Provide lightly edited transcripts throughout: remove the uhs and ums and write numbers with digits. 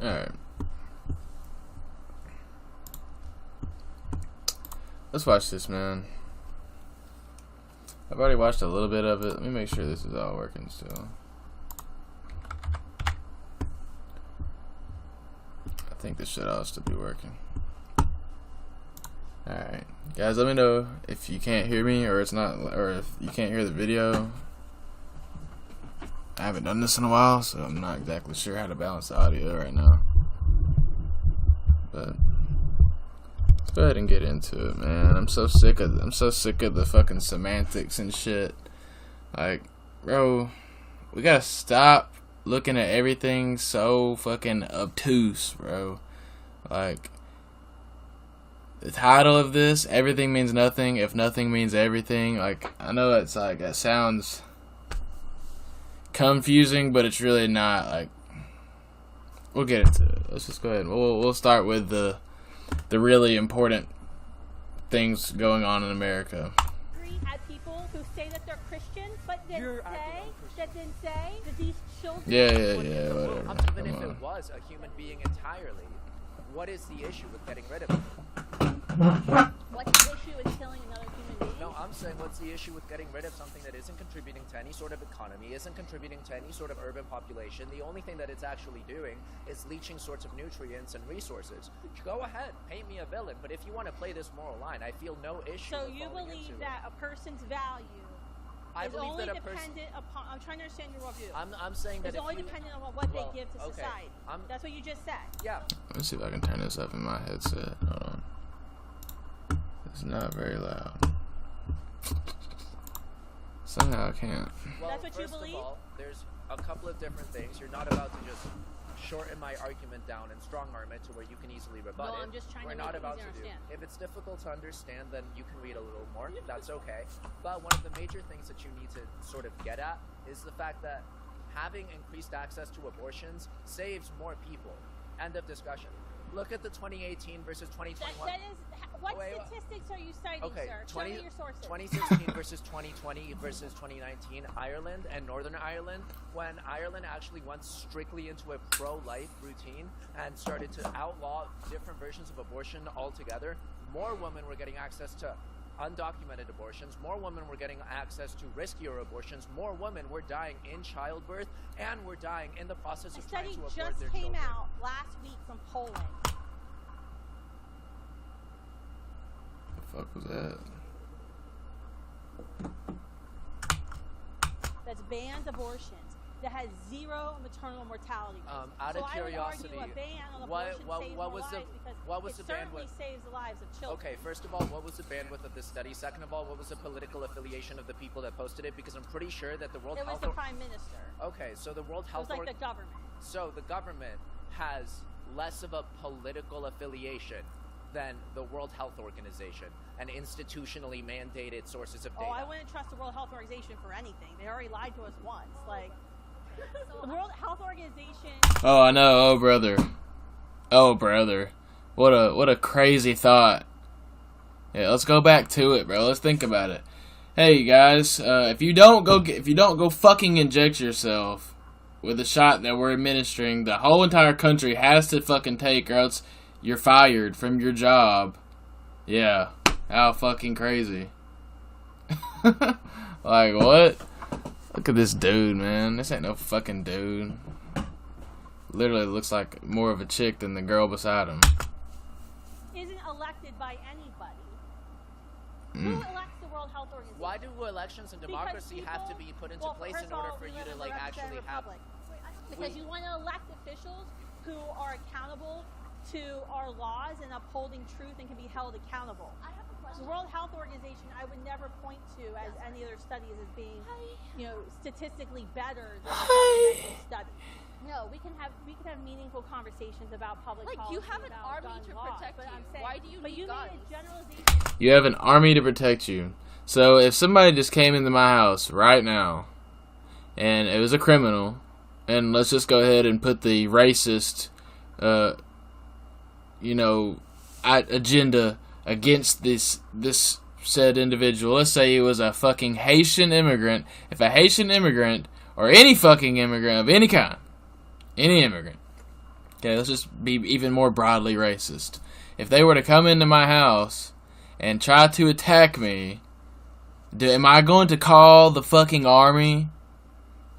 Alright. Let's watch this, man. I've already watched a little bit of it. Let me make sure this is all working still. I think this should all still be working. Alright. Guys, let me know if you can't hear me or it's not, or if you can't hear the video. I haven't done this in a while, so I'm not exactly sure how to balance the audio right now. But let's go ahead and get into it, man. I'm so sick of the fucking semantics and shit. Like, bro, we gotta stop looking at everything so fucking obtuse, bro. Like, the title of this, everything means nothing if nothing means everything. Like, I know it's like, that sounds confusing, but it's really not. Like, we'll get into it. Let's just go ahead. We'll start with the really important things going on in America. At people who say that they're Christians, but then say that these children. Yeah, whatever. Even if it was a human being entirely, what is the issue with getting rid of it? What's the issue with killing another human being? No, I'm saying what's the issue with getting rid of something that isn't contributing to any sort of economy, isn't contributing to any sort of urban population. The only thing that it's actually doing is leaching sorts of nutrients and resources. Go ahead, paint me a villain, but if you want to play this moral line, I feel no issue. So you believe that a person's value is only dependent upon, I'm trying to understand your worldview. I'm saying that it's only dependent on what they give to society. That's what you just said. Yeah. Let me see if I can turn this up in my headset. Hold on. It's not very loud. Somehow I can't. Well, that's what you believe? Of all, there's a couple of different things. You're not about to just shorten my argument down and strong arm it to where you can easily rebut it. I'm just trying We're to not make it about easier to to do. understand. If it's difficult to understand, then you can read a little more. That's okay. But one of the major things that you need to sort of get at is the fact that having increased access to abortions saves more people. End of discussion. Look at the 2018 versus 2021. What statistics are you citing, sir? Show me your sources. 2016 versus 2020 versus 2019, Ireland and Northern Ireland, when Ireland actually went strictly into a pro-life routine and started to outlaw different versions of abortion altogether, more women were getting access to undocumented abortions, more women were getting access to riskier abortions, more women were dying in childbirth, and were dying in the process of trying to abort their children. A study just came out last week from Poland. What the fuck was that? That's bans abortions. That has zero maternal mortality rates. Out of curiosity, I would argue a ban on abortion saves the lives of children. Okay, first of all, what was the bandwidth of this study? Second of all, what was the political affiliation of the people that posted it? Because I'm pretty sure that the World Health... It was the Prime Minister. Okay, so the World Health... It was like the government. So the government has less of a political affiliation than the World Health Organization and institutionally mandated sources of data. Oh, I wouldn't trust the World Health Organization for anything. They already lied to us once. Like... The World Health Organization. Oh, I know. Oh, brother. Oh, brother. What a crazy thought. Yeah, let's go back to it, bro. Let's think about it. Hey, guys, if you don't go fucking inject yourself with the shot that we're administering, the whole entire country has to fucking take, or else you're fired from your job. Yeah. How fucking crazy. Like, what? Look at this dude, man. This ain't no fucking dude. Literally looks like more of a chick than the girl beside him. Isn't elected by anybody. Who elects the World Health Organization? Why do elections and democracy have to be put into place in order for you to like actually have... Because you want to elect officials who are accountable to our laws and upholding truth and can be held accountable. The World Health Organization, I would never point to as any other studies as being, statistically better than a medical study. No, we can have meaningful conversations about public policy. You have an army to protect you. Why do you need guns? Made a generalization. You have an army to protect you. So if somebody just came into my house right now, and it was a criminal, and let's just go ahead and put the racist, agenda against this said individual. Let's say he was a fucking Haitian immigrant. If a Haitian immigrant, or any fucking immigrant of any kind, any immigrant, Okay, let's just be even more broadly racist. If they were to come into my house and try to attack me, am I going to call the fucking army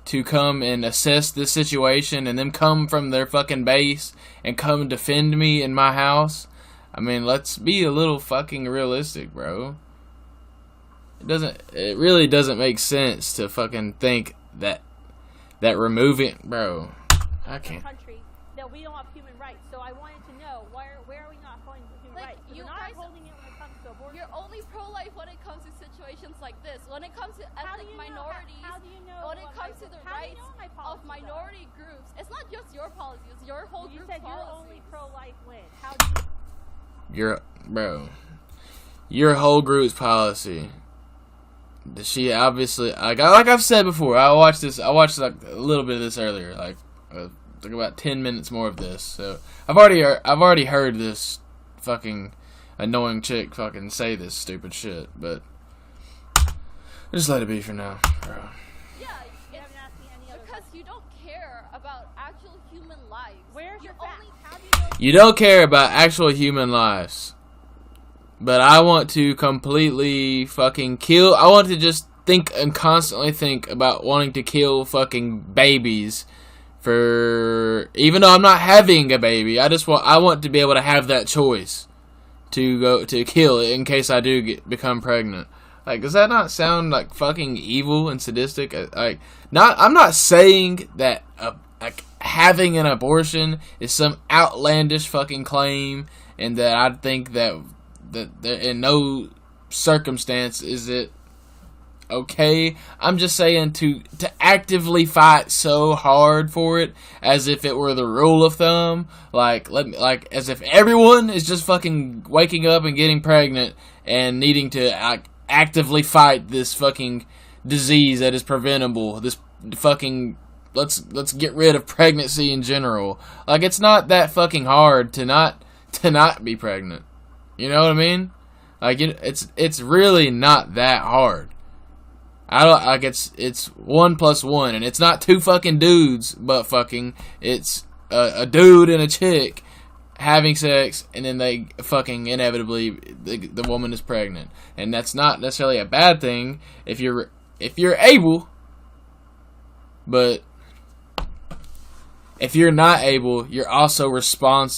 to come and assess this situation and them come from their fucking base and come defend me in my house? I mean, let's be a little fucking realistic, bro. It really doesn't make sense to fucking think that removing, bro. I can't. Country that we don't have human rights. So I wanted to know where are we not holding human rights? You we're not guys, holding it when it comes to abortion. You're only pro-life when it comes to situations like this. When it comes to ethnic minorities, how do you know when it comes to the rights of minority groups, it's not just your policy, it's your whole you group's said policy. you're only pro-life when? How do you... Your whole group's policy. She obviously, like I've said before, I watched like a little bit of this earlier, like about 10 minutes more of this. So I've already heard this fucking annoying chick fucking say this stupid shit, but just let it be for now, bro. Yeah, you haven't asked me any other because you don't care about actual human lives. Where's your only how do you know? You don't care about actual human lives. But I want to completely fucking kill. I want to just think and constantly think about wanting to kill fucking babies. Even though I'm not having a baby, I want to be able to have that choice to go to kill it in case I do become pregnant. Like, does that not sound like fucking evil and sadistic? Like, I'm not saying that like having an abortion is some outlandish fucking claim, and that I think that in no circumstance is it okay. I'm just saying to actively fight so hard for it as if it were the rule of thumb, like as if everyone is just fucking waking up and getting pregnant and needing to actively fight this fucking disease that is preventable. This fucking let's get rid of pregnancy in general. Like, it's not that fucking hard to not be pregnant. You know what I mean? Like, it's really not that hard. It's 1 + 1, and it's not two fucking dudes, but fucking it's a dude and a chick having sex, and then they fucking inevitably the woman is pregnant, and that's not necessarily a bad thing if you're able, but if you're not able, you're also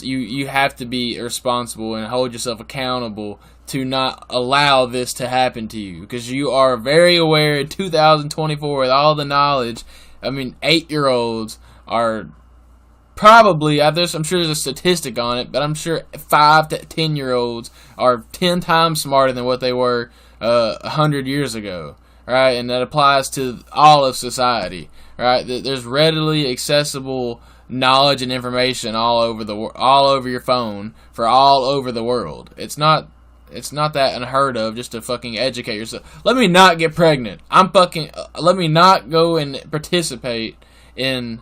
you have to be responsible and hold yourself accountable to not allow this to happen to you, because you are very aware in 2024 with all the knowledge. I mean, 8-year-olds are probably, I'm sure there's a statistic on it, but I'm sure 5 to 10-year-olds are 10 times smarter than what they were 100 years ago, right? And that applies to all of society, right? There's readily accessible knowledge and information all over your phone for all over the world. It's not that unheard of just to fucking educate yourself. Let me not get pregnant. Let me not go and participate in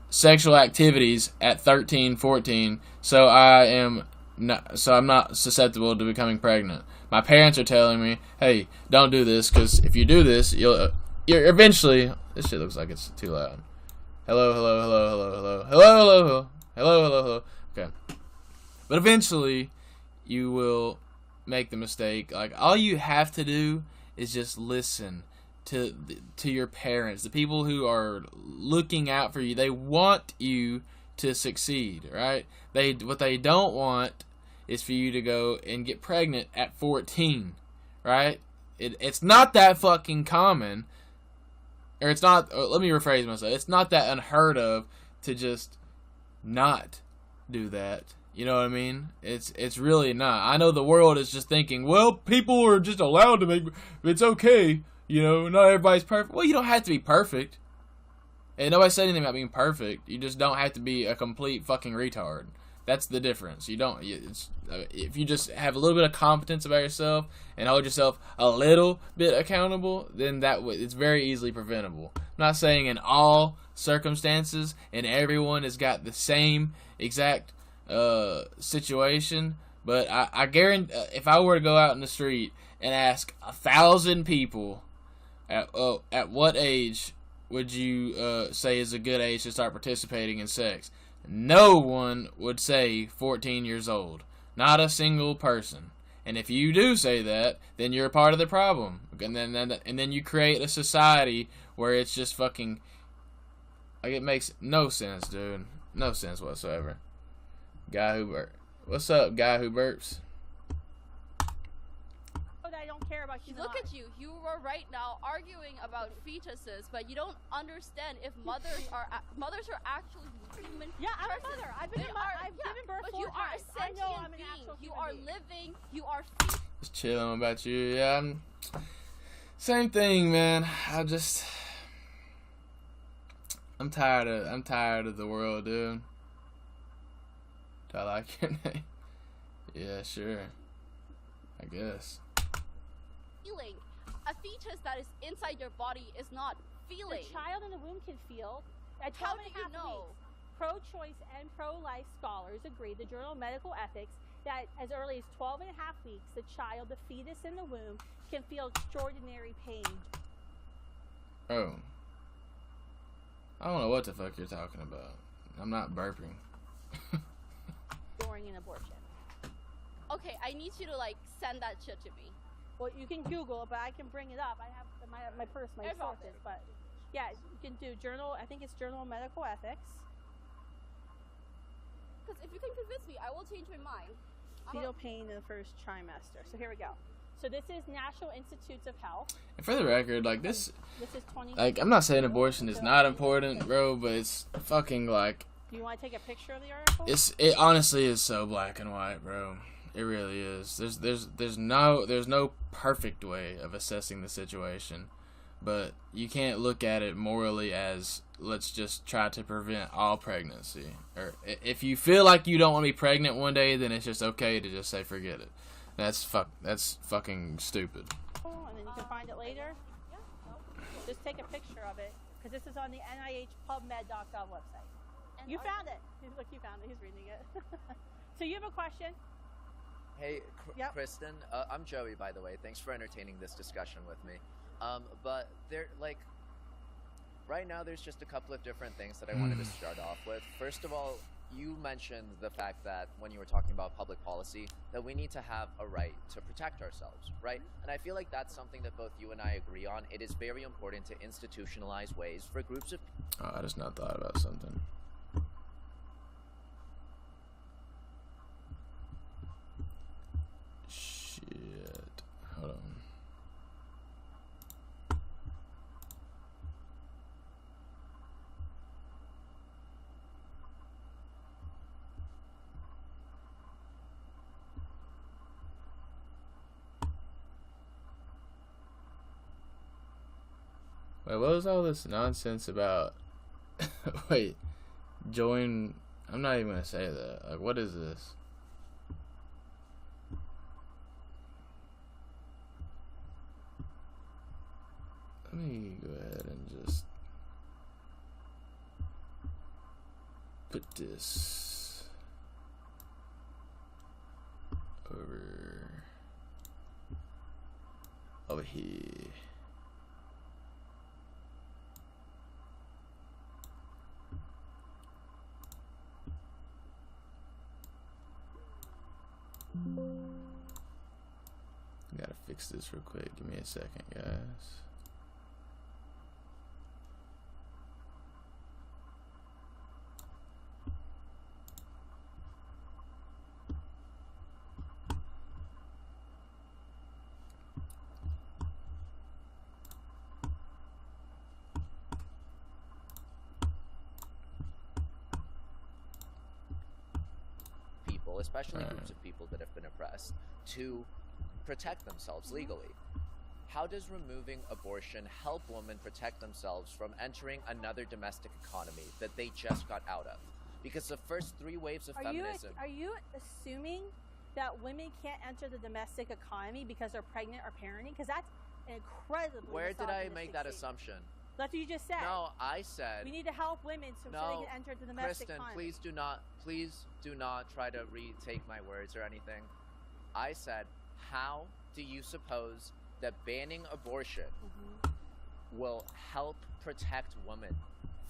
sexual activities at 13, 14, so I'm not susceptible to becoming pregnant. My parents are telling me, hey, don't do this, because if you do this, you're eventually... This shit looks like it's too loud. Hello. Okay. But eventually, you will make the mistake. Like, all you have to do is just listen to your parents, the people who are looking out for you. They want you to succeed, right? What they don't want is for you to go and get pregnant at 14, right? It's not that fucking common. Or it's not, let me rephrase myself. It's not that unheard of to just not do that. You know what I mean? It's really not. I know the world is just thinking, well, people are just allowed to make, it's okay. You know, not everybody's perfect. Well, you don't have to be perfect. And nobody said anything about being perfect. You just don't have to be a complete fucking retard. That's the difference. If you just have a little bit of competence about yourself and hold yourself a little bit accountable, then it's very easily preventable. I'm not saying in all circumstances and everyone has got the same exact situation, but I guarantee if I were to go out in the street and ask 1,000 people at what age would you say is a good age to start participating in sex, No one would say 14 years old. Not a single person. And if you do say that, then you're a part of the problem. And then you create a society where it's just fucking... Like, it makes no sense, dude. No sense whatsoever. Guy who burps. What's up, guy who burps? I don't care about human Look life. at you. You were right now arguing about fetuses, but you don't understand if mothers are actually human. Yeah, I'm a persons. mother. I've given birth but 4 you are a times. I know I'm sentient an being. actual You human are being. living. You are. Just chilling about you. Yeah, same thing, man. I'm tired of the world, dude. Do I like your name? Yeah, sure. I guess. Feeling. A fetus that is inside your body is not feeling. The child in the womb can feel. At How 12 do and a you half know? weeks, pro-choice and pro-life scholars agree, the Journal of Medical Ethics, that as early as 12 and a half weeks, the child, the fetus in the womb, can feel extraordinary pain. Oh. I don't know what the fuck you're talking about. I'm not burping. During an abortion. Okay, I need you to like send that shit to me. Well, you can Google it, but I can bring it up. I have my purse, my It's all sources, good. but yeah, you can do Journal. I think it's Journal of Medical Ethics. Because if you can convince me, I will change my mind. Fetal pain in the first trimester. So here we go. So this is National Institutes of Health. And for the record, like this is 20. like, I'm not saying abortion is not important, bro, but it's fucking like... Do you want to take a picture of the article? It honestly is so black and white, bro. It really is. There's no perfect way of assessing the situation, but you can't look at it morally as let's just try to prevent all pregnancy. Or if you feel like you don't want to be pregnant one day, then it's just okay to just say forget it. That's fucking stupid. And then you can find it later. Just take a picture of it because this is on the NIH PubMed.gov website. You found it. Look, you found it. He's reading it. So you have a question? Hey, Yep. Kristen. I'm Joey, by the way. Thanks for entertaining this discussion with me. But right now, there's just a couple of different things that I wanted to start off with. First of all, you mentioned the fact that when you were talking about public policy, that we need to have a right to protect ourselves, right? And I feel like that's something that both you and I agree on. It is very important to institutionalize ways for groups of Oh, I just not thought about something. Shit. Hold on. Wait, what was all this nonsense about? Wait, join. I'm not even gonna say that. Like, what is this? Let me go ahead and just put this over here. Gotta fix this real quick. Give me a second, guys. people, especially groups of people that have been oppressed, to protect themselves legally. How does removing abortion help women protect themselves from entering another domestic economy that they just got out of? Because the first 3 waves of feminism... Are you assuming that women can't enter the domestic economy because they're pregnant or parenting? Because that's an incredibly Where did I misogynistic make that statement. assumption? That's what you just said. No, I said... We need to help women so they can enter the domestic Kristen, economy. please do not try to retake my words or anything. I said, how do you suppose that banning abortion will help protect women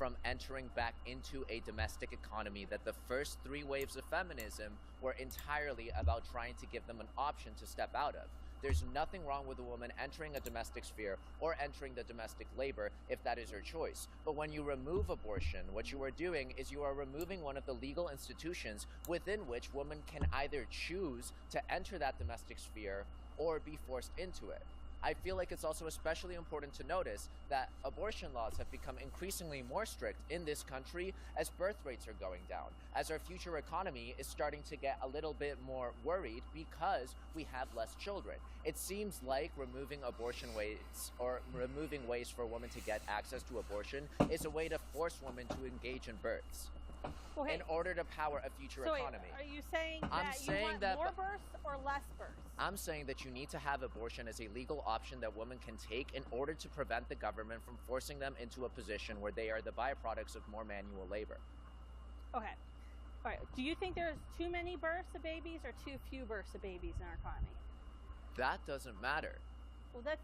from entering back into a domestic economy, that the first 3 waves of feminism were entirely about trying to give them an option to step out of. There's nothing wrong with a woman entering a domestic sphere or entering the domestic labor if that is her choice. But when you remove abortion, what you are doing is you are removing one of the legal institutions within which women can either choose to enter that domestic sphere or be forced into it. I feel like it's also especially important to notice that abortion laws have become increasingly more strict in this country as birth rates are going down, as our future economy is starting to get a little bit more worried because we have less children. It seems like removing abortion ways or removing ways for women to get access to abortion is a way to force women to engage in births. Okay. In order to power a future So wait, economy. are you saying that I'm you saying want that- more births or less births? I'm saying that you need to have abortion as a legal option that women can take in order to prevent the government from forcing them into a position where they are the byproducts of more manual labor. Okay. All right. Do you think there's too many births of babies or too few births of babies in our economy? That doesn't matter. Well, that's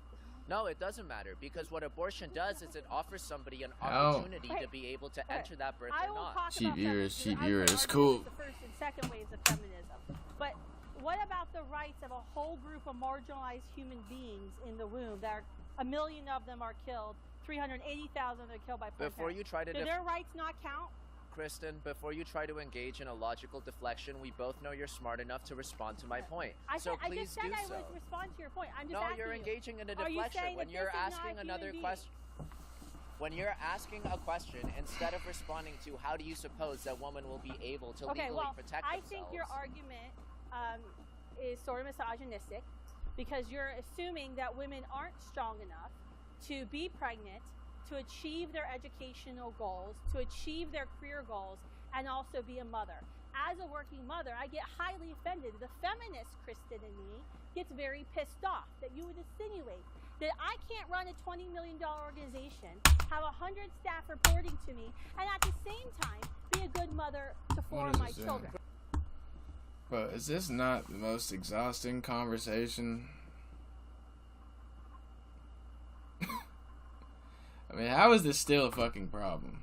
No, it doesn't matter, because what abortion does is it offers somebody an Ow. opportunity to be able to enter that birth I or will not. talk Sheep about viewers, feminism. sheep I would viewers, argue cool. it's the first and second waves of feminism. But what about the rights of a whole group of marginalized human beings in the womb? That are, 1 million of them are killed, 380,000 are killed by Planned Before you try to Do their rights not count? Kristen, before you try to engage in a logical deflection, we both know you're smart enough to respond to my point. So I please just said do I so. would respond to your point. I'm just No, asking you're you. engaging in a Are you deflection. saying When that you're this is not asking human another beings? question, when you're asking a question, instead of responding to how do you suppose that woman will be able to Okay, legally well, protect I themselves? think your argument is sort of misogynistic because you're assuming that women aren't strong enough to be pregnant, to achieve their educational goals, to achieve their career goals, and also be a mother. As a working mother, I get highly offended. The feminist Kristen in me gets very pissed off that you would insinuate that I can't run a $20 million organization, have 100 staff reporting to me, and at the same time be a good mother to 4 What of is my this, children. But is this not the most exhausting conversation? I mean, how is this still a fucking problem?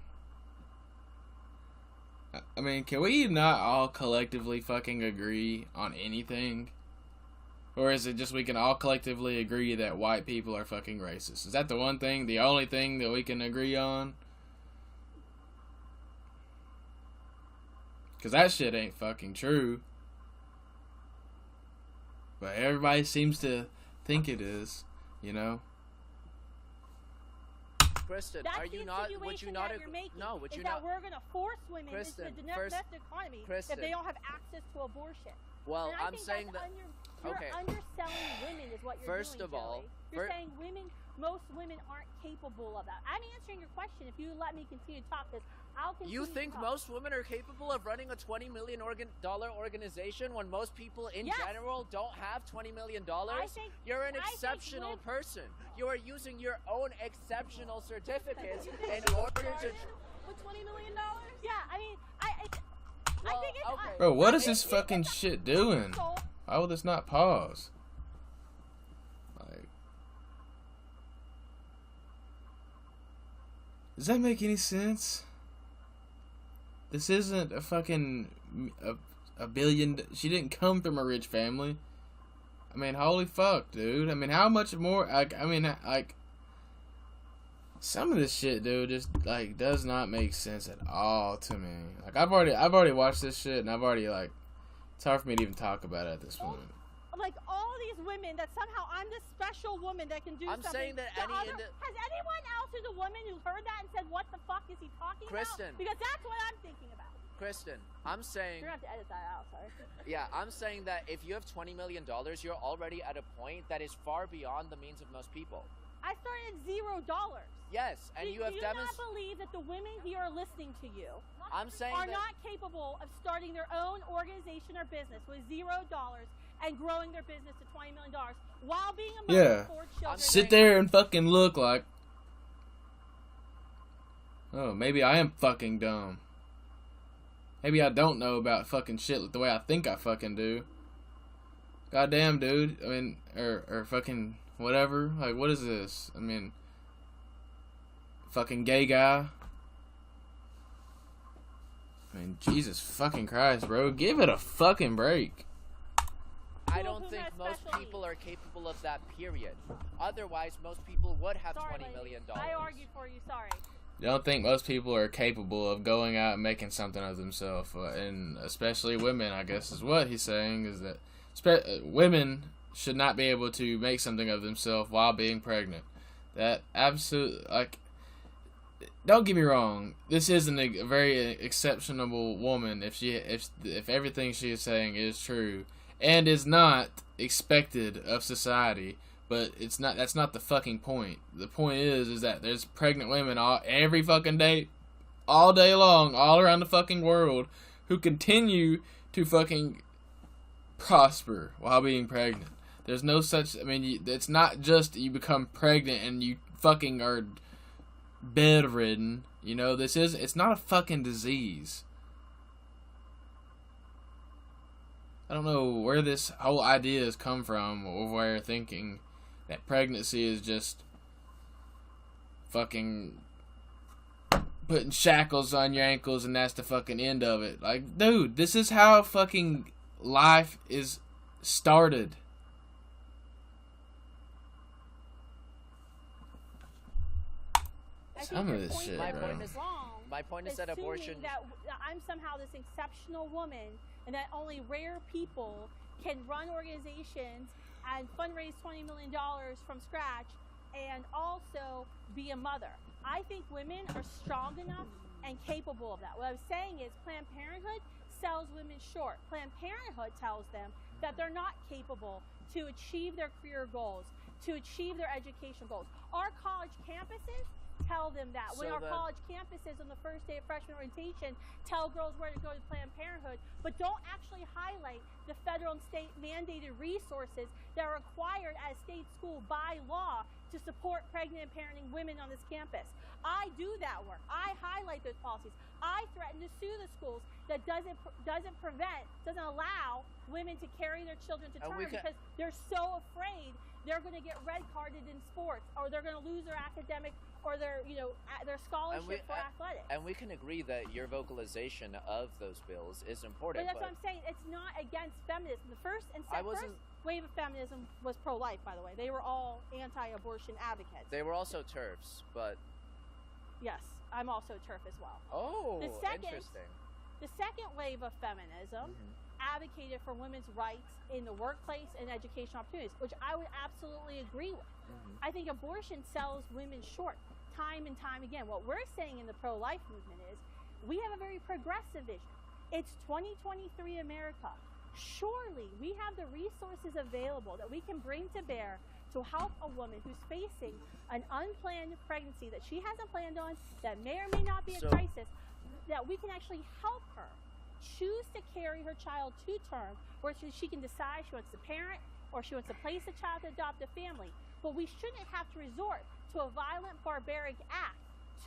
I mean, can we not all collectively fucking agree on anything? Or is it just we can all collectively agree that white people are fucking racist? Is that the one thing, the only thing that we can agree on? Because that shit ain't fucking true. But everybody seems to think it is, you know? Kristen, That's are the you not? Would insinuation you not? that you're making. No, would is you that not? we're going to force women Kristen, into the first- domestic economy if Kristen. they don't have access to abortion. Well, And I I'm think saying that's that. you're okay. underselling women is what you're First doing, of all, Joey. You're saying most women aren't capable of that. I'm answering your question if you let me continue to talk, because I'll continue You to think talk. most women are capable of running a $20 million organization when most people in Yes. general don't have $20 million? I think- You're an I think exceptional women- person. You are using your own exceptional certificates in order to. With $20 million? Yeah, I mean, I Well, think it's... okay. Bro, what I is this think fucking it's- shit doing? So, Why will this not pause? Like, does that make any sense? This isn't a fucking a billion. She didn't come from a rich family. I mean, holy fuck, dude. I mean, how much more? Like, some of this shit, dude, just like does not make sense at all to me. Like, I've already watched this shit, and I've already like. It's hard for me to even talk about it at this point. like, all these women, that somehow I'm this special woman that can do I'm something. saying that The any has anyone else who's a woman who heard that and said, what the fuck is he talking Kristen. about? Because that's what I'm thinking about. Kristen, I'm saying. You're going to have to edit that out, sorry. Yeah, I'm saying that if you have $20 million, you're already at a point that is far beyond the means of most people. I started at $0. Yes, and you have do not demonstrated. believe that the women here are listening to you I'm saying are that. not capable of starting their own organization or business with $0 and growing their business to $20 million while being a mother Yeah. of 4 children. Sit there and fucking look like. Oh, maybe I am fucking dumb. Maybe I don't know about fucking shit the way I think I fucking do. Goddamn, dude. I mean, or fucking whatever. Like, what is this? I mean, fucking gay guy. I mean, Jesus fucking Christ, bro. Give it a fucking break. I don't think most people are capable of that, period. Otherwise, most people would have $20 million. I argued for you, sorry. You don't think most people are capable of going out and making something of themselves, and especially women, I guess, is what he's saying, is that women should not be able to make something of themselves while being pregnant. That absolutely, like, don't get me wrong, this isn't a very exceptional woman if everything she is saying is true and is not expected of society. But that's not the fucking point. The point is that there's pregnant women every fucking day, all day long, all around the fucking world, who continue to fucking prosper while being pregnant. There's no such, I mean, it's not just you become pregnant and you fucking are bedridden. You know, it's not a fucking disease. I don't know where this whole idea has come from, or where thinking that pregnancy is just fucking putting shackles on your ankles and that's the fucking end of it. Like, dude, this is how fucking life is started. Some of this shit, bro. My point is that abortion... that I'm somehow this exceptional woman and that only rare people can run organizations and fundraise $20 million from scratch and also be a mother. I think women are strong enough and capable of that. What I'm saying is Planned Parenthood sells women short. Planned Parenthood tells them that they're not capable to achieve their career goals, to achieve their education goals. Our college campuses tell them that. When our college campuses on the first day of freshman orientation tell girls where to go to Planned Parenthood, but don't actually highlight the federal and state mandated resources that are required at a state school by law to support pregnant and parenting women on this campus. I do that work. I highlight those policies. I threaten to sue the schools that doesn't allow women to carry their children to term because they're so afraid they're going to get red carded in sports, or they're going to lose their academic or their scholarship for athletics. And we can agree that your vocalization of those bills is important. But that's what I'm saying. It's not against feminism. The first wave of feminism was pro-life, by the way. They were all anti-abortion advocates. They were also TERFs, but... Yes, I'm also a TERF as well. Oh, interesting. The second wave of feminism advocated for women's rights in the workplace and educational opportunities, which I would absolutely agree with. I think abortion sells women short time and time again. What we're saying in the pro-life movement is we have a very progressive vision. It's 2023 America. Surely we have the resources available that we can bring to bear to help a woman who's facing an unplanned pregnancy that she hasn't planned on, that may or may not be a crisis, that we can actually help her choose to carry her child to term, where she can decide she wants to parent or she wants to place the child to adopt a family. But we shouldn't have to resort to a violent, barbaric act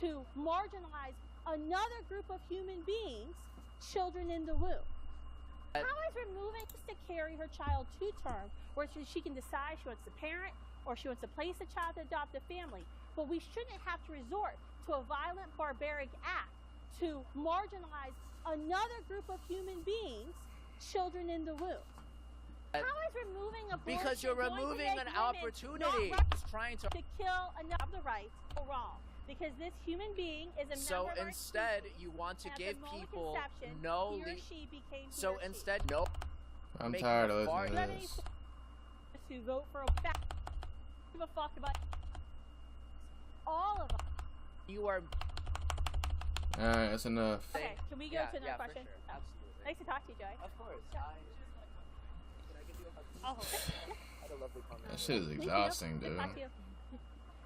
to marginalize another group of human beings, children in the womb. How is removing to carry her child to term, where she can decide she wants to parent or she wants to place the child to adopt a family? But we shouldn't have to resort to a violent, barbaric act to marginalize another group of human beings, children in the womb. How is removing abortion because you're removing an opportunity trying to kill enough of the rights go wrong? Because this human being is a member of our instead species, you want to give people no he or she became so instead she. no I'm tired of listening to this. To vote for a fact give a fuck about all of us. You are alright, that's enough. Okay, can we go to another question? For sure. Absolutely. Nice to talk to you, Joey. Of course. Can I give you a hug? I'll hold it. I had a lovely conversation. That shit is exhausting, dude.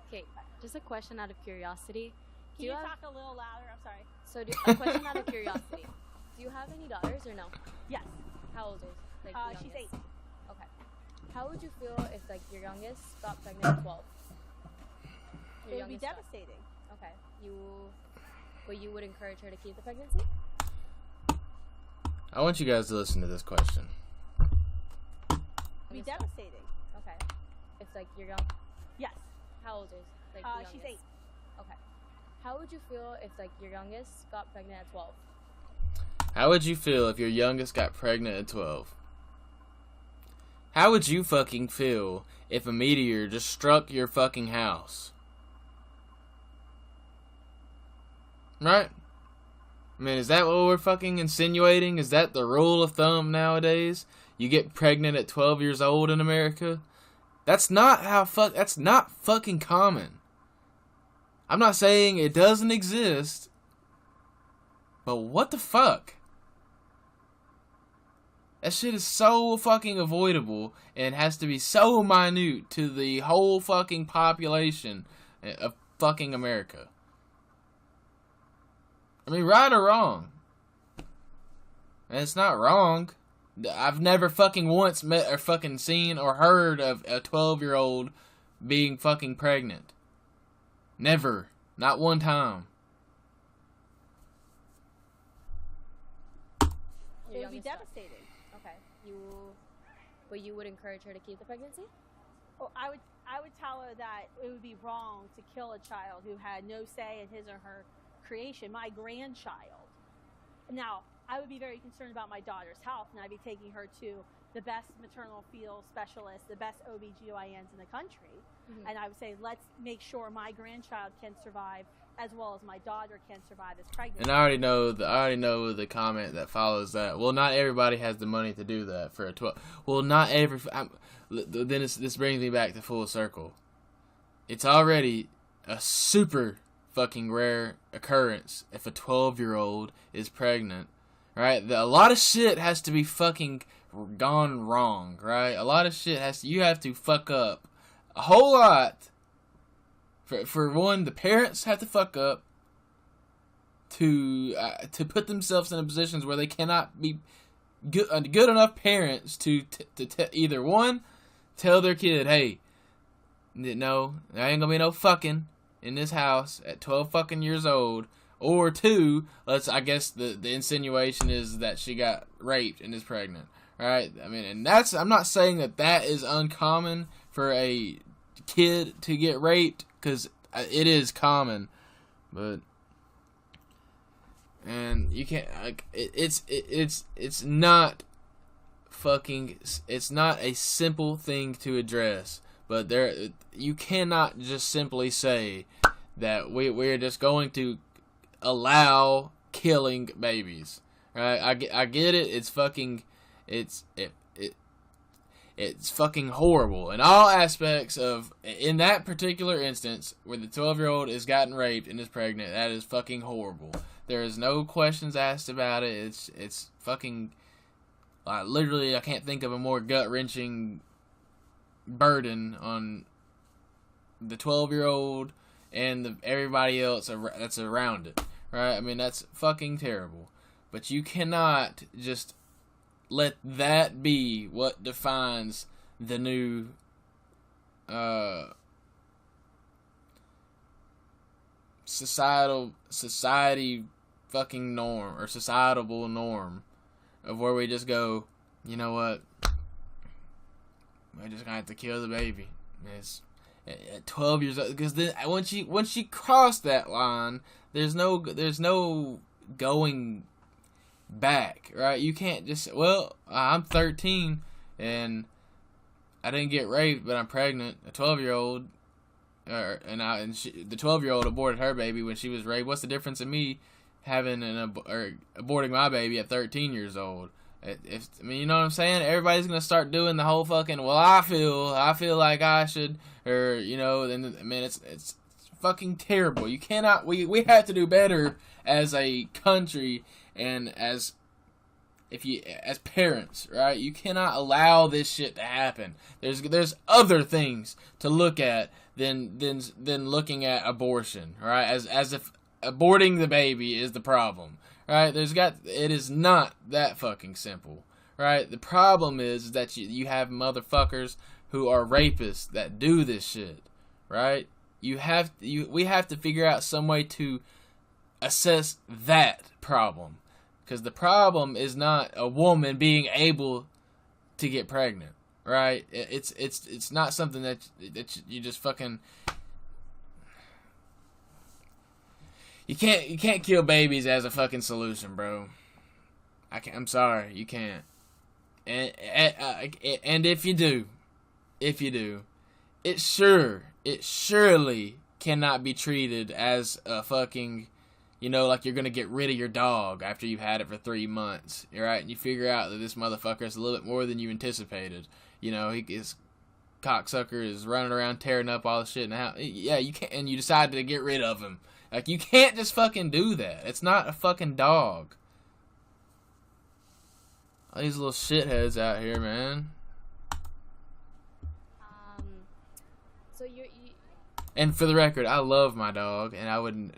Okay, just a question out of curiosity. Can you talk a little louder? I'm sorry. So, a question out of curiosity. Do you have any daughters or no? Yes. How old is the she's youngest? 8. Okay. How would you feel if your youngest got pregnant at 12? It would be devastating. Okay. You would encourage her to keep the pregnancy? I want you guys to listen to this question. It would be devastating. Okay. If you're young. Yes. How old is the youngest? She's 8. Okay. How would you feel if your youngest got pregnant at 12? How would you feel if your youngest got pregnant at 12? How would you fucking feel if a meteor just struck your fucking house? Right? I mean, is that what we're fucking insinuating? Is that the rule of thumb nowadays? You get pregnant at 12 years old in America? That's not that's not fucking common. I'm not saying it doesn't exist, but what the fuck? That shit is so fucking avoidable and has to be so minute to the whole fucking population of fucking America. I mean, right or wrong? And it's not wrong. I've never fucking once met or fucking seen or heard of a 12-year-old being fucking pregnant. Never. Not one time. It would be devastating. Okay. But you would encourage her to keep the pregnancy? Oh, I would tell her that it would be wrong to kill a child who had no say in his or her creation, my grandchild. Now, I would be very concerned about my daughter's health, and I'd be taking her to the best maternal fetal specialist, the best OBGYNs in the country. Mm-hmm. And I would say, let's make sure my grandchild can survive as well as my daughter can survive as pregnant. And I already know the comment that follows that. Well, not everybody has the money to do that for a 12. Well, not every. This brings me back to full circle. It's already a super fucking rare occurrence if a 12-year-old is pregnant, right? A lot of shit has to be fucking gone wrong, right? A lot of shit you have to fuck up a whole lot. For one, the parents have to fuck up to put themselves in positions where they cannot be good enough parents to either one, tell their kid, hey, no, there ain't gonna be no fucking in this house at 12 fucking years old, or two, I guess the insinuation is that she got raped and is pregnant, right? I mean, and I'm not saying that is uncommon for a kid to get raped, because it is common, but and you can't it's not a simple thing to address, but you cannot just simply say that we're just going to allow killing babies, right? I get it. It's fucking it's fucking horrible in all aspects of. In that particular instance, where the 12-year-old is gotten raped and is pregnant, that is fucking horrible. There is no questions asked about it. It's fucking. Literally, I can't think of a more gut-wrenching burden on the 12-year-old and everybody else that's around it, right? I mean, that's fucking terrible. But you cannot just let that be what defines the new society fucking norm, or societal norm, of where we just go, you know what, we're just gonna have to kill the baby. It's at 12 years old, because then once you cross that line, there's no going back, right? You can't just, well, I'm 13 and I didn't get raped, but I'm pregnant. A 12-year-old, the 12-year-old aborted her baby when she was raped. What's the difference in me having aborting my baby at 13 years old? I mean, you know what I'm saying? Everybody's gonna start doing the whole fucking, well, I feel like I should, or you know, then I mean, it's fucking terrible. You cannot. We have to do better as a country and as parents, right? You cannot allow this shit to happen. There's other things to look at than looking at abortion, right? As if aborting the baby is the problem, right? It is not that fucking simple, right? The problem is that you have motherfuckers who are rapists that do this shit, right? We have to figure out some way to assess that problem. Because the problem is not a woman being able to get pregnant, right? It's not something that you just fucking. You can't kill babies as a fucking solution, bro. I'm sorry, you can't. And if you do, it surely cannot be treated as a fucking, like you're gonna get rid of your dog after you've had it for 3 months, right? And you figure out that this motherfucker is a little bit more than you anticipated. His cocksucker is running around tearing up all the shit in the house. Yeah, you can't, and you decide to get rid of him. Like, you can't just fucking do that. It's not a fucking dog. All these little shitheads out here, man. So you And for the record, I love my dog, and I would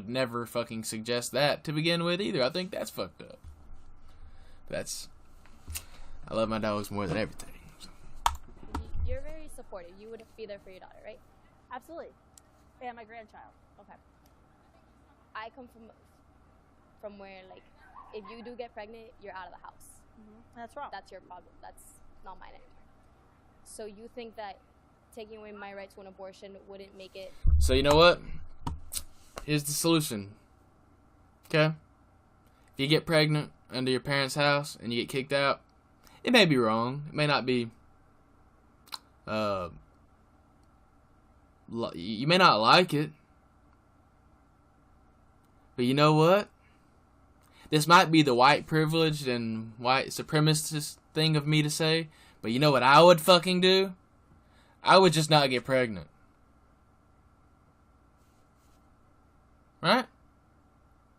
never fucking suggest that to begin with either. I think that's fucked up. I love my dogs more than everything. you're very supportive. You would be there for your daughter, right? Absolutely. And my grandchild. Okay. I come from where, like, if you do get pregnant, you're out of the house. That's wrong. That's your problem. That's not mine anymore. So you think that taking away my right to an abortion wouldn't make it... So you know what? Here's the solution. Okay? If you get pregnant under your parents' house and you get kicked out, it may be wrong. It may not be... you may not like it. But you know what? This might be the white privileged and white supremacist thing of me to say, but you know what I would fucking do? I would just not get pregnant. Right?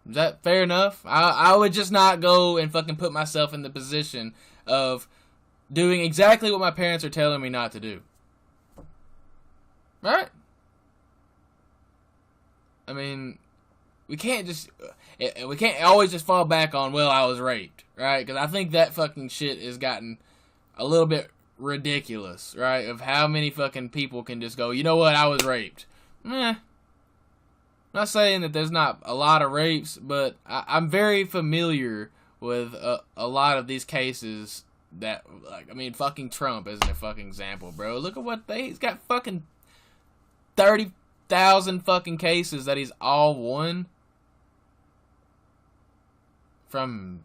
Is that fair enough? I would just not go and fucking put myself in the position of doing exactly what my parents are telling me not to do. Right? I mean, we can't always just fall back on, well, I was raped, right? Because I think that fucking shit has gotten a little bit ridiculous, right? Of how many fucking people can just go, you know what, I was raped. I'm not saying that there's not a lot of rapes, but I'm very familiar with a lot of these cases that, like, I mean, fucking Trump isn't a fucking example, bro. Look at what he's got fucking 30,000 fucking cases that he's all won from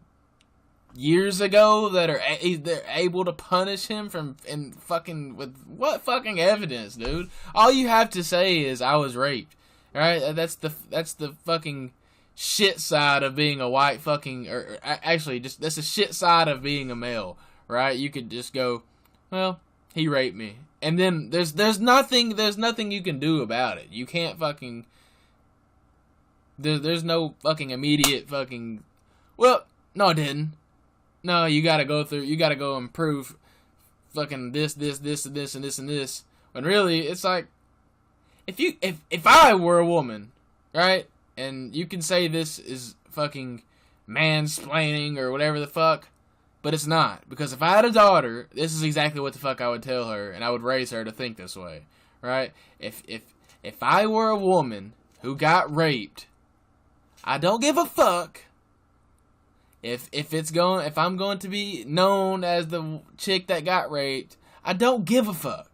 years ago that they're able to punish him and fucking with what fucking evidence, dude? All you have to say is I was raped. All right, that's the fucking shit side of being a white fucking, or actually just that's the shit side of being a male, right? You could just go, well, he raped me, and then there's nothing you can do about it. You can't fucking there's no fucking immediate fucking, well, no, I didn't. No, you gotta go and prove fucking this, and this. When really, it's like, if I were a woman, right, and you can say this is fucking mansplaining or whatever the fuck, but it's not. Because if I had a daughter, this is exactly what the fuck I would tell her, and I would raise her to think this way, right? If I were a woman who got raped, I don't give a fuck. If I'm going to be known as the chick that got raped, I don't give a fuck.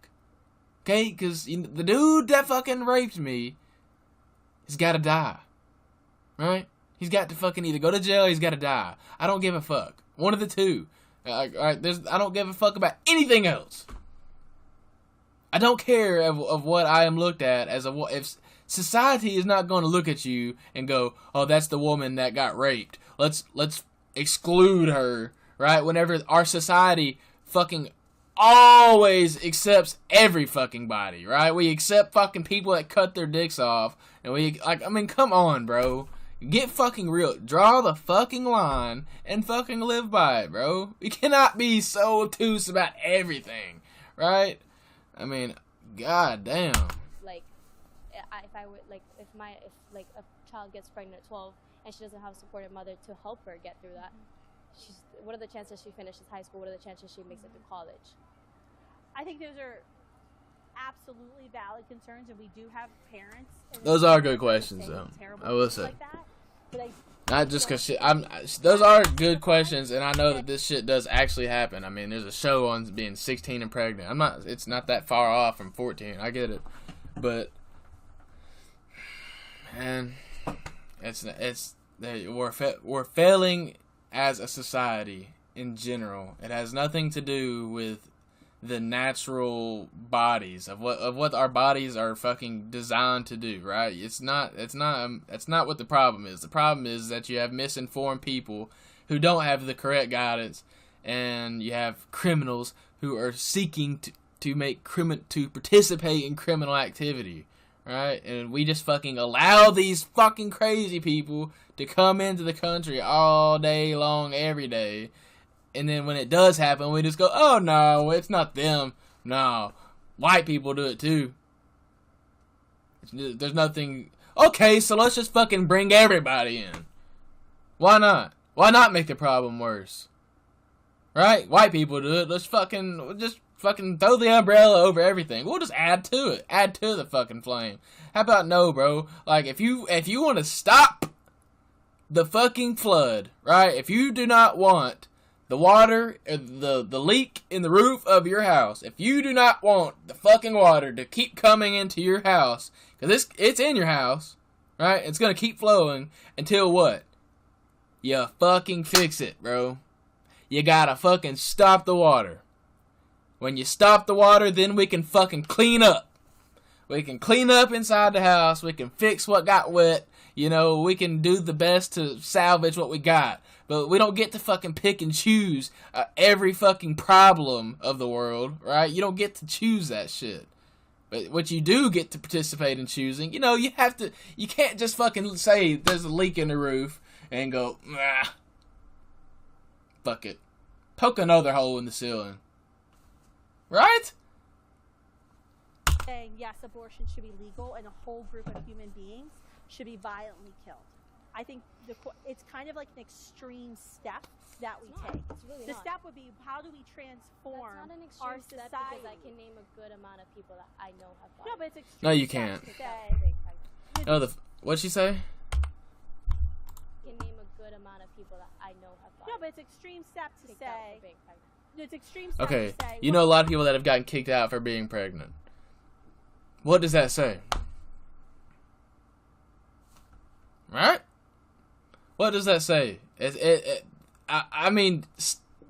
Okay? Because the dude that fucking raped me has got to die. Right? He's got to fucking either go to jail or he's got to die. I don't give a fuck. One of the two. I don't give a fuck about anything else. I don't care of what I am looked at as if society is not going to look at you and go, oh, that's the woman that got raped. Let's exclude her, right? Whenever our society fucking always accepts every fucking body, right? We accept fucking people that cut their dicks off, and come on, bro. Get fucking real. Draw the fucking line and fucking live by it, bro. We cannot be so obtuse about everything, right? I mean, god damn. Like, if I would, like, if a child gets pregnant at 12 and she doesn't have a supportive mother to help her get through that, what are the chances she finishes high school? What are the chances she makes it through college? I think those are absolutely valid concerns, and we do have parents. Those are good questions, though. I will say. Like that, but not just because those are good questions, and I know that this shit does actually happen. I mean, there's a show on being 16 and pregnant. It's not that far off from 14. I get it, but man, we're failing as a society in general. It has nothing to do with the natural bodies of what our bodies are fucking designed to do, right? It's not what the problem is. The problem is that you have misinformed people who don't have the correct guidance, and you have criminals who are seeking to participate in criminal activity, right? And we just fucking allow these fucking crazy people to come into the country all day long, every day. And then when it does happen, we just go, oh no, it's not them. No, white people do it too. There's nothing. Okay, so let's just fucking bring everybody in. Why not? Why not make the problem worse? Right? White people do it. Let's fucking throw the umbrella over everything. We'll just add to it. Add to the fucking flame. How about no, bro? Like, if you want to stop the fucking flood, right? If you do not want the water, the leak in the roof of your house, if you do not want the fucking water to keep coming into your house, because it's in your house, right? It's going to keep flowing until what? You fucking fix it, bro. You gotta fucking stop the water. When you stop the water, then we can fucking clean up. We can clean up inside the house. We can fix what got wet. You know, we can do the best to salvage what we got. But we don't get to fucking pick and choose every fucking problem of the world, right? You don't get to choose that shit. But what you do get to participate in choosing, you know, you can't just fucking say there's a leak in the roof and go, nah, fuck it. Poke another hole in the ceiling. Right? Saying yes, abortion should be legal and a whole group of human beings should be violently killed. I think it's kind of like an extreme step that we take. It's really the not. step would be, how do we transform That's not an extreme our step society? because I can name a good amount of people that I know have No, gone. but it's extreme. No, you step can't. to say, No, what'd she say? Can name a good amount of people that I know have gone. no, but it's extreme step to Kicked out say. for being pregnant. It's extreme step Okay, to say. you know a lot of people that have gotten kicked out for being pregnant. What does that say? Right? What does that say? I mean,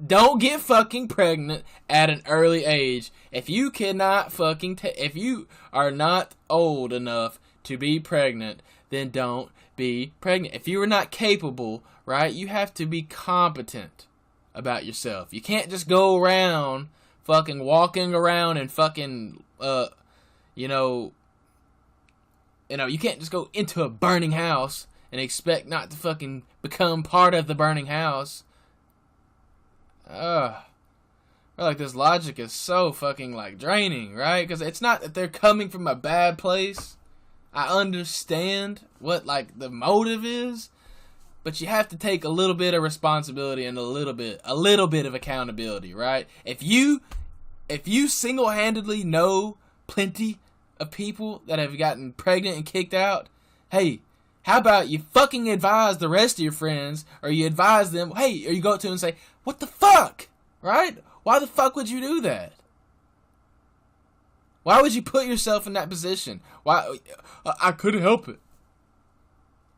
don't get fucking pregnant at an early age. If you cannot fucking, if you are not old enough to be pregnant, then don't be pregnant. If you are not capable, right, you have to be competent about yourself. You can't just go around fucking walking around and fucking, you can't just go into a burning house and expect not to fucking become part of the burning house. I feel like this logic is so fucking, like, draining, right? Because it's not that they're coming from a bad place. I understand what, like, the motive is, but you have to take a little bit of responsibility and a little bit of accountability, right? If you single-handedly know plenty of people that have gotten pregnant and kicked out, hey, how about you fucking advise the rest of your friends, or you advise them, hey, or you go up to them and say, what the fuck, right? Why the fuck would you do that? Why would you put yourself in that position? Why? I couldn't help it.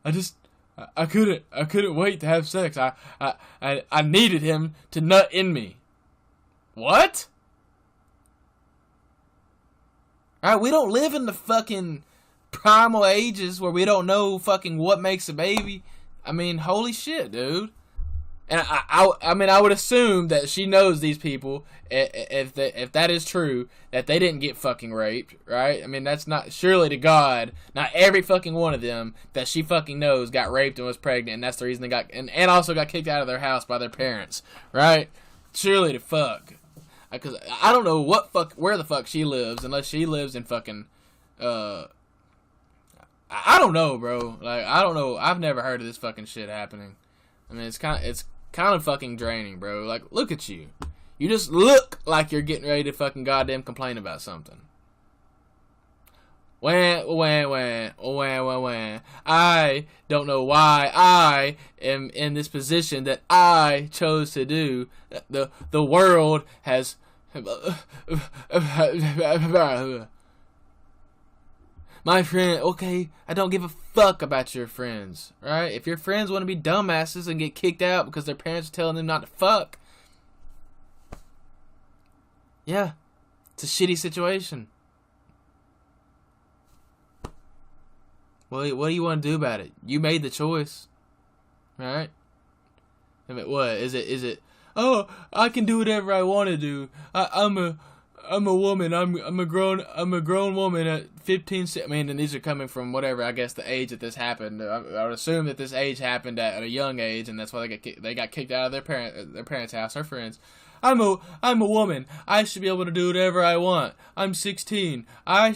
I couldn't wait to have sex. I needed him to nut in me. What? Right? We don't live in the fucking primal ages where we don't know fucking what makes a baby. I mean, holy shit, dude. And I mean, I would assume that she knows these people, if that is true, that they didn't get fucking raped, right? I mean, that's not, surely to God, not every fucking one of them that she fucking knows got raped and was pregnant, and that's the reason they got, and also got kicked out of their house by their parents, right? Surely to fuck. Because I don't know where the fuck she lives, unless she lives in fucking, I don't know, bro. Like, I don't know. I've never heard of this fucking shit happening. I mean, it's kind of fucking draining, bro. Like, look at you. You just look like you're getting ready to fucking goddamn complain about something. Wah. I don't know why I am in this position that I chose to do. The world has... my friend, okay, I don't give a fuck about your friends, right? If your friends want to be dumbasses and get kicked out because their parents are telling them not to fuck, yeah, it's a shitty situation. Well, what do you want to do about it? You made the choice, right? I mean, what is it? Oh, I can do whatever I want to do. I'm a woman. I'm a grown woman at 15. I mean, and these are coming from whatever, I guess, the age that this happened. I would assume that this age happened at a young age, and that's why they got kicked out of their parents' house. Her friends. I'm a woman. I should be able to do whatever I want. I'm 16. I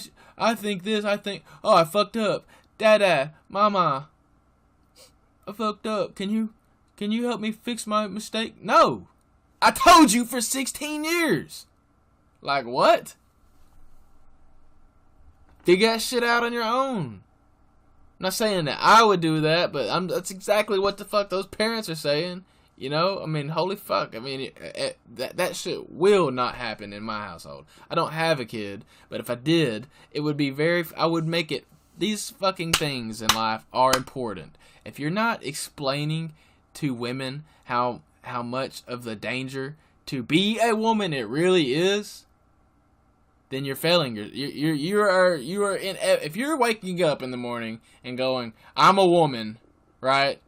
think this. I think. Oh, I fucked up. Dada, mama, I fucked up. Can you help me fix my mistake? No, I told you for 16 years. Like, what? Figure that shit out on your own. I'm not saying that I would do that, but that's exactly what the fuck those parents are saying. You know? I mean, holy fuck. I mean, that shit will not happen in my household. I don't have a kid, but if I did, it would be I would make it, these fucking things in life are important. If you're not explaining to women how much of the danger to be a woman it really is, then you're failing. You are in. If you're waking up in the morning and going, I'm a woman, right?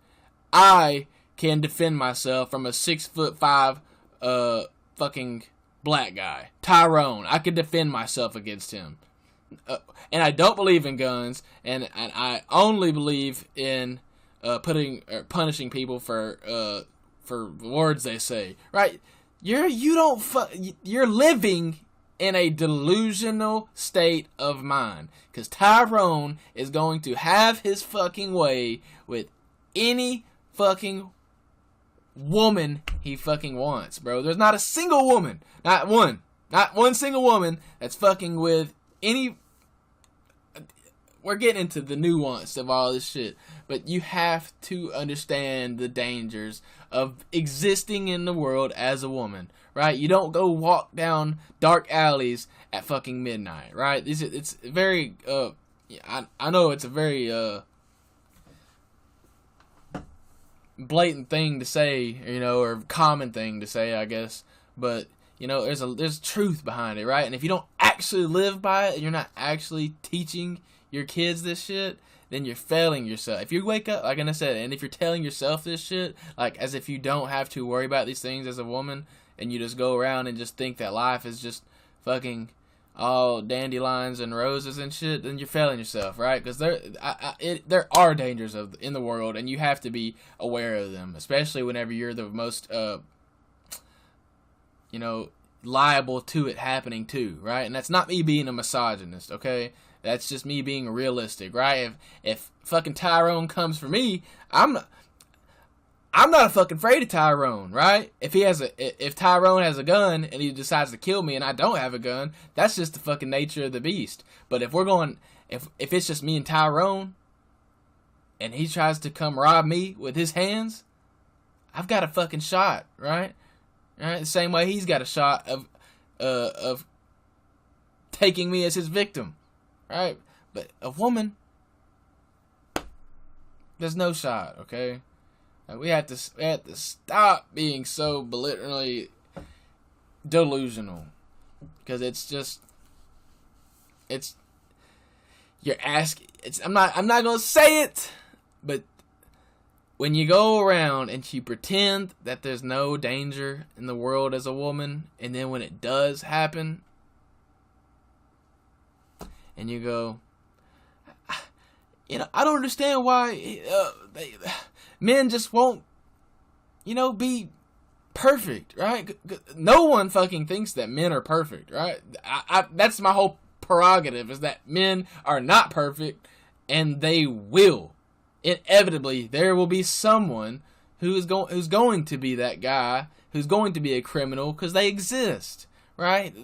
I can defend myself from a 6'5" fucking black guy, Tyrone. I can defend myself against him. And I don't believe in guns, and I only believe in punishing people for words they say. Right? You're living in a delusional state of mind, because Tyrone is going to have his fucking way with any fucking woman he fucking wants, bro. There's not a single woman, not one single woman that's fucking with any. We're getting into the nuance of all this shit, but you have to understand the dangers of existing in the world as a woman, right? You don't go walk down dark alleys at fucking midnight, right? It's very, I know it's a very, blatant thing to say, you know, or common thing to say, I guess, but, you know, there's truth behind it, right? And if you don't actually live by it, and you're not actually teaching your kids this shit, then you're failing yourself. If you wake up, like I said, and if you're telling yourself this shit, like as if you don't have to worry about these things as a woman, and you just go around and just think that life is just fucking all dandelions and roses and shit, then you're failing yourself, right? Because there are dangers in the world, and you have to be aware of them, especially whenever you're the most, you know, liable to it happening too, right? And that's not me being a misogynist, okay? That's just me being realistic, right? If fucking Tyrone comes for me, I'm not fucking afraid of Tyrone, right? If Tyrone has a gun and he decides to kill me and I don't have a gun, that's just the fucking nature of the beast. But if it's just me and Tyrone, and he tries to come rob me with his hands, I've got a fucking shot, right? Right? The same way he's got a shot of taking me as his victim. Right? But a woman, there's no shot, okay? We have to stop being so belligerently delusional, because I'm not gonna say it, but when you go around and you pretend that there's no danger in the world as a woman, and then when it does happen, and you go, you know, I don't understand why men just won't, you know, be perfect, right? No one fucking thinks that men are perfect, right? That's my whole prerogative, is that men are not perfect, and they will. Inevitably, there will be someone who's going to be that guy, who's going to be a criminal, because they exist, right?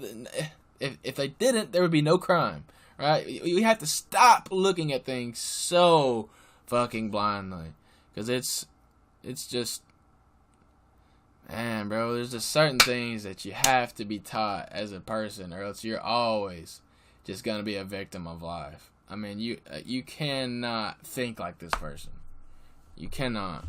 If they didn't, there would be no crime. Right? We have to stop looking at things so fucking blindly, because it's just, man, bro, there's just certain things that you have to be taught as a person, or else you're always just gonna be a victim of life. I mean, you cannot think like this person. You cannot.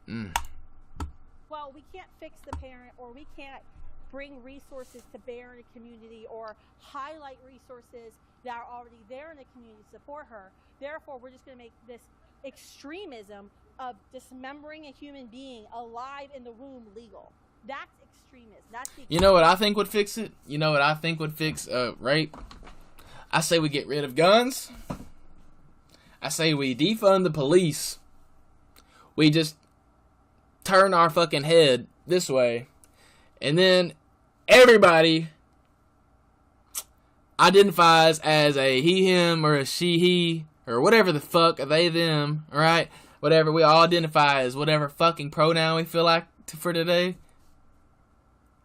Well, we can't fix the parent, or we can't bring resources to bear in a community, or highlight resources that are already there in the community to support her. Therefore, we're just going to make this extremism of dismembering a human being alive in the womb legal. That's extremism. That's the You know what I think would fix it? You know what I think would fix rape? I say we get rid of guns. I say we defund the police. We just turn our fucking head this way. And then everybody identifies as a he, him, or a she, he, or whatever the fuck, they, them, alright? Whatever, we all identify as whatever fucking pronoun we feel like for today.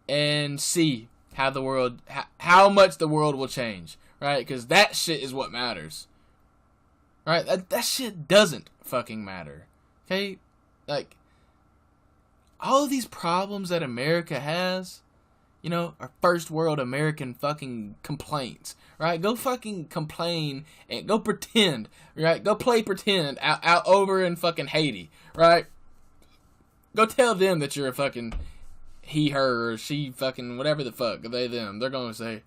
And see how the world, how much the world will change, right? Because that shit is what matters. Right? That shit doesn't fucking matter. Okay? Like, all of these problems that America has, you know, are first world American fucking complaints, right? Go fucking complain and go pretend, right? Go play pretend out over in fucking Haiti, right? Go tell them that you're a fucking he, her, or she, fucking whatever the fuck, they, them. They're gonna say,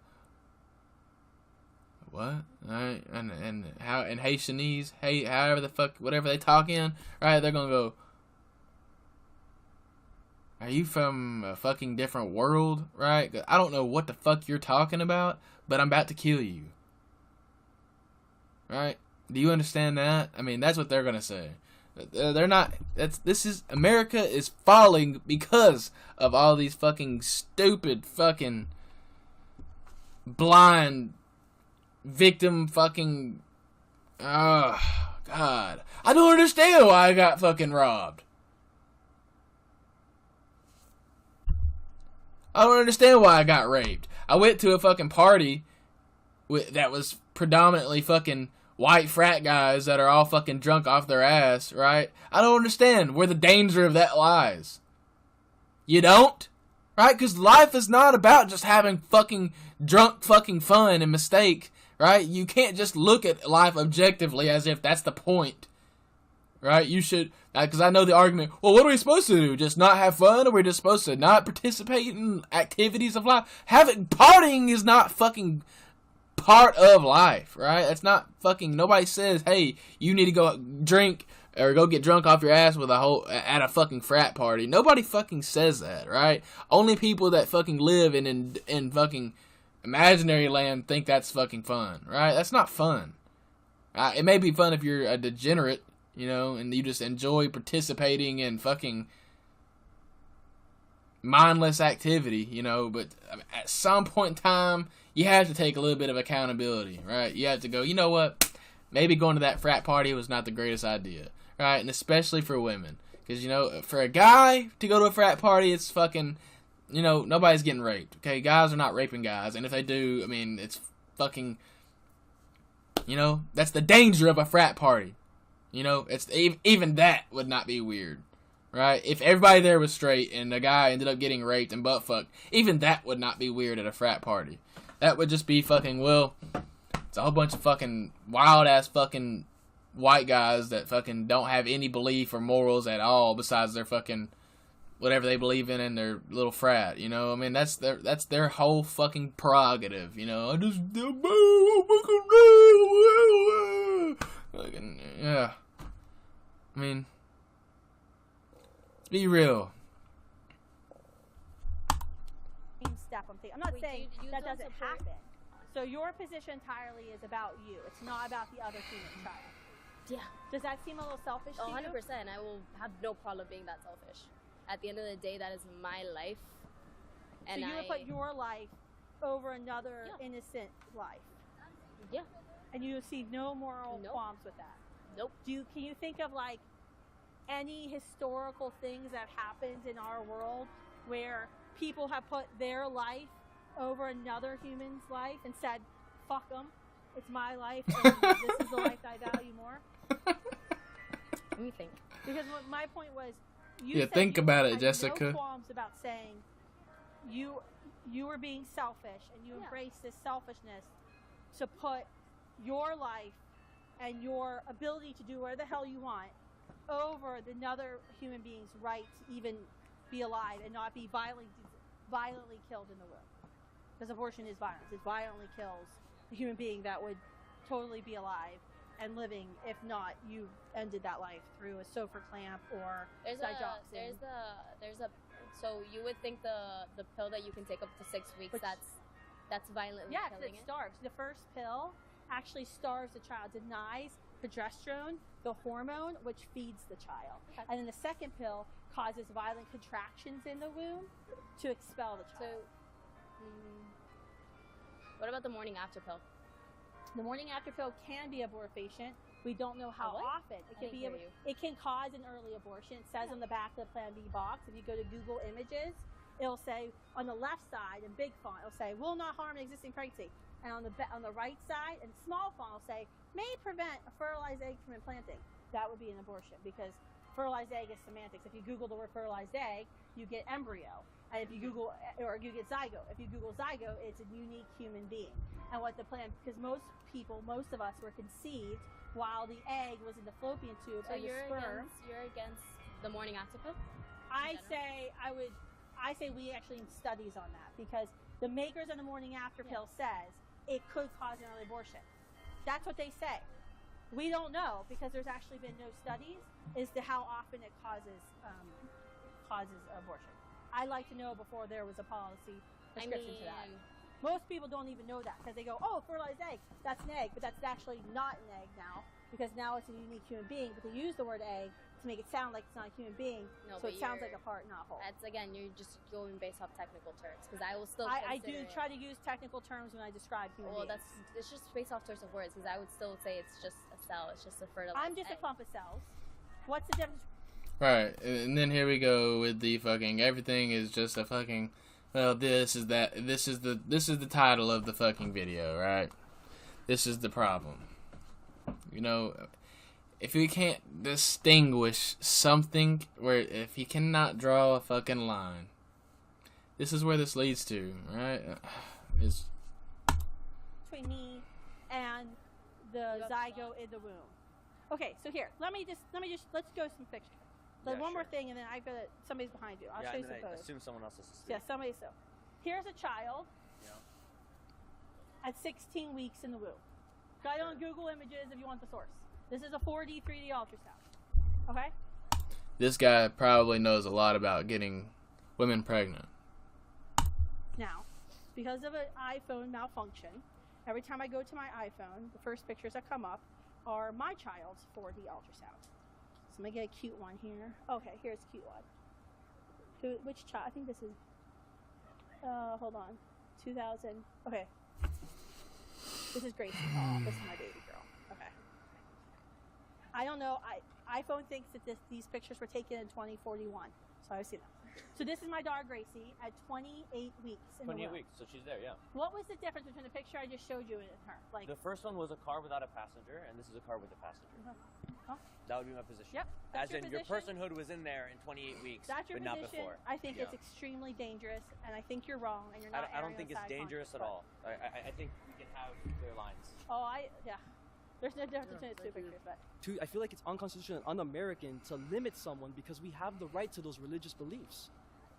what? Right? And how in Haitianese, hey, however the fuck, whatever they talk in, right? They're gonna go, are you from a fucking different world, right? I don't know what the fuck you're talking about, but I'm about to kill you. Right? Do you understand that? I mean, that's what they're gonna say. They're not. America is falling because of all these fucking stupid fucking blind victim fucking. Oh God, I don't understand why I got fucking robbed. I don't understand why I got raped. I went to a fucking party that was predominantly fucking white frat guys that are all fucking drunk off their ass, right? I don't understand where the danger of that lies. You don't? Right? Because life is not about just having fucking drunk fucking fun and mistake, right? You can't just look at life objectively as if that's the point. Right? You should, because I know the argument, well, what are we supposed to do? Just not have fun? Or are we just supposed to not participate in activities of life? Partying is not fucking part of life, right? That's not fucking, nobody says, hey, you need to go drink or go get drunk off your ass with at a fucking frat party. Nobody fucking says that, right? Only people that fucking live in fucking imaginary land think that's fucking fun, right? That's not fun. It may be fun if you're a degenerate, you know, and you just enjoy participating in fucking mindless activity, you know, but at some point in time, you have to take a little bit of accountability, right? You have to go, you know what, maybe going to that frat party was not the greatest idea, right? And especially for women, because, you know, for a guy to go to a frat party, it's fucking, you know, nobody's getting raped, okay? Guys are not raping guys, and if they do, I mean, it's fucking, you know, that's the danger of a frat party. You know, it's even that would not be weird, right? If everybody there was straight and the guy ended up getting raped and butt fucked, even that would not be weird at a frat party. That would just be fucking, well, it's a whole bunch of fucking wild ass fucking white guys that fucking don't have any belief or morals at all besides their fucking whatever they believe in their little frat. You know, I mean, that's their whole fucking prerogative. You know, yeah. I mean, be real. Step I'm not saying you that don't doesn't support- happen. So your position entirely is about you. It's not about the other human child. Yeah. Does that seem a little selfish to 100%. you? I will have no problem being that selfish. At the end of the day, that is my life. So And you would put your life over another innocent life, Yeah. and you see no moral Nope. qualms with that. Nope. Can you think of like any historical things that have happened in our world where people have put their life over another human's life and said, fuck them, it's my life, and this is the life I value more? Let me think. Because my point was, Yeah, said think you about it, had Jessica. no qualms about saying you were being selfish, and you embraced this selfishness to put your life and your ability to do whatever the hell you want over another human being's right to even be alive and not be violently killed in the womb. Because abortion is violence. It violently kills a human being that would totally be alive and living if not you ended that life through a Sofer clamp or digoxin. So you would think the pill that you can take up to 6 weeks, that's violently killing it starves. The first pill actually starves the child, denies progesterone, the hormone which feeds the child. Okay. And then the second pill causes violent contractions in the womb to expel the child. So, what about the morning after pill? The morning after pill can be abortifacient. We don't know how often. It can cause an early abortion. It says on the back of the Plan B box, if you go to Google Images, it'll say on the left side in big font, it'll say will not harm an existing pregnancy. And on the right side in small font, it'll say may prevent a fertilized egg from implanting. That would be an abortion because fertilized egg is semantics. If you Google the word fertilized egg, you get embryo. And if you Google, or you get zygote. If you Google zygote, it's a unique human being. And what the plan, because most of us were conceived while the egg was in the fallopian tube So and the sperm. You're against the morning after pill? I say we actually need studies on that because the makers of the morning after pill says it could cause an early abortion. That's what they say. We don't know because there's actually been no studies as to how often it causes abortion. I'd like to know before there was a policy prescription to that. Most people don't even know that because they go, oh, fertilized egg, that's an egg, but that's actually not an egg now because now it's a unique human being, but they use the word egg to make it sound like it's not a human being, so it sounds like a heart, not whole. That's, again, you're just going based off technical terms because I will still I do try to use technical terms when I describe human beings. It's just based off sorts of words because I would still say it's just a cell, it's just a fertilized I'm just egg. a clump of cells. What's the difference? Right, and then here we go with the fucking everything is just a fucking. Well, this is the title of the fucking video, right? This is the problem. You know, if you can't distinguish something, where if you cannot draw a fucking line, this is where this leads to, right? It's between me and the zygote in the womb. Okay, so here, let's go some pictures. One more thing, and then somebody's behind you. I'll show you some photos. I assume someone else has to see. Yeah, somebody so. Here's a child at 16 weeks in the womb. Got it on Google Images if you want the source. This is a 4D, 3D ultrasound. Okay? This guy probably knows a lot about getting women pregnant. Now, because of an iPhone malfunction, every time I go to my iPhone, the first pictures that come up are my child's 4D ultrasound. So let me get a cute one here. Okay, here's a cute one. Which child? I think this is, hold on. 2000. Okay. This is Gracie. Oh, this is my baby girl. Okay. I don't know. iPhone thinks that these pictures were taken in 2041. So I've seen them. So this is my daughter Gracie at 28 weeks. 28 weeks, so she's there, yeah. What was the difference between the picture I just showed you and her? Like the first one was a car without a passenger, and this is a car with a passenger. Huh? That would be my position. Yep. As in, your personhood was in there in 28 weeks, that's your but not position. before. I think it's extremely dangerous, and I think you're wrong, and you're not. I don't think it's dangerous at all. I think we can have clear lines. Oh, yeah. There's no difference between the two pictures, but. I feel like it's unconstitutional and un-American to limit someone because we have the right to those religious beliefs.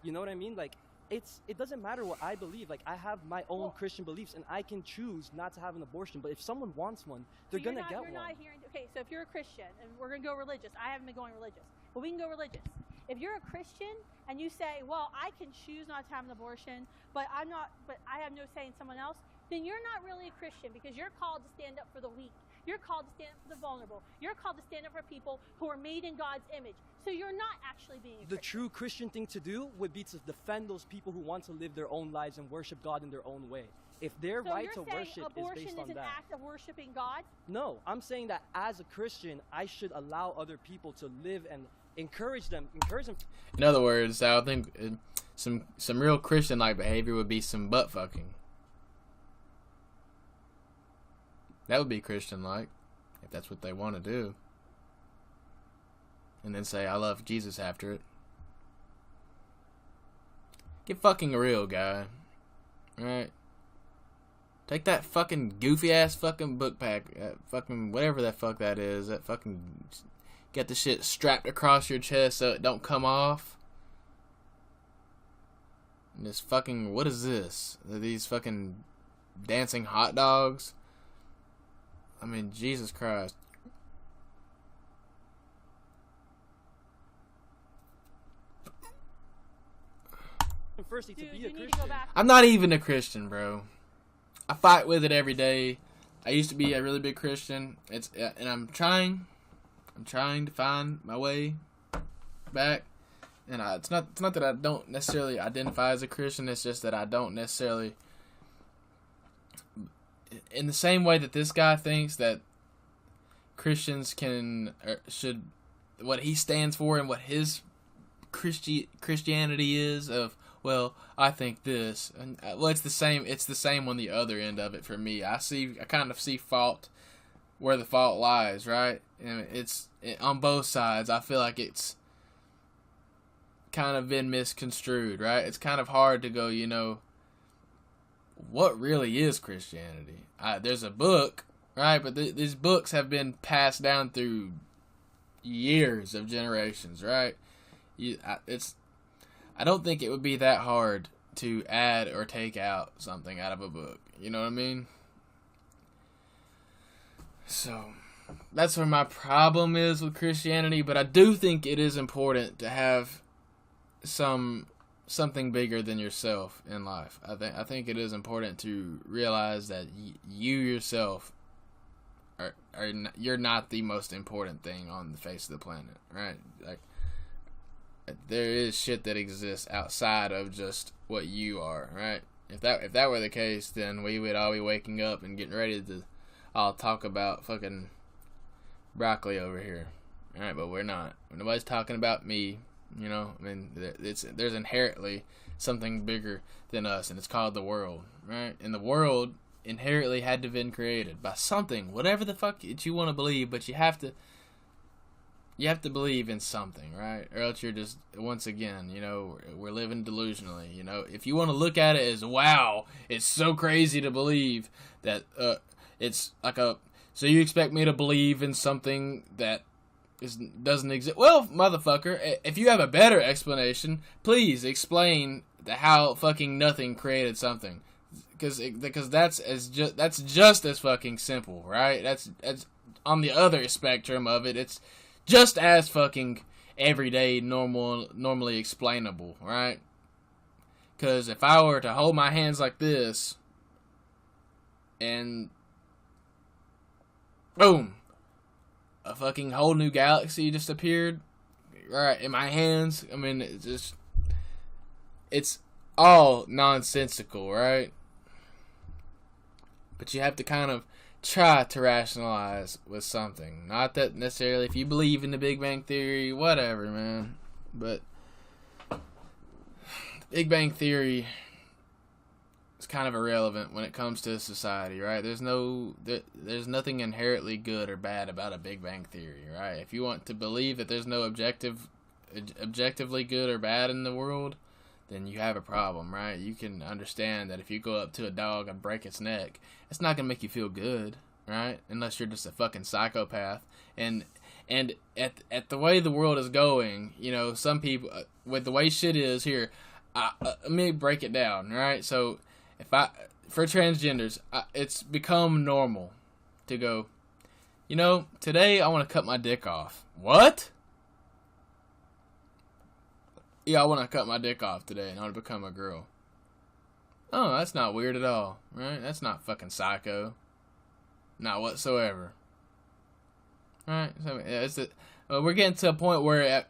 You know what I mean? Like, it doesn't matter what I believe. Like, I have my own Christian beliefs, and I can choose not to have an abortion. But if someone wants one, they're going to get one. Okay, so if you're a Christian, and we're going to go religious. I haven't been going religious, but we can go religious. If you're a Christian and you say, well, I can choose not to have an abortion, but I have no say in someone else, then you're not really a Christian because you're called to stand up for the weak. You're called to stand up for the vulnerable. You're called to stand up for people who are made in God's image. So you're not actually being a Christian. The true Christian thing to do would be to defend those people who want to live their own lives and worship God in their own way. If their right to worship is based on that. Abortion is an act of worshiping God? No, I'm saying that as a Christian, I should allow other people to live and encourage them. In other words, I think some real Christian-like behavior would be some butt fucking. That would be Christian-like, if that's what they want to do. And then say, I love Jesus after it. Get fucking real, guy. Alright? Take that fucking goofy ass fucking book pack, fucking whatever that fuck that is. That fucking get the shit strapped across your chest so it don't come off. And this fucking, what is this? Are these fucking dancing hot dogs? I mean, Jesus Christ. Firstly, to Dude, be you a need to Christian. go back. I'm not even a Christian, bro. I fight with it every day. I used to be a really big Christian. And I'm trying to find my way back. And it's not that I don't necessarily identify as a Christian. It's just that I don't necessarily, in the same way that this guy thinks that Christians should, what he stands for and what his Christianity is of, well, I think this, and well, it's the same on the other end of it for me. I kind of see fault where the fault lies, right? And on both sides. I feel like it's kind of been misconstrued, right? It's kind of hard to go, what really is Christianity? There's a book, right? But these books have been passed down through years of generations, right? I don't think it would be that hard to add or take out something out of a book. You know what I mean? So, that's where my problem is with Christianity, but I do think it is important to have something bigger than yourself in life. I think it is important to realize that you yourself you're not the most important thing on the face of the planet, right? Like, there is shit that exists outside of just what you are, right? If that were the case, then we would all be waking up and getting ready to all talk about fucking broccoli over here, alright? But we're not. Nobody's talking about me, I mean, there's inherently something bigger than us, and it's called the world, right? And the world inherently had to have been created by something, whatever the fuck that you want to believe, but you have to believe in something, right? Or else you're just, once again, we're living delusionally, If you want to look at it as, wow, it's so crazy to believe that, it's like so you expect me to believe in something that doesn't exist? Well, motherfucker, if you have a better explanation, please explain how fucking nothing created something. Because that's just as fucking simple, right? That's on the other spectrum of it. It's just as fucking everyday, normally explainable, right? Because if I were to hold my hands like this, and boom, a fucking whole new galaxy just appeared, right, in my hands. I mean, it's all nonsensical, right? But you have to kind of try to rationalize with something. Not that necessarily if you believe in the Big Bang Theory, whatever, man. But the Big Bang Theory is kind of irrelevant when it comes to society, right? There's nothing inherently good or bad about a Big Bang Theory, right? If you want to believe that there's no objectively good or bad in the world, then you have a problem, right? You can understand that if you go up to a dog and break its neck, it's not gonna make you feel good, right? Unless you're just a fucking psychopath. And at the way the world is going, some people, with the way shit is here, let me break it down, right? So for transgenders, it's become normal to go, today I want to cut my dick off. What? Yeah, I want to cut my dick off today and I want to become a girl. Oh, that's not weird at all, right? That's not fucking psycho. Not whatsoever. Right? So we're getting to a point where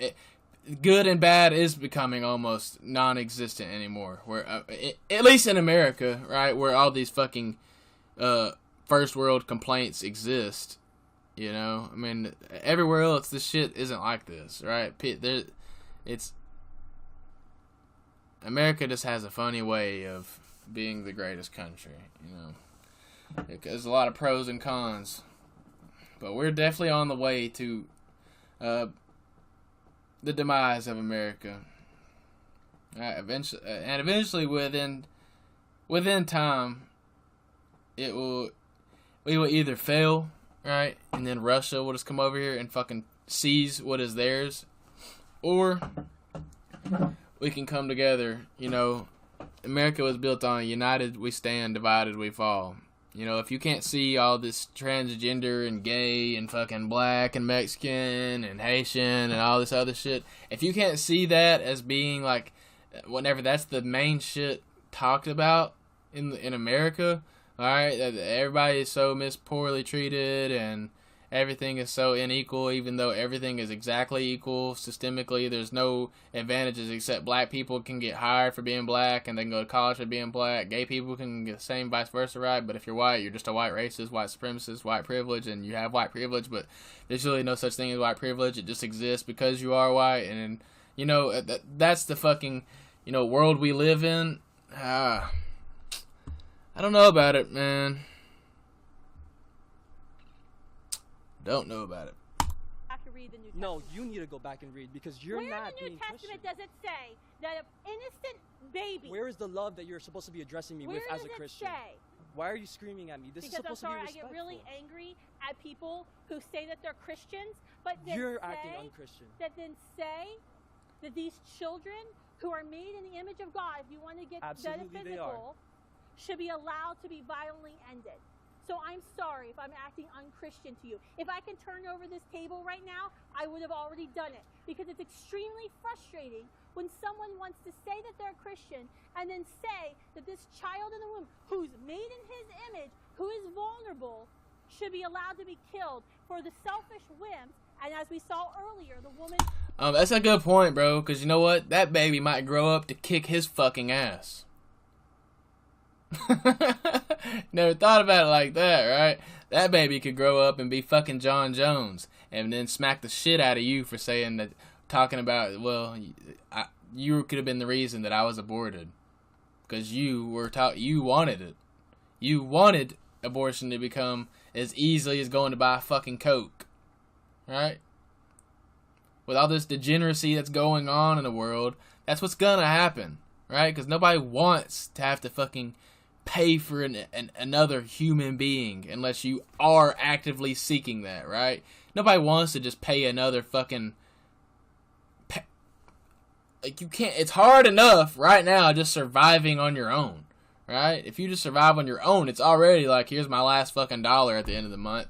good and bad is becoming almost non-existent anymore. Where, at least in America, right, where all these fucking first world complaints exist. I mean, everywhere else, this shit isn't like this, right? America just has a funny way of being the greatest country, There's a lot of pros and cons. But we're definitely on the way to the demise of America. Eventually, within time, we will either fail, right, and then Russia will just come over here and fucking seize what is theirs, or we can come together. You know, America was built on united we stand, divided we fall. You know, if you can't see all this transgender and gay and fucking black and Mexican and Haitian and all this other shit, if you can't see that as being like, whenever that's the main shit talked about in America, all right, that everybody is so poorly treated and everything is so unequal, even though everything is exactly equal systemically. There's no advantages except black people can get hired for being black and they can go to college for being black. Gay people can get the same, vice versa, right? But if you're white, you're just a white racist, white supremacist, white privilege, and you have white privilege, but there's really no such thing as white privilege. It just exists because you are white. And, you know, that's the fucking, you know, world we live in. I don't know about it, man. Don't know about it. Have to read the New No, Testament. you need to go back and read because you're Where not in the New being Testament Christian. does it say that an innocent baby? Where is the love that you're supposed to be addressing me Where with as does a it Christian? say? Why are you screaming at me? This Because is I'm supposed sorry, to I be get respectful. really angry at people who say that they're Christians, but then You're say acting unchristian. that these children who are made in the image of God, if you want to get Absolutely they metaphysical, should be allowed to be violently ended. So I'm sorry if I'm acting unchristian to you. If I can turn over this table right now, I would have already done it. Because it's extremely frustrating when someone wants to say that they're a Christian and then say that this child in the womb, who's made in his image, who is vulnerable, should be allowed to be killed for the selfish whims. And as we saw earlier, the woman... That's a good point, bro, because you know what? That baby might grow up to kick his fucking ass. Never thought about it like that, right? That baby could grow up and be fucking John Jones and then smack the shit out of you for saying that, talking about, well, you could have been the reason that I was aborted. Because you wanted it. You wanted abortion to become as easily as going to buy fucking Coke. Right? With all this degeneracy that's going on in the world, that's what's gonna happen. Right? Because nobody wants to have to fucking pay for another human being unless you are actively seeking that, right? Nobody wants to just pay another fucking... Like, you can't... It's hard enough right now just surviving on your own, right? If you just survive on your own, it's already like, here's my last fucking dollar at the end of the month.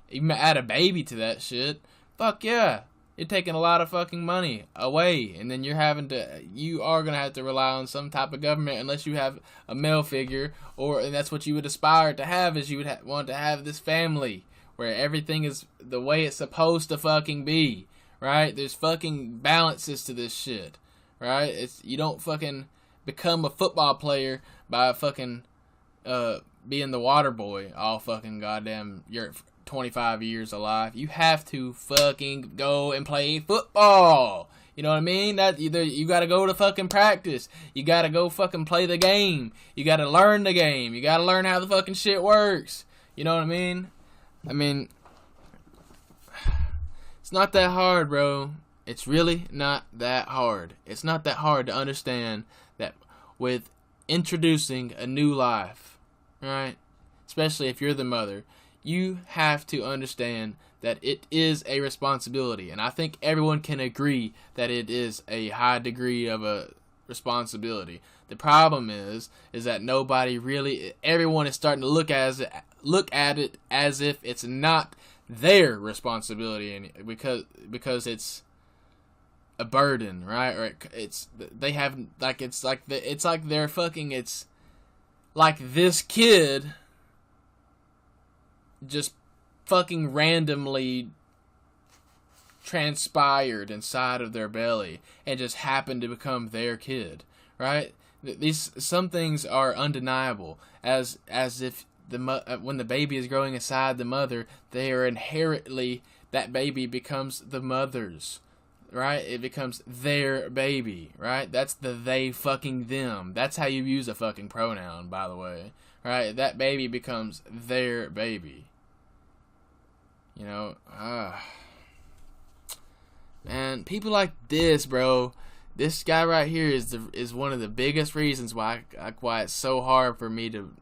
You add a baby to that shit, fuck yeah. You're taking a lot of fucking money away, and then you are going to have to rely on some type of government unless you have a male figure, and that's what you would aspire to have, is you would want to have this family where everything is the way it's supposed to fucking be, right? There's fucking balances to this shit, right? You don't fucking become a football player by fucking being the water boy all fucking goddamn you're 25 years alive. You have to fucking go and play football. You know what I mean? That you gotta go to fucking practice. You gotta go fucking play the game. You gotta learn the game. You gotta learn how the fucking shit works. You know what I mean? I mean, it's not that hard, bro. It's really not that hard. It's not that hard to understand that with introducing a new life, right? Especially if you're the mother, you have to understand that it is a responsibility. And I think everyone can agree that it is a high degree of a responsibility. The problem is that everyone is starting to look at it as if it's not their responsibility, and because it's a burden, right? Or it's like this kid just fucking randomly transpired inside of their belly and just happened to become their kid, right? Some things are undeniable, as if when the baby is growing inside the mother, they are inherently, that baby becomes the mother's, right? It becomes their baby, right? That's the they fucking them. That's how you use a fucking pronoun, by the way, right? That baby becomes their baby. You know, man, people like this, bro. This guy right here is one of the biggest reasons why it's so hard for me to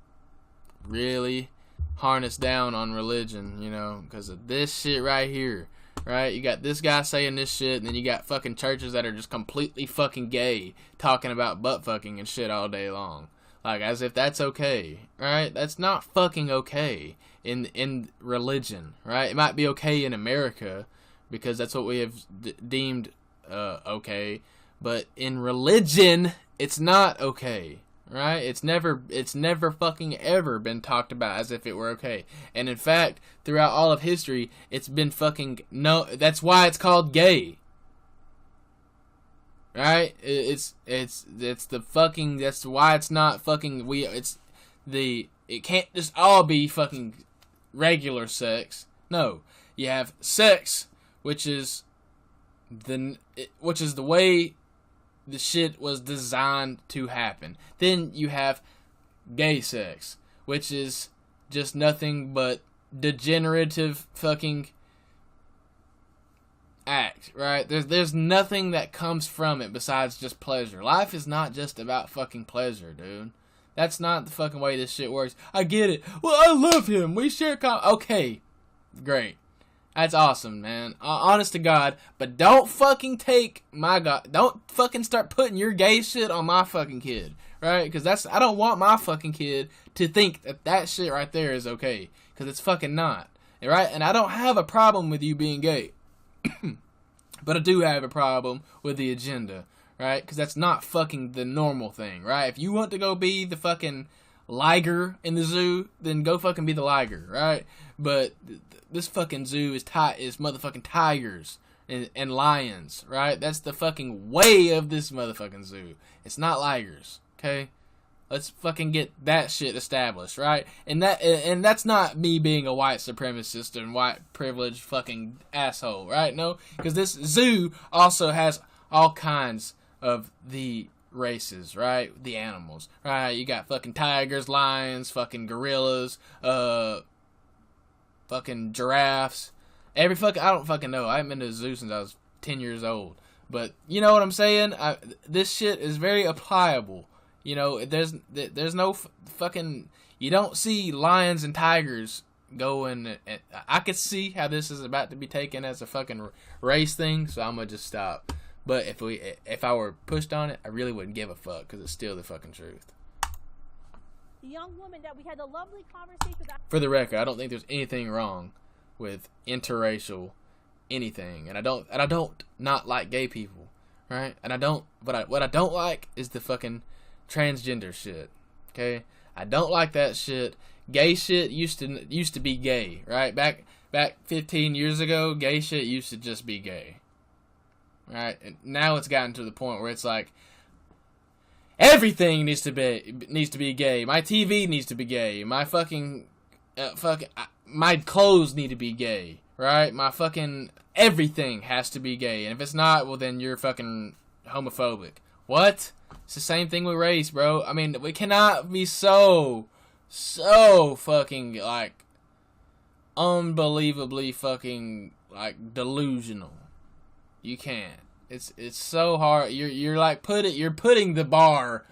really harness down on religion, you know, because of this shit right here, right? You got this guy saying this shit, and then you got fucking churches that are just completely fucking gay, talking about butt fucking and shit all day long, like as if that's okay, right? That's not fucking okay in religion, right? It might be okay in America because that's what we have deemed okay, but in religion, it's not okay. Right? It's never fucking ever been talked about as if it were okay. And in fact, throughout all of history, it's been fucking no. That's why it's called gay. Right? It's the fucking. That's why it's not fucking. It can't just all be fucking regular sex. No, you have sex, which is the way the shit was designed to happen. Then you have gay sex, which is just nothing but degenerative fucking act, right? There's nothing that comes from it besides just pleasure. Life is not just about fucking pleasure, dude. That's not the fucking way this shit works. I get it. Well, I love him. We share okay, great. That's awesome, man. Honest to God. But don't fucking take my God. Don't fucking start putting your gay shit on my fucking kid. Right? Because I don't want my fucking kid to think that shit right there is okay. Because it's fucking not. Right? And I don't have a problem with you being gay. But I do have a problem with the agenda. Right? Because that's not fucking the normal thing. Right? If you want to go be the fucking liger in the zoo, then go fucking be the liger. Right? But this fucking zoo is motherfucking tigers and lions, right? That's the fucking way of this motherfucking zoo. It's not ligers, okay? Let's fucking get that shit established, right? And that's not me being a white supremacist and white privileged fucking asshole, right? No, because this zoo also has all kinds of the races, right? The animals, right? You got fucking tigers, lions, fucking gorillas, fucking giraffes, I don't fucking know. I haven't been to a zoo since I was 10 years old. But you know what I'm saying? This shit is very applicable. You know, there's no fucking, you don't see lions and tigers going. I could see how this is about to be taken as a fucking race thing, so I'm gonna just stop. But if I were pushed on it, I really wouldn't give a fuck because it's still the fucking truth. The young woman that we had a lovely conversation with. For the record, I don't think there's anything wrong with interracial anything, and I don't not like gay people, right? And what I don't like is the fucking transgender shit. Okay, I don't like that shit. Gay shit used to be gay, right? Back 15 years ago, gay shit used to just be gay, right? And now it's gotten to the point where it's like, everything needs to be gay. My TV needs to be gay. My my clothes need to be gay, right? My fucking everything has to be gay. And if it's not, well then you're fucking homophobic. What? It's the same thing with race, bro. I mean, we cannot be so fucking like unbelievably fucking like delusional. You can't. It's so hard. You're putting the bar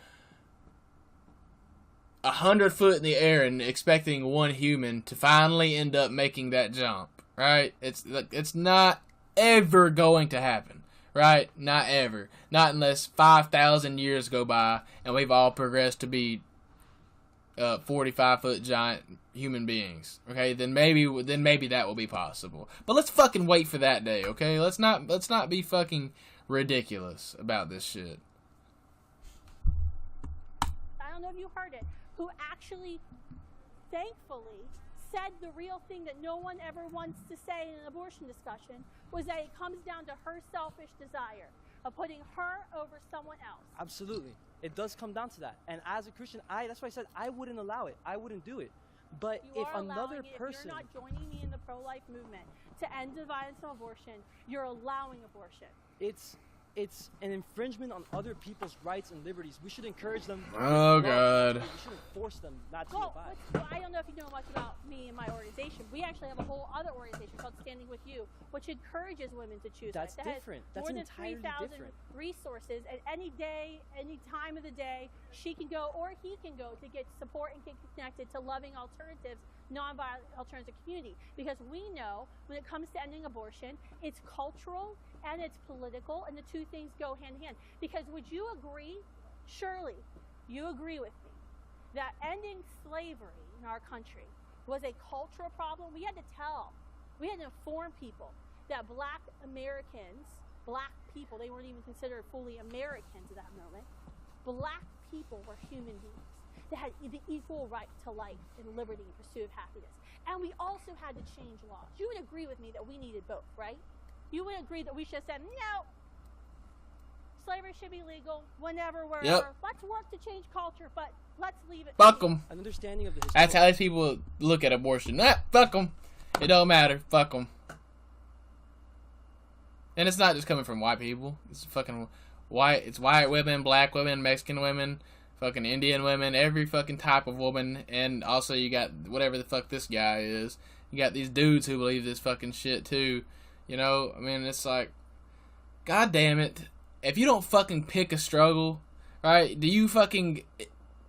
100 foot in the air and expecting one human to finally end up making that jump, right? It's not ever going to happen, right? Not ever. Not unless 5,000 years go by and we've all progressed to be 45-foot giant human beings. Okay, then maybe that will be possible. But let's fucking wait for that day, okay? Let's not be fucking ridiculous about this shit. I don't know if you heard it, who actually, thankfully, said the real thing that no one ever wants to say in an abortion discussion, was that it comes down to her selfish desire of putting her over someone else. Absolutely. It does come down to that. And as a Christian, that's why I said I wouldn't allow it. I wouldn't do it. But you if are another allowing person... If you're not joining me in the pro-life movement to end the violence of abortion, you're allowing abortion. It's it's an infringement on other people's rights and liberties. We should encourage them. Oh, God. We shouldn't force them not to Well, abide. I don't know if you know much about me and my organization. We actually have a whole other organization called Standing With You, which encourages women to choose. That's life. That has different. That's more than entirely 3,000 different. resources, and any day, any time of the day, she can go or he can go to get support and get connected to loving alternatives, non-violent alternative community. Because we know when it comes to ending abortion, it's cultural and it's political, and the two things go hand in hand. Because would you agree, surely you agree with me, that ending slavery in our country was a cultural problem? We had to inform people that black Americans, black people, they weren't even considered fully Americans at that moment, black people were human beings that had the equal right to life and liberty and pursuit of happiness. And we also had to change laws. You would agree with me that we needed both, right? You would agree that we should have said, no, slavery should be legal whenever, wherever. Yep. Let's work to change culture, but let's leave it. Fuck them. An understanding of the That's how these people look at abortion. Nah, fuck them. It don't matter. Fuck them. And it's not just coming from white people. It's fucking white. It's white women, black women, Mexican women, fucking Indian women, every fucking type of woman. And also you got whatever the fuck this guy is. You got these dudes who believe this fucking shit too. You know, I mean, it's like, God damn it. If you don't fucking pick a struggle, right, do you fucking,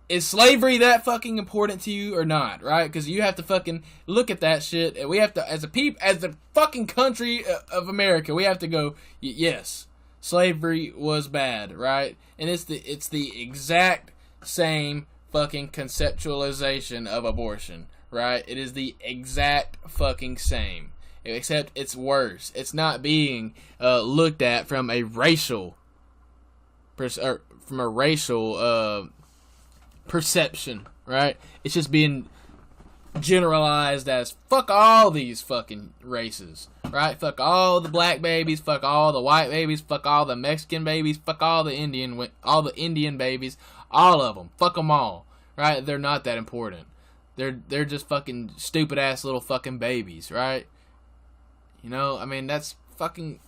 is slavery that fucking important to you or not, right? Because you have to fucking look at that shit, and we have to, as the fucking country of America, we have to go, yes, slavery was bad, right? And it's the exact same fucking conceptualization of abortion, right? It is the exact fucking same. Except it's worse. It's not being looked at from a racial perception, right? It's just being generalized as fuck all these fucking races, right? Fuck all the black babies, fuck all the white babies, fuck all the Mexican babies, fuck all the Indian babies, all of them, fuck them all, right? They're not that important. They're just fucking stupid ass little fucking babies, right? You know, I mean, that's fucking...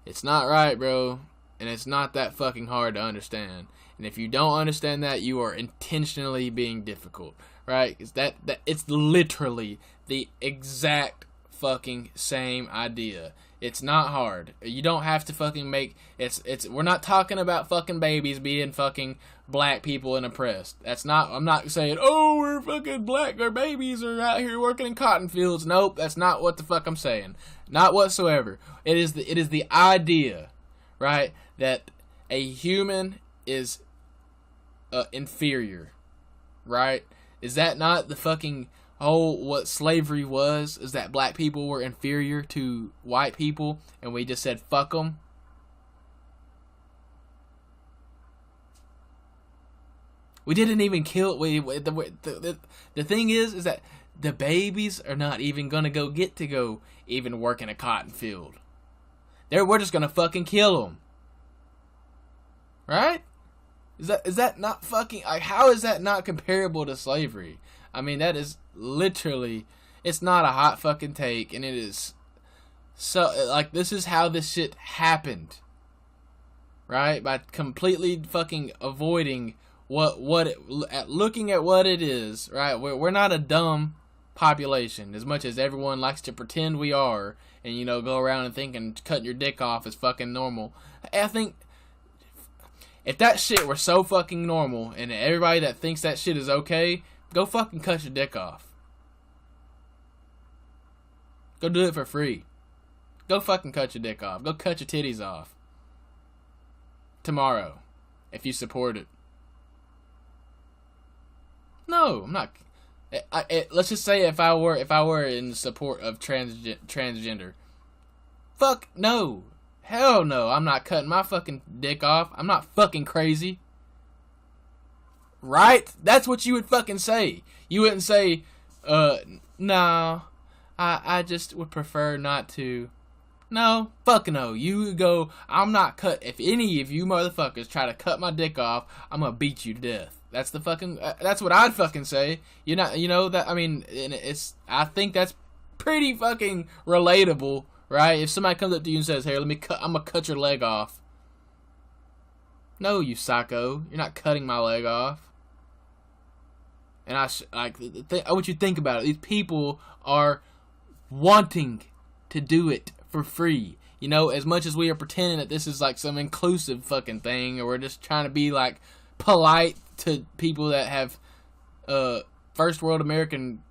It's not right, bro. And it's not that fucking hard to understand. And if you don't understand that, you are intentionally being difficult, right? That it's literally the exact fucking same idea. It's not hard. You don't have to fucking make... We're not talking about fucking babies being fucking black people and oppressed. That's not... I'm not saying, oh, we're fucking black, our babies are out here working in cotton fields. Nope, that's not what the fuck I'm saying. Not whatsoever. It is the idea, right, that a human is inferior, right? Is that not the fucking... what slavery was, is that black people were inferior to white people, and we just said, fuck them? We didn't even kill... The thing is that the babies are not even gonna get to go even work in a cotton field. We're just gonna fucking kill them. Right? Is that not fucking... Like, how is that not comparable to slavery? I mean, that is literally... It's not a hot fucking take, and it is... So, like, this is how this shit happened. Right? By completely fucking avoiding looking at what it is, right? We're not a dumb population, as much as everyone likes to pretend we are, and, you know, go around and thinking cutting your dick off is fucking normal. I think... If that shit were so fucking normal, and everybody that thinks that shit is okay, go fucking cut your dick off. Go do it for free. Go fucking cut your dick off. Go cut your titties off. Tomorrow. If you support it. No, I'm not. Let's just say if I were in support of transgender. Fuck no. Hell no, I'm not cutting my fucking dick off. I'm not fucking crazy. Right? That's what you would fucking say. You wouldn't say, no, I just would prefer not to. No, fuck no. You would go, I'm not cut. If any of you motherfuckers try to cut my dick off, I'm gonna beat you to death. That's the fucking, that's what I'd fucking say. I think that's pretty fucking relatable, right? If somebody comes up to you and says, "Hey, I'm gonna cut your leg off." No, you psycho. You're not cutting my leg off. And I want you to think about it. These people are wanting to do it for free. You know, as much as we are pretending that this is like some inclusive fucking thing, or we're just trying to be like polite to people that have first world American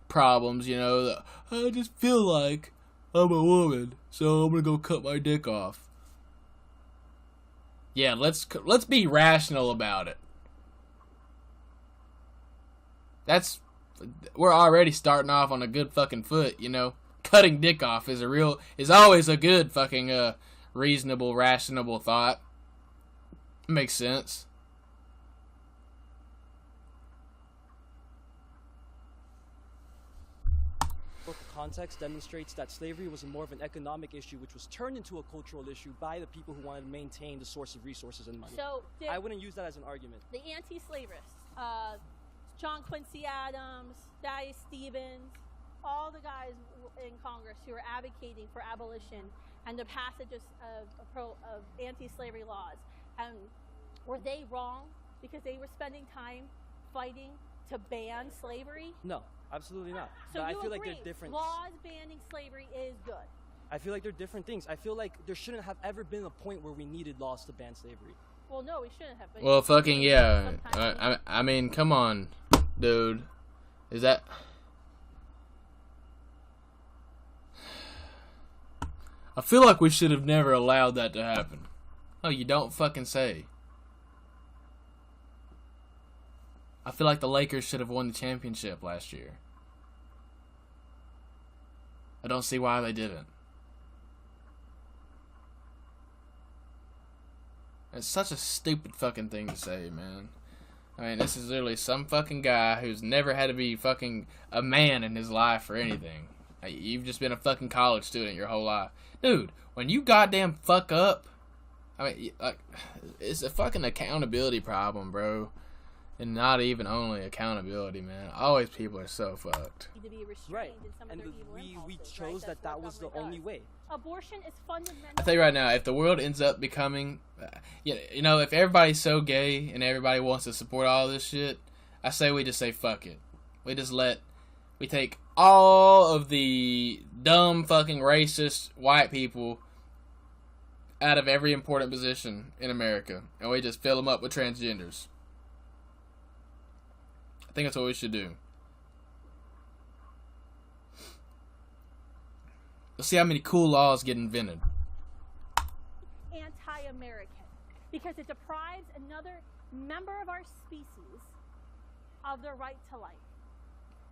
problems, you know, I just feel like I'm a woman, so I'm gonna go cut my dick off. Yeah, let's be rational about it. We're already starting off on a good fucking foot, you know. Cutting dick off is always a good fucking reasonable, rational thought. Makes sense. Context demonstrates that slavery was more of an economic issue, which was turned into a cultural issue by the people who wanted to maintain the source of resources and money. So I wouldn't use that as an argument. The anti-slaverists, John Quincy Adams, Thaddeus Stevens, all the guys in Congress who are advocating for abolition and the passage of anti-slavery laws, were they wrong because they were spending time fighting to ban slavery? No, absolutely not. So but you I feel agree, like they're different. laws banning slavery is good. I feel like they're different things. I feel like there shouldn't have ever been a point where we needed laws to ban slavery. Well, no, we shouldn't have. Well, fucking yeah. I mean, come on, dude. Is that... I feel like we should have never allowed that to happen. Oh, you don't fucking say. I feel like the Lakers should have won the championship last year. I don't see why they didn't. It's such a stupid fucking thing to say, man. I mean, this is literally some fucking guy who's never had to be fucking a man in his life or anything. You've just been a fucking college student your whole life. Dude, when you goddamn fuck up, I mean, like, it's a fucking accountability problem, bro. And not even only accountability, man. Always people are so fucked. To be restrained Right. in some of And their evil we impulses, chose right? that was the only way. Abortion is fundamental. I tell you right now, if the world ends up becoming, you know, if everybody's so gay and everybody wants to support all this shit, I say we just say fuck it. We take all of the dumb fucking racist white people out of every important position in America, and we just fill them up with transgenders. I think that's what we should do. Let's see how many cool laws get invented. Anti-American, because it deprives another member of our species of their right to life.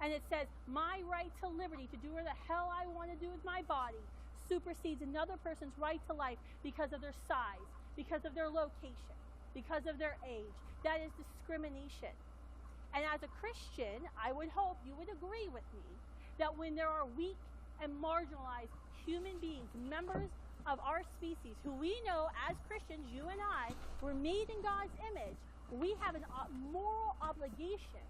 And it says, my right to liberty to do whatever the hell I want to do with my body supersedes another person's right to life because of their size, because of their location, because of their age. That is discrimination. And as a Christian, I would hope you would agree with me that when there are weak and marginalized human beings, members of our species, who we know as Christians, you and I, were made in God's image, we have a moral obligation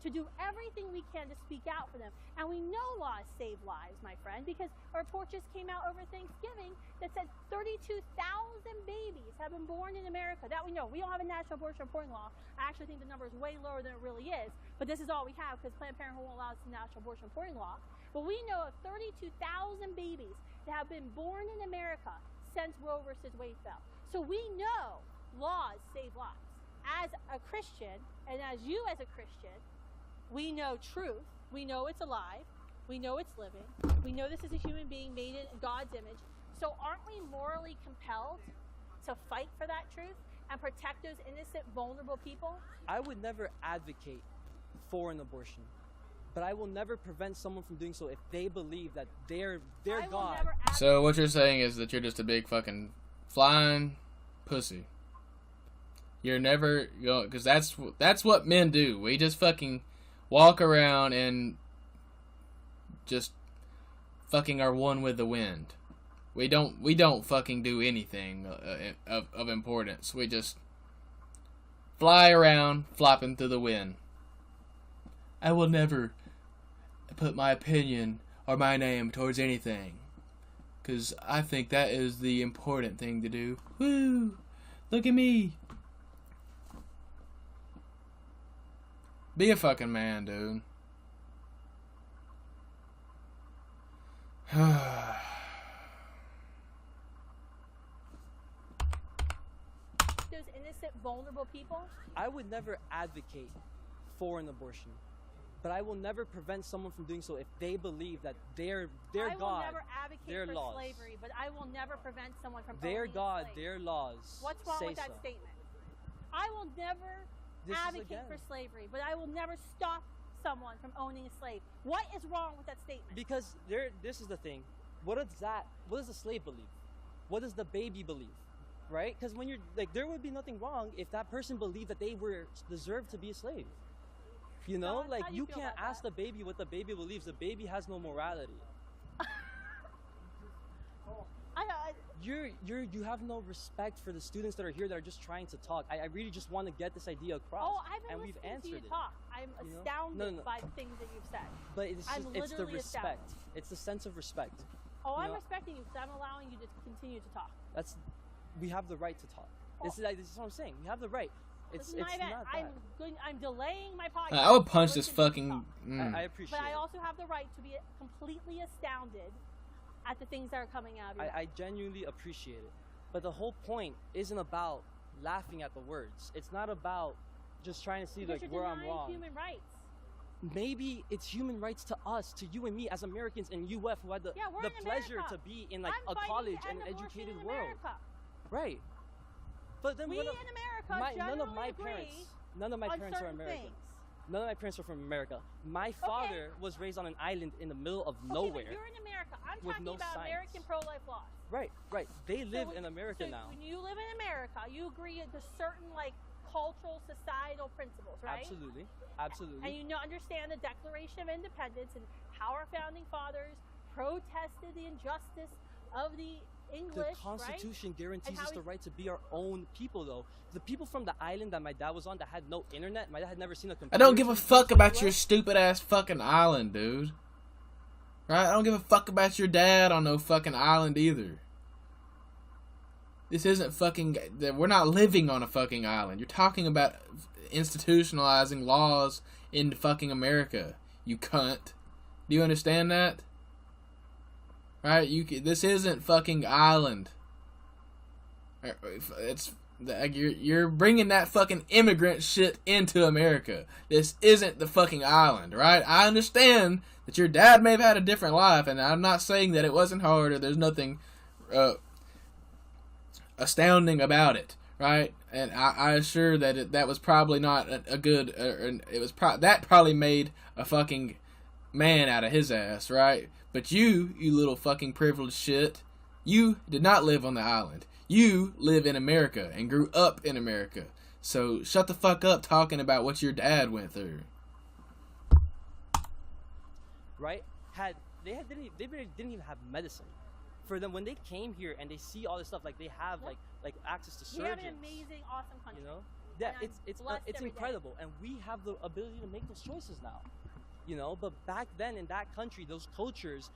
to do everything we can to speak out for them. And we know laws save lives, my friend, because a report just came out over Thanksgiving that said 32,000 babies have been born in America. That we know. We don't have a national abortion reporting law. I actually think the number is way lower than it really is, but this is all we have because Planned Parenthood won't allow us a national abortion reporting law. But we know of 32,000 babies that have been born in America since Roe versus Wade fell. So we know laws save lives. As a Christian, and as you as a Christian, we know truth. We know it's alive. We know it's living. We know this is a human being made in God's image. So aren't we morally compelled to fight for that truth and protect those innocent, vulnerable people? I would never advocate for an abortion, but I will never prevent someone from doing so if they believe that their God. So what you're saying is that you're just a big fucking flying pussy. You're never going, because that's what men do. We just fucking walk around and just fucking are one with the wind. We don't fucking do anything of importance. We just fly around, flopping through the wind. I will never put my opinion or my name towards anything, Because I think that is the important thing to do. Woo! Look at me! Be a fucking man, dude. Those innocent, vulnerable people. I would never advocate for an abortion, but I will never prevent someone from doing so if they believe that their I will God, never advocate their for laws, slavery, but I will never prevent someone from their owning a God, slave. their laws. What's wrong say with that so. statement? I will never This is advocate again- for slavery, but I will never stop someone from owning a slave. What is wrong with that statement? Because this is the thing. What does the slave believe? What does the baby believe? Right? Because when you're like, there would be nothing wrong if that person believed that they were deserved to be a slave. You know, Don, like how do you you feel can't about ask that? the baby what the baby believes. The baby has no morality. You have no respect for the students that are here that are just trying to talk. I really just want to get this idea across. Oh, I've been and we've listening to answered you it. talk. I'm You know? astounded No. by the things that you've said. But it's I'm just, it's the literally respect. astounded. It's the sense of respect. Oh, You I'm know? respecting you because I'm allowing you to continue to talk. We have the right to talk. This is what I'm saying. We have the right. This It's is my event. not I'm that. going. I'm delaying my podcast. I would punch to this listen to you fucking. talk. I appreciate But I it. also have the right to be completely astounded at the things that are coming out of your mouth. I genuinely appreciate it. But the whole point isn't about laughing at the words. It's not about just trying to see Because like you're where I'm denying wrong. human rights. Maybe it's human rights to us, to you and me as Americans in UF who had the, Yeah, we're the in pleasure America. to be in like I'm a fighting college to and end an abortion educated in world. America. Right. But then We what in if- America none of generally my agree parents none of my on parents are certain American. things. None of my parents are from America. My father was raised on an island in the middle of Okay, nowhere. but you're in America. I'm with talking no about science. American pro-life laws. Right. They live So in America so now. When you live in America, you agree to certain like cultural, societal principles, right? Absolutely. And you understand the Declaration of Independence and how our founding fathers protested the injustice of the English, The Constitution guarantees how us we- the right to be our own people, though. The people from the island that my dad was on that had no internet, my dad had never seen a I computer. don't give a fuck about your US. stupid ass fucking island, dude. Right? I don't give a fuck about your dad on no fucking island either. This isn't fucking. We're not living on a fucking island. You're talking about institutionalizing laws in fucking America, you cunt. Do you understand that? Right? This isn't fucking island. It's you're bringing that fucking immigrant shit into America. This isn't the fucking island, right? I understand that your dad may have had a different life, and I'm not saying that it wasn't hard or there's nothing astounding about it, right? And I assure that that was probably not a good. It was that probably made a fucking man out of his ass, right? But you little fucking privileged shit, you did not live on the island. You live in America and grew up in America. So shut the fuck up talking about what your dad went through. Right? They didn't even have medicine. For them, when they came here and they see all this stuff, like they have like access to We have surgeons. an amazing, awesome country. You know, yeah, And I'm it's blessed every day. incredible, and we have the ability to make those choices now. You know, but back then in that country, those cultures,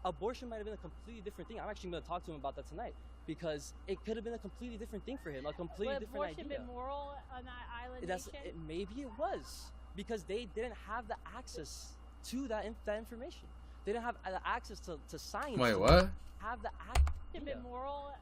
abortion might have been a completely different thing. I'm actually going to talk to him about that tonight because it could have been a completely different thing for him, a completely Would different abortion idea. been moral on that island nation? Maybe it was because they didn't have the access to that information. They didn't have the access to science. Wait, to what? Have the Would been moral.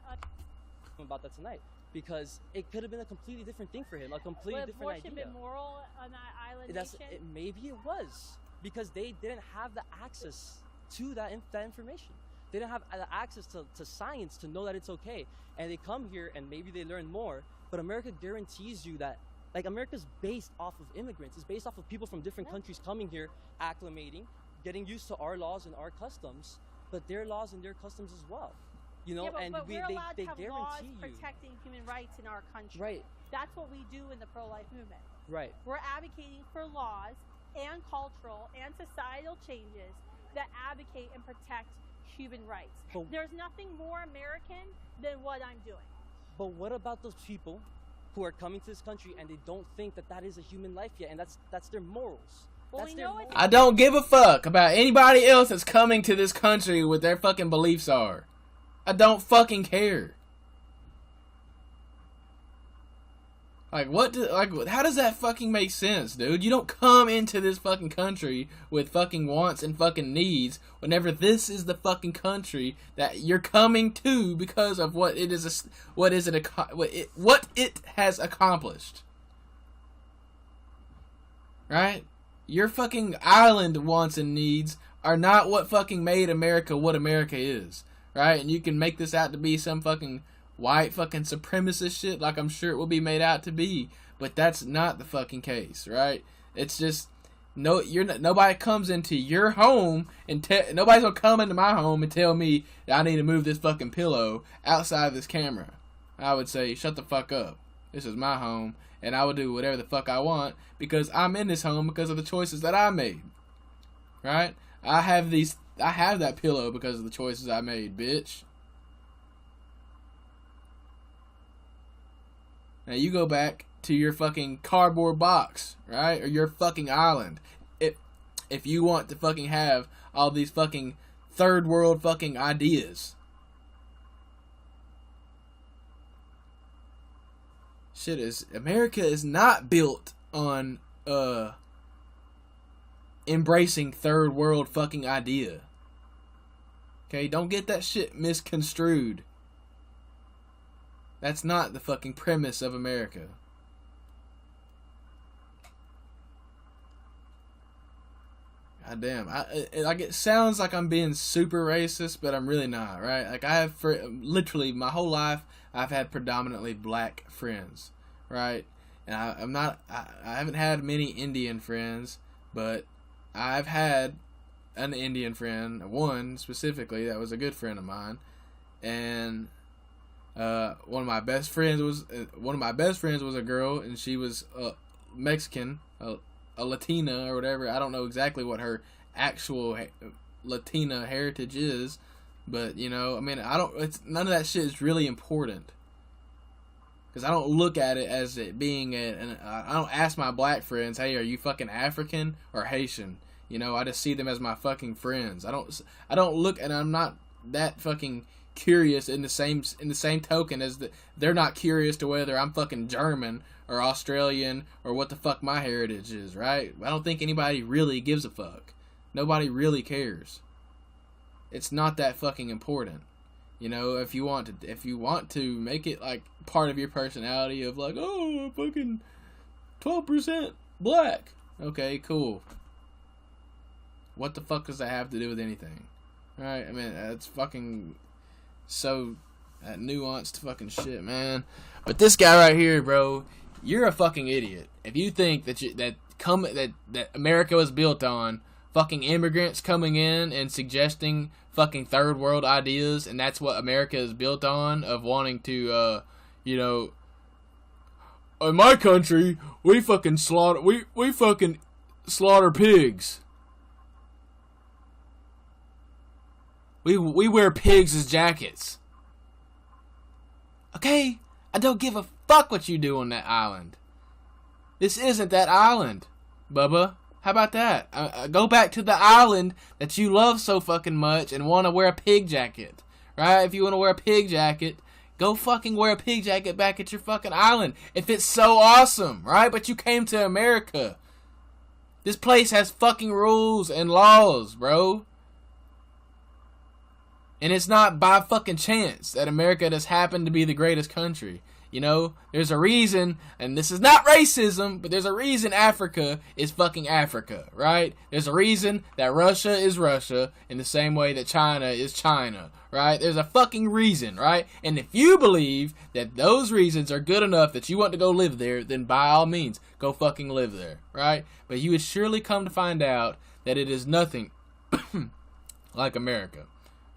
about that tonight because it could have been a completely different thing for him, a completely Would different abortion idea. been moral on that island nation? Maybe it was because they didn't have the access to that information. They didn't have the access to science to know that it's okay, and they come here and maybe they learn more. But America guarantees you that, like, America's based off of immigrants. It's based off of people from different countries coming here, acclimating, getting used to our laws and our customs, but their laws and their customs as well. You know, yeah, but, and but we're allowed they to have laws guarantee you. protecting human rights in our country. Right. That's what we do in the pro-life movement. Right. We're advocating for laws and cultural and societal changes that advocate and protect human rights. But- There's nothing more American than what I'm doing. But what about those people who are coming to this country and they don't think that that is a human life yet, and that's their morals. Well, That's we their know it's- morals. I don't give a fuck about anybody else that's coming to this country what their fucking beliefs are. I don't fucking care. Like, how does that fucking make sense, dude? You don't come into this fucking country with fucking wants and fucking needs whenever this is the fucking country that you're coming to because of what it has accomplished. Right? Your fucking island wants and needs are not what fucking made America what America is. Right? And you can make this out to be some fucking white fucking supremacist shit like I'm sure it will be made out to be, but that's not the fucking case, right? It's just nobody comes into your home and nobody's gonna come into my home and tell me that I need to move this fucking pillow outside of this camera. I would say shut the fuck up. This is my home and I will do whatever the fuck I want because I'm in this home because of the choices that I made. Right? I have that pillow because of the choices I made, bitch. Now you go back to your fucking cardboard box, right? Or your fucking island. If you want to fucking have all these fucking third world fucking ideas. America is not built on embracing third world fucking idea. Okay, don't get that shit misconstrued. That's not the fucking premise of America. God damn. It sounds like I'm being super racist, but I'm really not, right? Like, I have, literally, my whole life, I've had predominantly black friends, right? And I haven't had many Indian friends, but I've had an Indian friend, one specifically, that was a good friend of mine, and one of my best friends was a girl, and she was Mexican, a Latina or whatever. I don't know exactly what her actual Latina heritage is, but you know, I mean, none of that shit is really important because I don't look at it as it being I don't ask my black friends, hey, are you fucking African or Haitian? You know, I just see them as my fucking friends. I don't look, and I'm not that fucking curious in the same token as they're not curious to whether I'm fucking German or Australian or what the fuck my heritage is, right? I don't think anybody really gives a fuck. Nobody really cares. It's not that fucking important. You know, if you want to make it like part of your personality of like, oh, I'm fucking 12% black. Okay, cool. What the fuck does that have to do with anything? Right? I mean, that's fucking so that nuanced fucking shit, man. But this guy right here, bro, you're a fucking idiot if you think that America was built on fucking immigrants coming in and suggesting fucking third world ideas, and that's what America is built on, of wanting to you know, in my country we fucking slaughter pigs. We wear pigs as jackets. Okay? I don't give a fuck what you do on that island. This isn't that island, Bubba. How about that? Go back to the island that you love so fucking much and want to wear a pig jacket. Right? If you want to wear a pig jacket, go fucking wear a pig jacket back at your fucking island. If it's so awesome, right? But you came to America. This place has fucking rules and laws, bro. And it's not by fucking chance that America just happened to be the greatest country. You know, there's a reason, and this is not racism, but there's a reason Africa is fucking Africa, right? There's a reason that Russia is Russia in the same way that China is China, right? There's a fucking reason, right? And if you believe that those reasons are good enough that you want to go live there, then by all means, go fucking live there, right? But you would surely come to find out that it is nothing like America.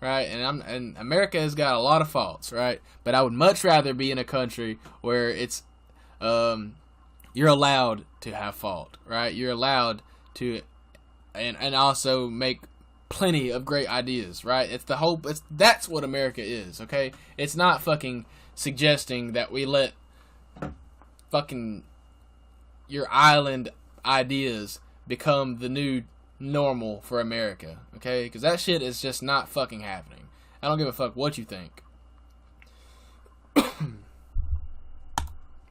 Right, and America has got a lot of faults, right? But I would much rather be in a country where it's you're allowed to have fault, right? You're allowed to, and also make plenty of great ideas, right? That's what America is, okay? It's not fucking suggesting that we let fucking your island ideas become the new normal for America, okay? Because that shit is just not fucking happening. I don't give a fuck what you think.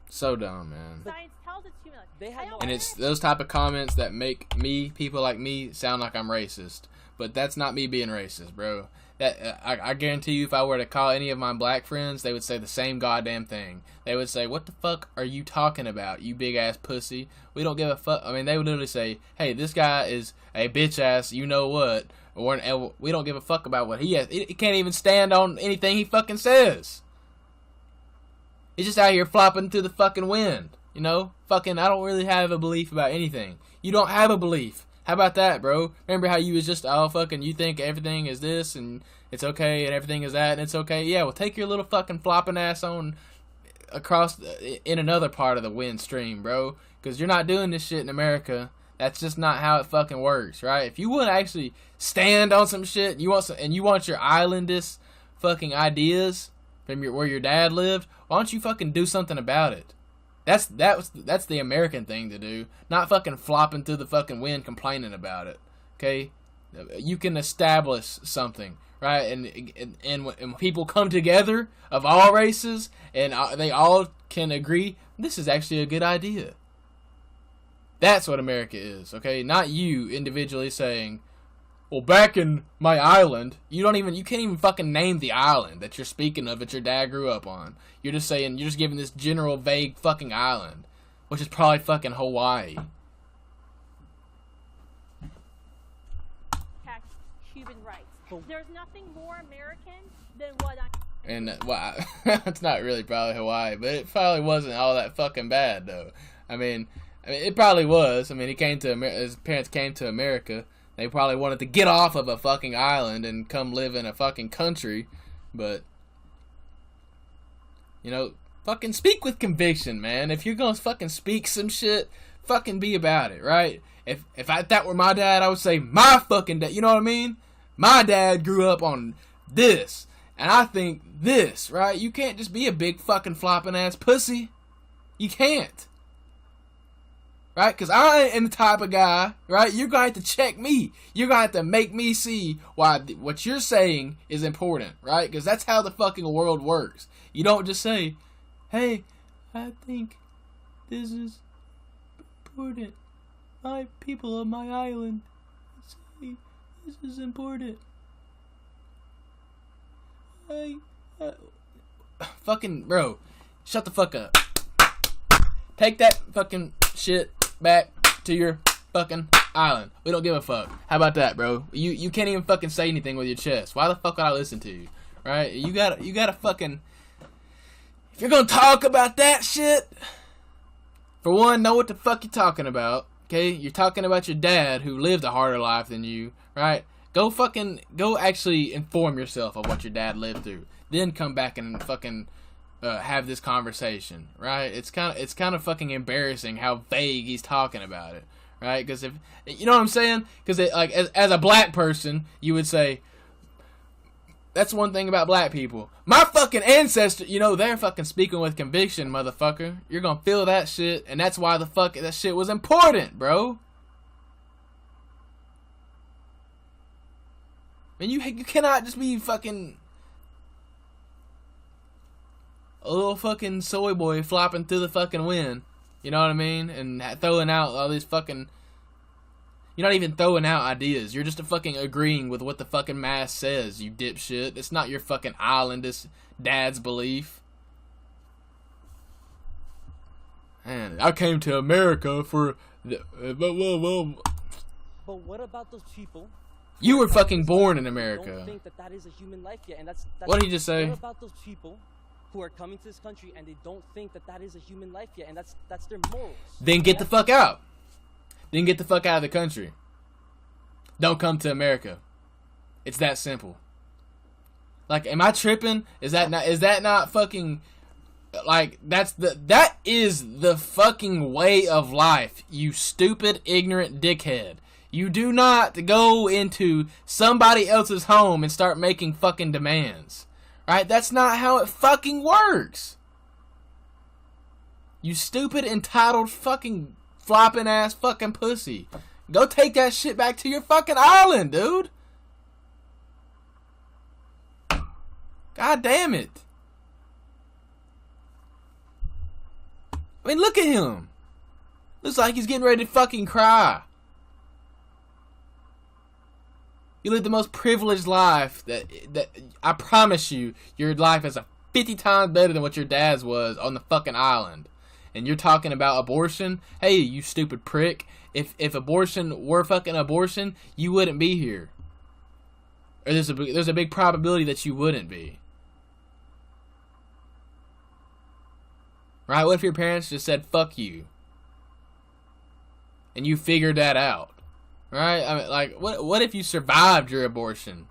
So dumb, man. Science tells it's human. They have no- And it's those type of comments that make me, people like me, sound like I'm racist. But that's not me being racist, bro. That I guarantee you, if I were to call any of my black friends, they would say the same goddamn thing. They would say, "What the fuck are you talking about, you big ass pussy? We don't give a fuck." I mean, they would literally say, "Hey, this guy is a bitch ass, you know what? Or we don't give a fuck about what he has. He can't even stand on anything he fucking says. He's just out here flopping through the fucking wind, you know? Fucking, I don't really have a belief about anything. You don't have a belief. How about that, bro? Remember how you was just, oh, fucking, you think everything is this and it's okay and everything is that and it's okay? Yeah, well, take your little fucking flopping ass on across in another part of the wind stream, bro. Because you're not doing this shit in America. That's just not how it fucking works, right? If you want to actually stand on some shit, you want your islandist fucking ideas from where your dad lived, why don't you fucking do something about it? That's the American thing to do, not fucking flopping through the fucking wind complaining about it. Okay, you can establish something, right? And when people come together of all races and they all can agree, this is actually a good idea. That's what America is, okay? Not you individually saying, well, back in my island, you can't even fucking name the island that you're speaking of that your dad grew up on. You're just giving this general vague fucking island, which is probably fucking Hawaii. Protect human rights. There's nothing more American than what I. And well, it's not really probably Hawaii, but it probably wasn't all that fucking bad though. I mean, it probably was. I mean, his parents came to America. They probably wanted to get off of a fucking island and come live in a fucking country, but, you know, fucking speak with conviction, man. If you're gonna fucking speak some shit, fucking be about it, right? If that were my dad, I would say, my fucking dad, you know what I mean? My dad grew up on this, and I think this, right? You can't just be a big fucking flopping ass pussy. You can't. Right? Because I am the type of guy, right? You're going to have to check me. You're going to have to make me see why what you're saying is important, right? Because that's how the fucking world works. You don't just say, hey, I think this is important. My people of my island say this is important. Fucking, bro, shut the fuck up. Take that fucking shit back to your fucking island. We don't give a fuck. How about that, bro? You can't even fucking say anything with your chest. Why the fuck would I listen to you? Right? You gotta fucking, if you're gonna talk about that shit, for one, know what the fuck you're talking about. Okay? You're talking about your dad who lived a harder life than you, right? Go actually inform yourself of what your dad lived through. Then come back and fucking have this conversation, right? It's kind of fucking embarrassing how vague he's talking about it, right? Because if you know what I'm saying, because like as a black person, you would say that's one thing about black people. My fucking ancestors, you know, they're fucking speaking with conviction, motherfucker. You're gonna feel that shit, and that's why the fuck that shit was important, bro. And you cannot just be fucking a little fucking soy boy flopping through the fucking wind. You know what I mean? And throwing out all these fucking... You're not even throwing out ideas. You're just fucking agreeing with what the fucking mass says, you dipshit. It's not your fucking islandist dad's belief. Man, I came to America for... But what about those people? You were fucking born in Don't America. think that is a human life yet, and that's What did he just say? What about those people who are coming to this country and they don't think that is a human life yet, and that's their morals? Then get the fuck out. Then get the fuck out of the country. Don't come to America. It's that simple. Like, am I tripping? Is that not fucking, like, that is the fucking way of life, you stupid, ignorant dickhead. You do not go into somebody else's home and start making fucking demands. Right? That's not how it fucking works. You stupid, entitled, fucking, flopping ass fucking pussy. Go take that shit back to your fucking island, dude. God damn it. I mean, look at him. Looks like he's getting ready to fucking cry. You live the most privileged life that I promise you, your life is 50 times better than what your dad's was on the fucking island. And you're talking about abortion? Hey, you stupid prick. If abortion were fucking abortion, you wouldn't be here. Or there's a big probability that you wouldn't be. Right? What if your parents just said, fuck you? And you figured that out? Right? I mean, like, what if you survived your abortion?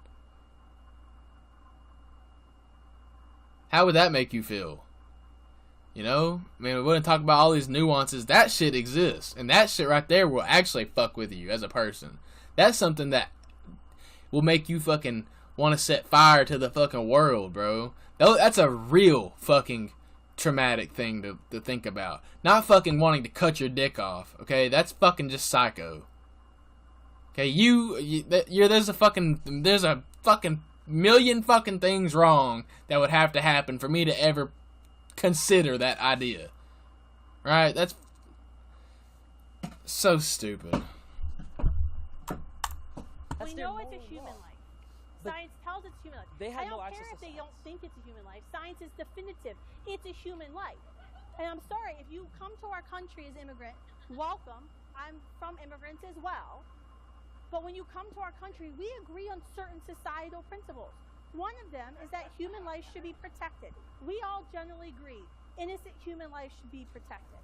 How would that make you feel? You know? I mean, we wouldn't talk about all these nuances. That shit exists. And that shit right there will actually fuck with you as a person. That's something that will make you fucking want to set fire to the fucking world, bro. That's a real fucking traumatic thing to think about. Not fucking wanting to cut your dick off, okay? That's fucking just psycho. Okay, there's a fucking million fucking things wrong that would have to happen for me to ever consider that idea. Right? That's so stupid. We know it's a human life. Science tells it's human life. They have I don't no care access if to they don't science. think it's a human life. Science is definitive. It's a human life. And I'm sorry, if you come to our country as immigrant, welcome. I'm from immigrants as well. But when you come to our country, we agree on certain societal principles. One of them is that human life should be protected. We all generally agree innocent human life should be protected.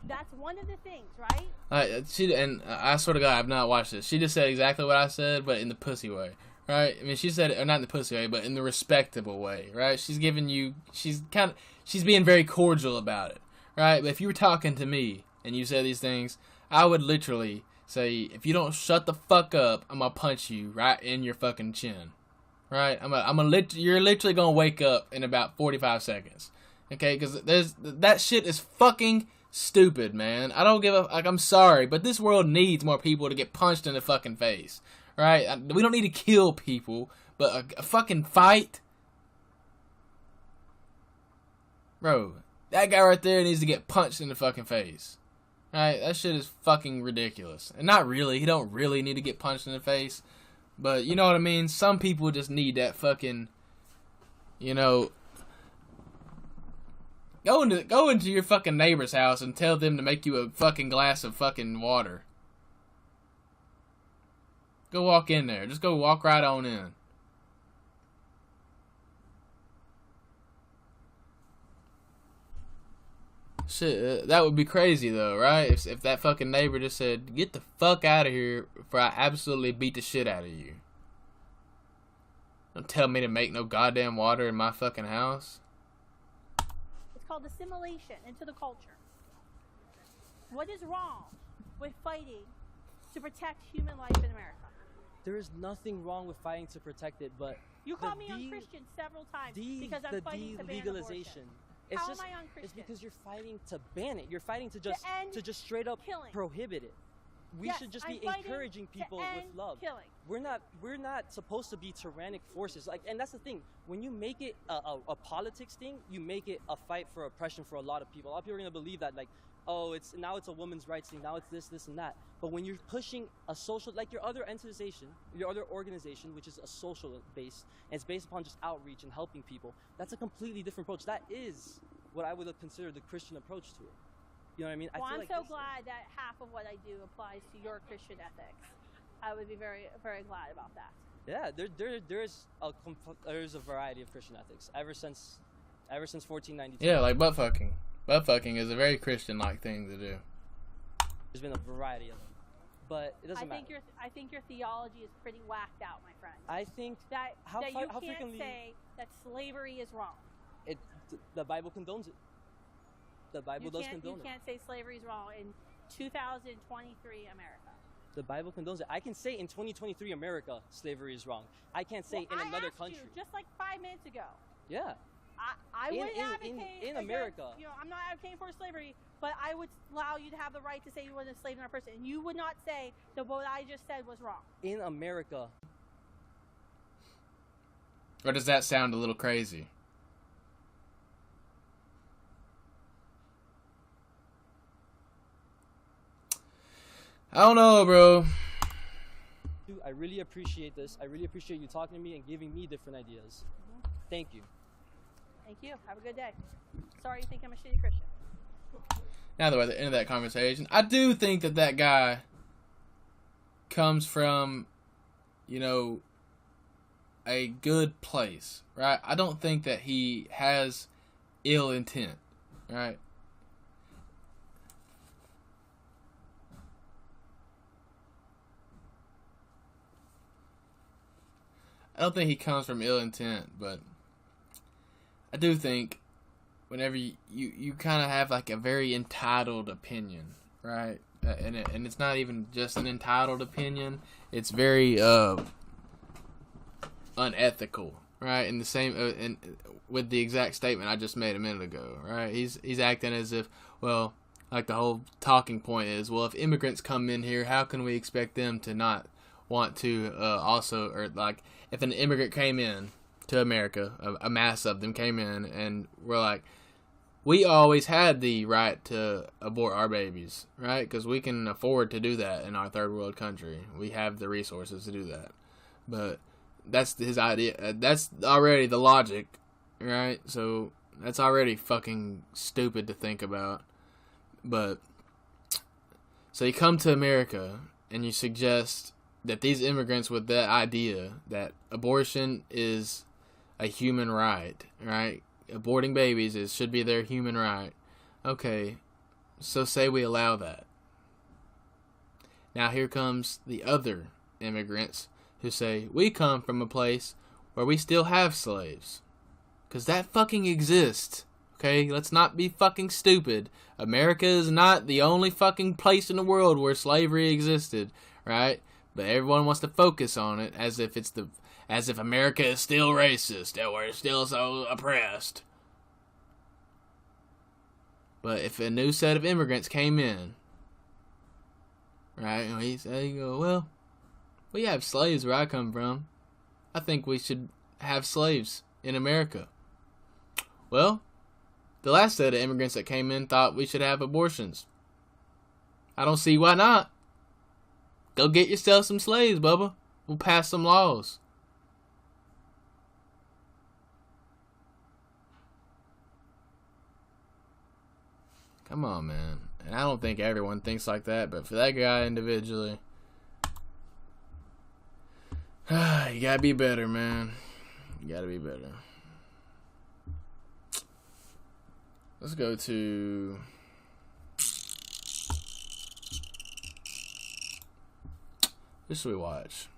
That's one of the things, right? I swear to God, I've not watched this. She just said exactly what I said, but in the pussy way, right? I mean, she said it, or not in the pussy way, but in the respectable way, right? She's being very cordial about it, right? But if you were talking to me and you said these things, I would literally say, if you don't shut the fuck up, I'm gonna punch you right in your fucking chin, right? You're literally gonna wake up in about 45 seconds, okay? Because that shit is fucking stupid, man. I don't give a I'm sorry, but this world needs more people to get punched in the fucking face, right? We don't need to kill people, but a fucking fight, bro. That guy right there needs to get punched in the fucking face. Right, that shit is fucking ridiculous. And not really, he don't really need to get punched in the face. But you know what I mean? Some people just need that fucking, you know, go into your fucking neighbor's house and tell them to make you a fucking glass of fucking water. Go walk in there. Just go walk right on in. Shit, that would be crazy though, right? If that fucking neighbor just said, "Get the fuck out of here, before I absolutely beat the shit out of you." Don't tell me to make no goddamn water in my fucking house. It's called assimilation into the culture. What is wrong with fighting to protect human life in America? There is nothing wrong with fighting to protect it, but You called me unchristian several times because I'm fighting to ban abortion. It's How just, am I unchristian? It's because you're fighting to ban it. You're fighting to just straight up killing. prohibit it. We Yes, should just I'm be fighting encouraging to people with end love. killing. We're not supposed to be tyrannic forces. Like, and that's the thing. When you make it a politics thing, you make it a fight for oppression for a lot of people. A lot of people are gonna believe that, like, oh, it's a women's rights thing. Now it's this, and that. But when you're pushing a social, like your other organization, which is a social base, and it's based upon just outreach and helping people, that's a completely different approach. That is what I would have considered the Christian approach to it. You know what I mean? Well, I feel I'm like so this- glad that half of what I do applies to your Christian ethics. I would be very, very glad about that. Yeah, there's a variety of Christian ethics ever since 1492. Yeah, like butt fucking. Butt fucking is a very Christian-like thing to do. There's been a variety of them, but it doesn't matter. I think your theology is pretty whacked out, my friend. I think that how you can't frequently say that slavery is wrong. the Bible condones it. The Bible does condone You it. can't say slavery is wrong in 2023 America. The Bible condones it. I can say in 2023 America, slavery is wrong. I can't say in another I asked country. you just like 5 minutes ago. Yeah. I wouldn't advocate in against, America. You know, I'm not advocating for slavery, but I would allow you to have the right to say you weren't enslaved another person, and you would not say that what I just said was wrong. In America, Or does that sound a little crazy? I don't know, bro. I really appreciate this. I really appreciate you talking to me and giving me different ideas. Thank you. Thank you. Have a good day. Sorry you think I'm a shitty Christian. Now that we're at the end of that conversation, I do think that that guy comes from, you know, a good place, right? I don't think that he has ill intent, right? I don't think he comes from ill intent, but I do think whenever you kind of have like a very entitled opinion, right? And it's not even just an entitled opinion. It's very unethical, right? In the same and with the exact statement I just made a minute ago, right? He's acting as if, well, like the whole talking point is, well, if immigrants come in here, how can we expect them to not want to also, or like if an immigrant came in to America, a mass of them came in, and we're like, we always had the right to abort our babies, right? Because we can afford to do that in our third world country. We have the resources to do that. But that's his idea. That's already the logic, right? So that's already fucking stupid to think about. But so you come to America and you suggest that these immigrants with that idea that abortion is a human right, right? Aborting babies should be their human right. Okay, so say we allow that. Now here comes the other immigrants who say, we come from a place where we still have slaves. Because that fucking exists. Okay, let's not be fucking stupid. America is not the only fucking place in the world where slavery existed, right? But everyone wants to focus on it as if America is still racist, that we're still so oppressed. But if a new set of immigrants came in, right, and you go, well, we have slaves where I come from. I think we should have slaves in America. Well, the last set of immigrants that came in thought we should have abortions. I don't see why not. Go get yourself some slaves, Bubba. We'll pass some laws. Come on, man. And I don't think everyone thinks like that, but for that guy individually, you gotta be better, man. You gotta be better. Let's go to... What should we watch?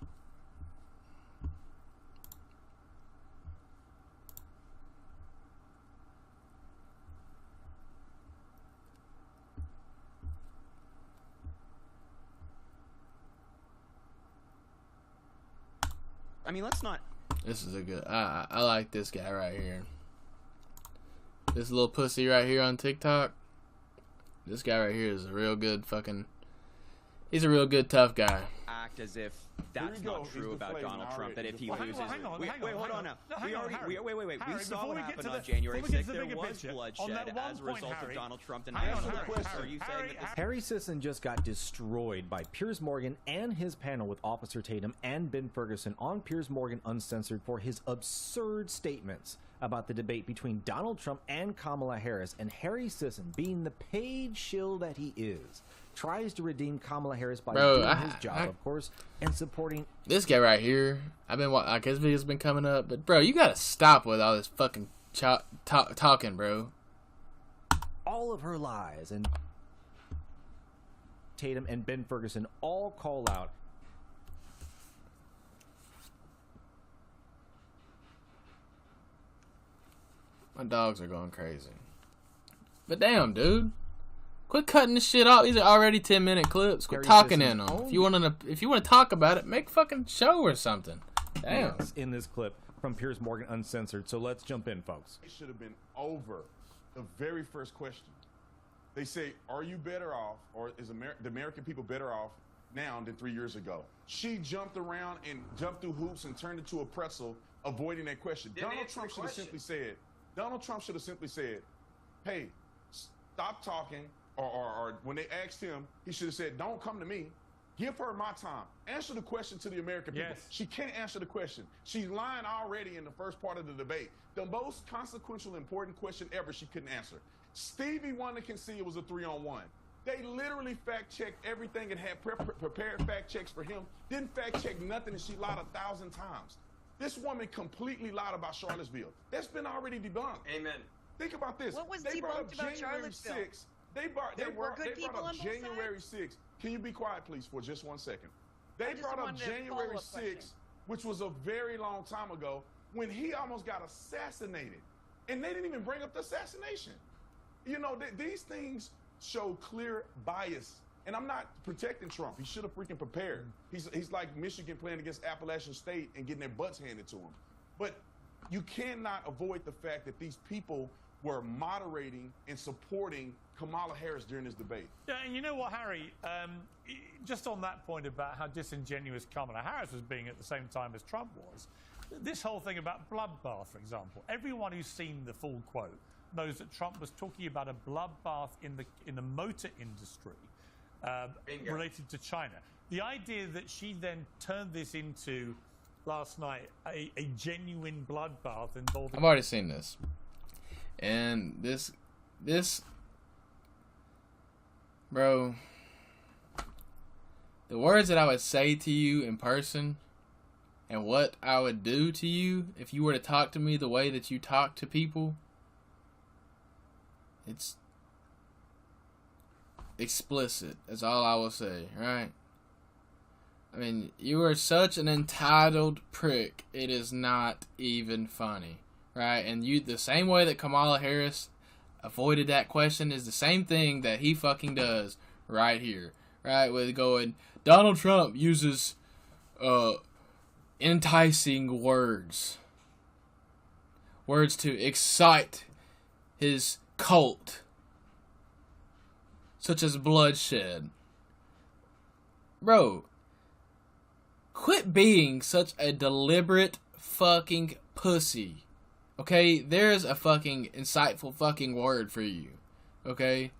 I mean, let's not. This is a good... I like this guy right here. This little pussy right here on TikTok. This guy right here is a real good fucking... He's a real good tough guy. Act as if that's not true about Donald Trump. That if he loses, wait, hold on now. Wait. We saw what happened on January 6th. There was bloodshed as a result of Donald Trump denying elections. Are you saying that this? Harry Sisson just got destroyed by Piers Morgan and his panel with Officer Tatum and Ben Ferguson on Piers Morgan Uncensored for his absurd statements about the debate between Donald Trump and Kamala Harris. And Harry Sisson, being the paid shill that he is, tries to redeem Kamala Harris by doing his job, of course, and supporting this guy right here. I've been watching, like, his video's been coming up, but bro, you gotta stop with all this fucking talking, bro. all of her lies. And Tatum and Ben Ferguson all call out my dogs are going crazy. But damn, dude. Quit cutting this shit off. These are already 10-minute clips. Quit talking in them. If you want to talk about it, make a fucking show or something. Damn. In this clip from Piers Morgan Uncensored. So let's jump in, folks. It should have been over the very first question. They say, are you better off, or is the American people better off now than 3 years ago? She jumped around and jumped through hoops and turned into a pretzel avoiding that question. Donald Trump should have simply said, hey, stop talking, or when they asked him, he should have said, don't come to me. Give her my time. Answer the question to the American people. Yes. She can't answer the question. She's lying already in the first part of the debate. The most consequential, important question ever she couldn't answer. Stevie Wonder can see it was a 3-on-1. They literally fact-checked everything and had prepared fact checks for him. Didn't fact-check nothing, and she lied 1,000 times. This woman completely lied about Charlottesville. That's been already debunked. Amen. Think about this. What was they brought up debunked about January Charlottesville? 6th. They brought up January 6th. Can you be quiet, please, for just 1 second? They brought up January 6th, which was a very long time ago, when he almost got assassinated. And they didn't even bring up the assassination. You know, these things show clear bias. And I'm not protecting Trump. He should have freaking prepared. He's like Michigan playing against Appalachian State and getting their butts handed to him. But you cannot avoid the fact that these people were moderating and supporting Kamala Harris during this debate. Yeah, and you know what, Harry? Just on that point about how disingenuous Kamala Harris was being at the same time as Trump was, this whole thing about bloodbath, for example, everyone who's seen the full quote knows that Trump was talking about a bloodbath in the motor industry related to China. The idea that she then turned this into, last night, a genuine bloodbath involving... I've already seen this. And this, bro, the words that I would say to you in person and what I would do to you if you were to talk to me the way that you talk to people, it's explicit. That's all I will say, right? I mean, you are such an entitled prick, it is not even funny. Right, and the same way that Kamala Harris avoided that question is the same thing that he fucking does right here. Right, with going, Donald Trump uses enticing words to excite his cult, such as bloodshed. Bro, quit being such a deliberate fucking pussy. Okay, there's a fucking insightful fucking word for you. Okay?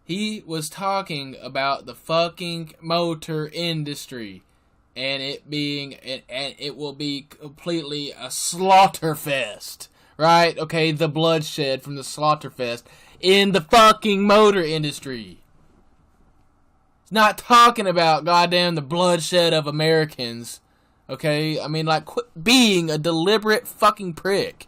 He was talking about the fucking motor industry and it being, and it will be completely a slaughterfest. Right? Okay, the bloodshed from the slaughterfest in the fucking motor industry. He's not talking about goddamn the bloodshed of Americans. Okay, I mean, like, quit being a deliberate fucking prick.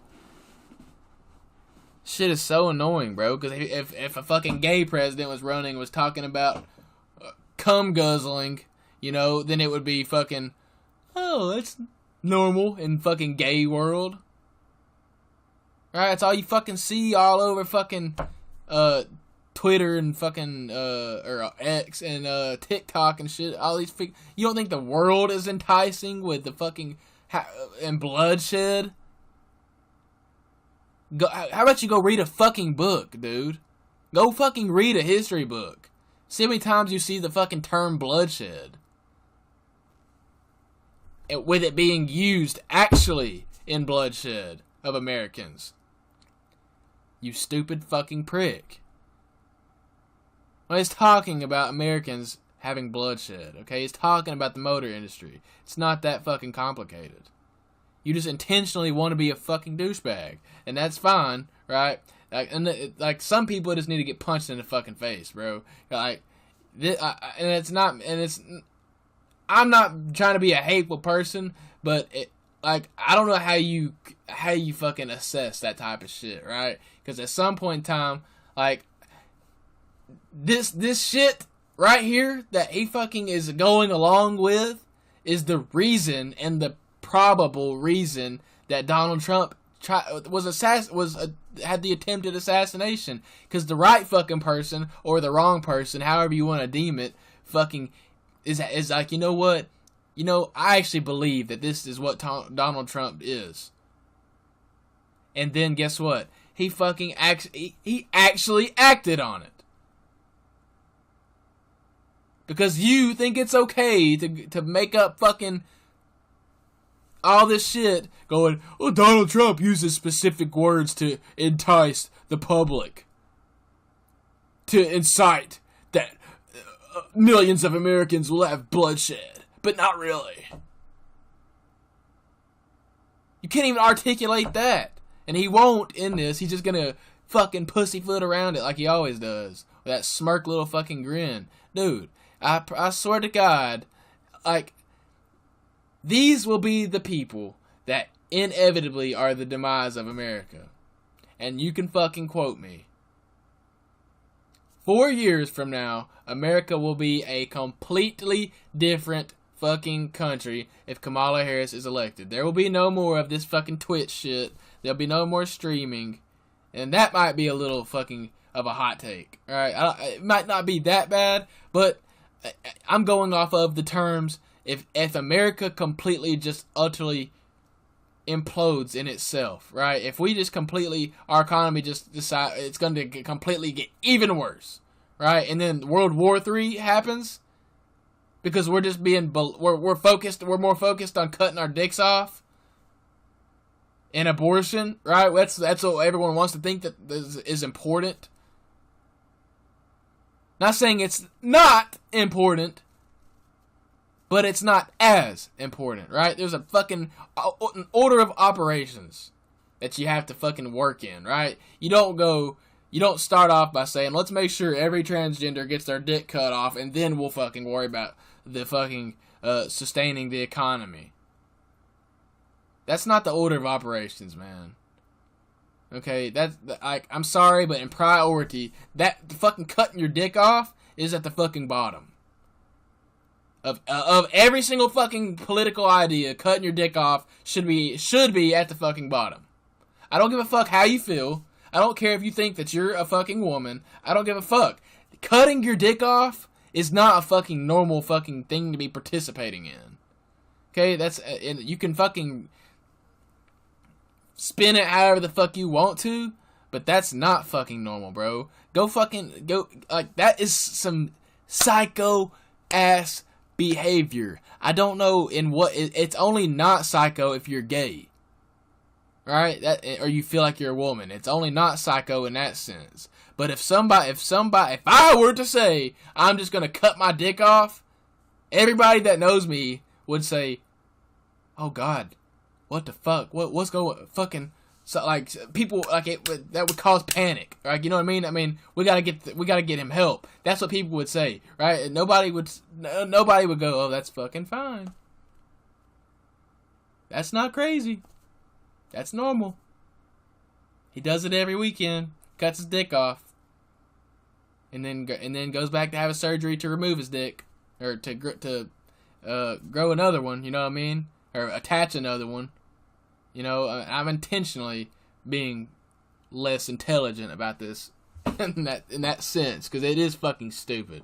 Shit is so annoying, bro. Because if a fucking gay president was running, was talking about cum guzzling, you know, then it would be fucking, oh, that's normal in fucking gay world. Right? That's all you fucking see all over fucking Twitter and fucking or X and TikTok and shit. All these you don't think the world is enticing with the fucking and bloodshed? How about you go read a fucking book, dude? Go fucking read a history book. See how many times you see the fucking term bloodshed, and with it being used actually in bloodshed of Americans. You stupid fucking prick. Well, he's talking about Americans having bloodshed, okay? He's talking about the motor industry. It's not that fucking complicated. You just intentionally want to be a fucking douchebag, and that's fine, right? Like some people just need to get punched in the fucking face, bro. Like, and it's not, and it's. I'm not trying to be a hateful person, but I don't know how you fucking assess that type of shit, right? Because at some point in time, like. This shit right here that he fucking is going along with is the reason and the probable reason that Donald Trump had the attempted assassination. Because the right fucking person or the wrong person, however you want to deem it, fucking is like, you know what? You know, I actually believe that this is what Donald Trump is. And then guess what? He fucking he actually acted on it. Because you think it's okay to make up fucking all this shit going, oh, Donald Trump uses specific words to entice the public, to incite that millions of Americans will have bloodshed, but not really. You can't even articulate that. And he won't in this. He's just gonna fucking pussyfoot around it like he always does. With that smirk little fucking grin. Dude, I swear to God, like, these will be the people that inevitably are the demise of America. And you can fucking quote me. 4 years from now, America will be a completely different fucking country if Kamala Harris is elected. There will be no more of this fucking Twitch shit. There'll be no more streaming. And that might be a little fucking of a hot take. Alright, it might not be that bad, but I'm going off of the terms, if America completely just utterly implodes in itself, right? If we just completely, our economy just decide it's going to completely get even worse, right? And then World War III happens because we're just being, we're more focused on cutting our dicks off and abortion, right? That's what everyone wants to think that is important. Not saying it's not important, but it's not as important, right? There's a fucking an order of operations that you have to fucking work in, right? You don't start off by saying, let's make sure every transgender gets their dick cut off, and then we'll fucking worry about the fucking sustaining the economy. That's not the order of operations, man. Okay, I'm sorry, but in priority, that fucking cutting your dick off is at the fucking bottom. Of every single fucking political idea, cutting your dick off should be at the fucking bottom. I don't give a fuck how you feel. I don't care if you think that you're a fucking woman. I don't give a fuck. Cutting your dick off is not a fucking normal fucking thing to be participating in. Okay, you can fucking spin it however the fuck you want to, but that's not fucking normal, bro. Go, like, that is some psycho ass behavior. I don't know in what, it's only not psycho if you're gay. Right? Or you feel like you're a woman. It's only not psycho in that sense. But if I were to say, I'm just gonna cut my dick off, everybody that knows me would say, oh God, what the fuck? What's going fucking, so, like, people, like, that would cause panic, right? You know what I mean? I mean, we gotta get him help. That's what people would say, right? And nobody would go, oh, that's fucking fine. That's not crazy. That's normal. He does it every weekend, cuts his dick off, and then goes back to have a surgery to remove his dick, or to grow another one. You know what I mean? Or attach another one. You know, I'm intentionally being less intelligent about this in that sense, because it is fucking stupid.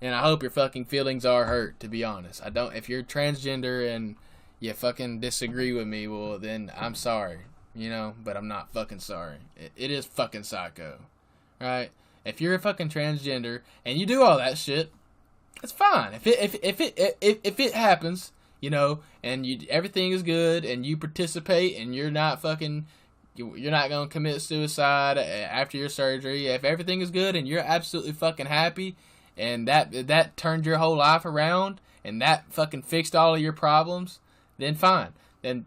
And I hope your fucking feelings are hurt, to be honest. If you're transgender and you fucking disagree with me, well, then I'm sorry, you know, but I'm not fucking sorry. It is fucking psycho, right? If you're a fucking transgender and you do all that shit, it's fine. If it happens, you know, and everything is good and you participate and you're not fucking, you're not gonna commit suicide after your surgery. If everything is good and you're absolutely fucking happy, and that turned your whole life around, and that fucking fixed all of your problems, then fine. Then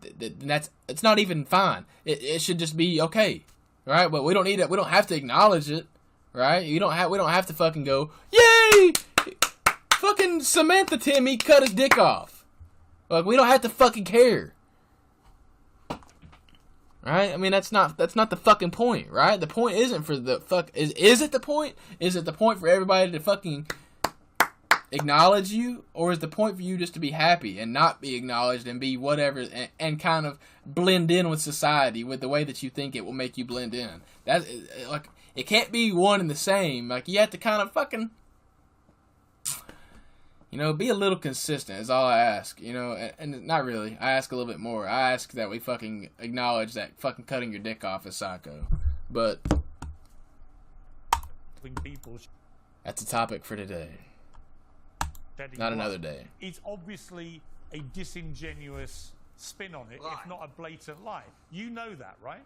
it's not even fine. It should just be okay, right? But we don't need it. We don't have to acknowledge it, right? We don't have to fucking go, yay! Fucking Samantha Timmy cut his dick off. Like, we don't have to fucking care. Right? I mean, that's not the fucking point, right? The point isn't for the fuck... Is it the point? Is it the point for everybody to fucking acknowledge you? Or is the point for you just to be happy and not be acknowledged and be whatever and kind of blend in with society with the way that you think it will make you blend in? That's, like, it can't be one and the same. Like, you have to kind of fucking... You know, be a little consistent is all I ask, you know, and not really. I ask a little bit more. I ask that we fucking acknowledge that fucking cutting your dick off is psycho. But that's a topic for today. shedding Not blood. another day. It's obviously a disingenuous spin on it, if not a blatant lie. You know that, right?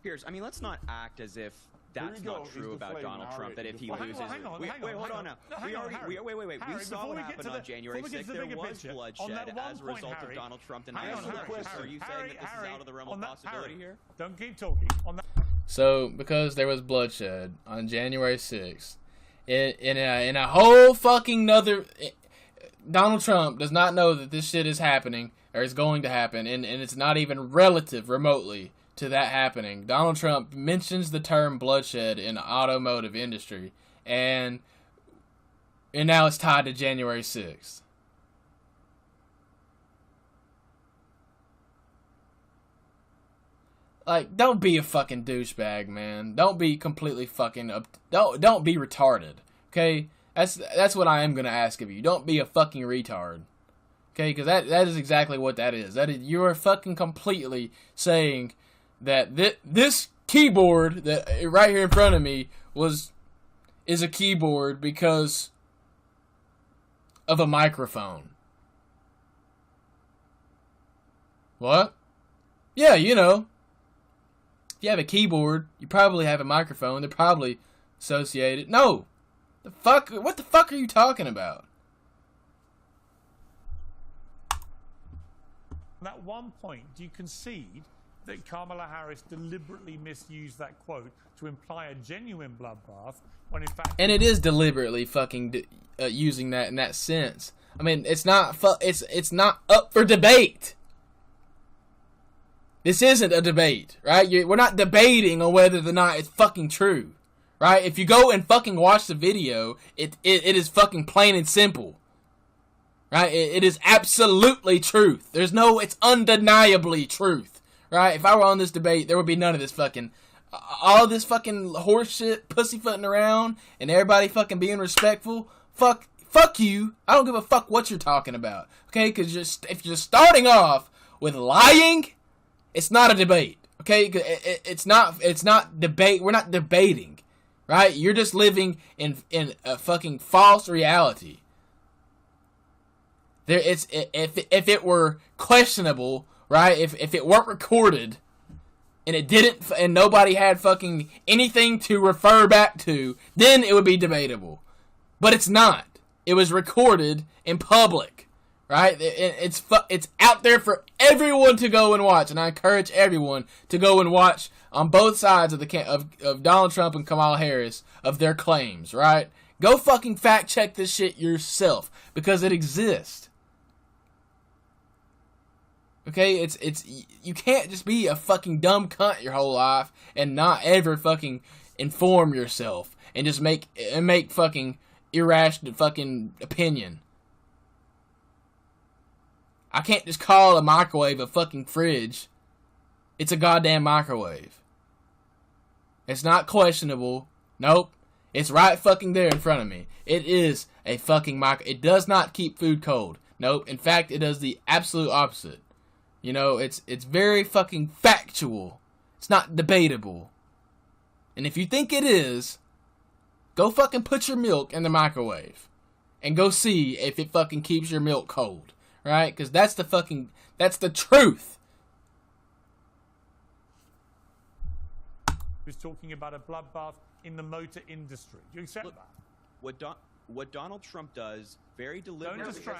Piers, I mean, let's not act as if that's not true about Donald Trump, that if he loses... Hang on, wait, hold on now. Wait. Harry, We saw what happened on January 6th. There was bloodshed as a result of Donald Trump denying the election. Are you saying that this is out of the realm of possibility here? Don't keep talking. So, because there was bloodshed on January 6th, in a whole fucking nother... Donald Trump does not know that this shit is happening, or is going to happen, and it's not even relative remotely to that happening. Donald Trump mentions the term bloodshed in the automotive industry, and now it's tied to January 6th. Like, don't be a fucking douchebag, man. Don't be completely fucking don't be retarded. Okay? That's what I am gonna ask of you. Don't be a fucking retard. Okay? Because that is exactly what that is. You are fucking completely saying that this keyboard that right here in front of me is a keyboard because of a microphone. What? Yeah, you know. If you have a keyboard, you probably have a microphone. They're probably associated. No. What the fuck are you talking about? At one point, do you concede that Kamala Harris deliberately misused that quote to imply a genuine bloodbath when in fact... And it is deliberately fucking using that in that sense. I mean, it's not up for debate. This isn't a debate, right? We're not debating on whether or not it's fucking true, right? If you go and fucking watch the video, it is fucking plain and simple, right? It is absolutely truth. It's undeniably truth, right? If I were on this debate, there would be none of this fucking, all this fucking horse shit, pussyfooting around, and everybody fucking being respectful. Fuck you. I don't give a fuck what you're talking about, okay? Because if you're starting off with lying, it's not a debate, okay? It's not debate. We're not debating, right? You're just living in a fucking false reality. If it were questionable, right? If it weren't recorded, and nobody had fucking anything to refer back to, then it would be debatable. But it's not. It was recorded in public. Right? It's out there for everyone to go and watch, and I encourage everyone to go and watch on both sides of Donald Trump and Kamala Harris of their claims, right? Go fucking fact check this shit yourself because it exists. Okay, you can't just be a fucking dumb cunt your whole life and not ever fucking inform yourself and just make fucking irrational fucking opinion. I can't just call a microwave a fucking fridge. It's a goddamn microwave. It's not questionable. Nope. It's right fucking there in front of me. It is a fucking microwave. It does not keep food cold. Nope. In fact, it does the absolute opposite. You know, it's very fucking factual. It's not debatable. And if you think it is, go fucking put your milk in the microwave. And go see if it fucking keeps your milk cold. Right? Because that's the truth. He was talking about a bloodbath in the motor industry. Do you accept that? What Donald Trump does very deliberately is to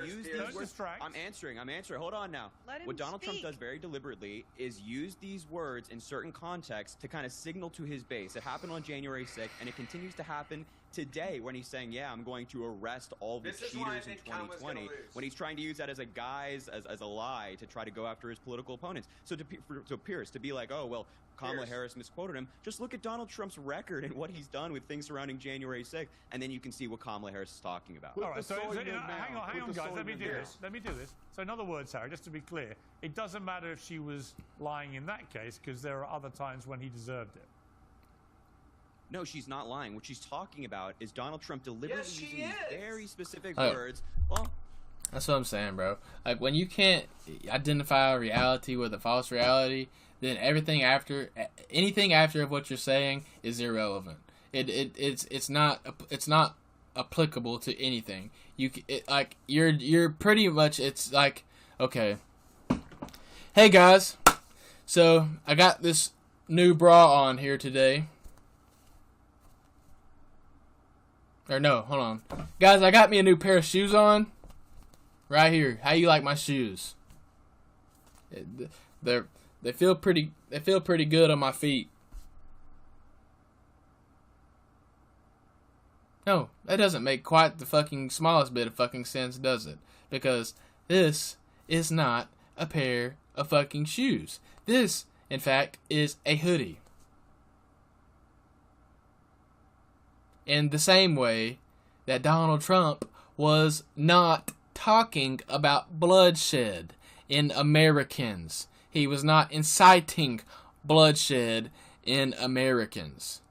use these words. I'm answering. Hold on now. What Donald Trump does very deliberately is use these words in certain contexts to kind of signal to his base. It happened on January 6th, and it continues to happen today when he's saying, yeah, I'm going to arrest all the cheaters in 2020, when he's trying to use that as a guise, as a lie to try to go after his political opponents. So to Piers, to be like, oh, well, Kamala Harris misquoted him, just look at Donald Trump's record and what he's done with things surrounding January 6th, and then you can see what Kamala Harris is talking about. All right, so hang on, guys, let me do this. So in other words, Harry, just to be clear, it doesn't matter if she was lying in that case, because there are other times when he deserved it. No, she's not lying. What she's talking about is Donald Trump deliberately using these very specific words. Well, that's what I'm saying, bro. Like, when you can't identify a reality with a false reality, then anything after of what you're saying is irrelevant. It's not applicable to anything. You're pretty much, it's like, okay, hey guys, so I got this new bra on here today. Or no, hold on. Guys, I got me a new pair of shoes on. Right here. How you like my shoes? They feel pretty good on my feet. No, that doesn't make quite the fucking smallest bit of fucking sense, does it? Because this is not a pair of fucking shoes. This, in fact, is a hoodie. In the same way that Donald Trump was not talking about bloodshed in Americans. He was not inciting bloodshed in Americans.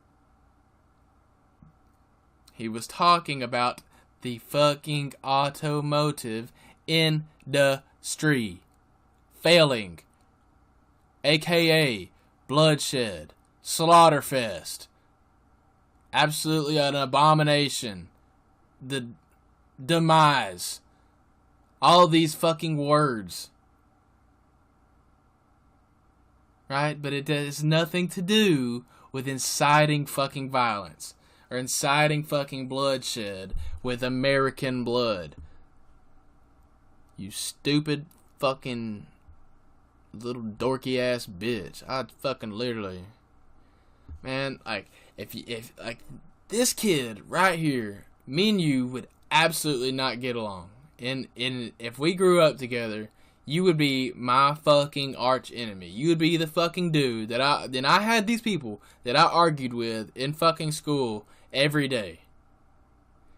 He was talking about the fucking automotive industry failing, aka bloodshed, slaughterfest. Absolutely an abomination. The demise. All these fucking words. Right? But it has nothing to do with inciting fucking violence. Or inciting fucking bloodshed with American blood. You stupid fucking little dorky ass bitch. I'd fucking literally... Man, like, if this kid right here, me and you would absolutely not get along. And if we grew up together, you would be my fucking arch enemy. You would be the fucking dude that I had these people that I argued with in fucking school every day.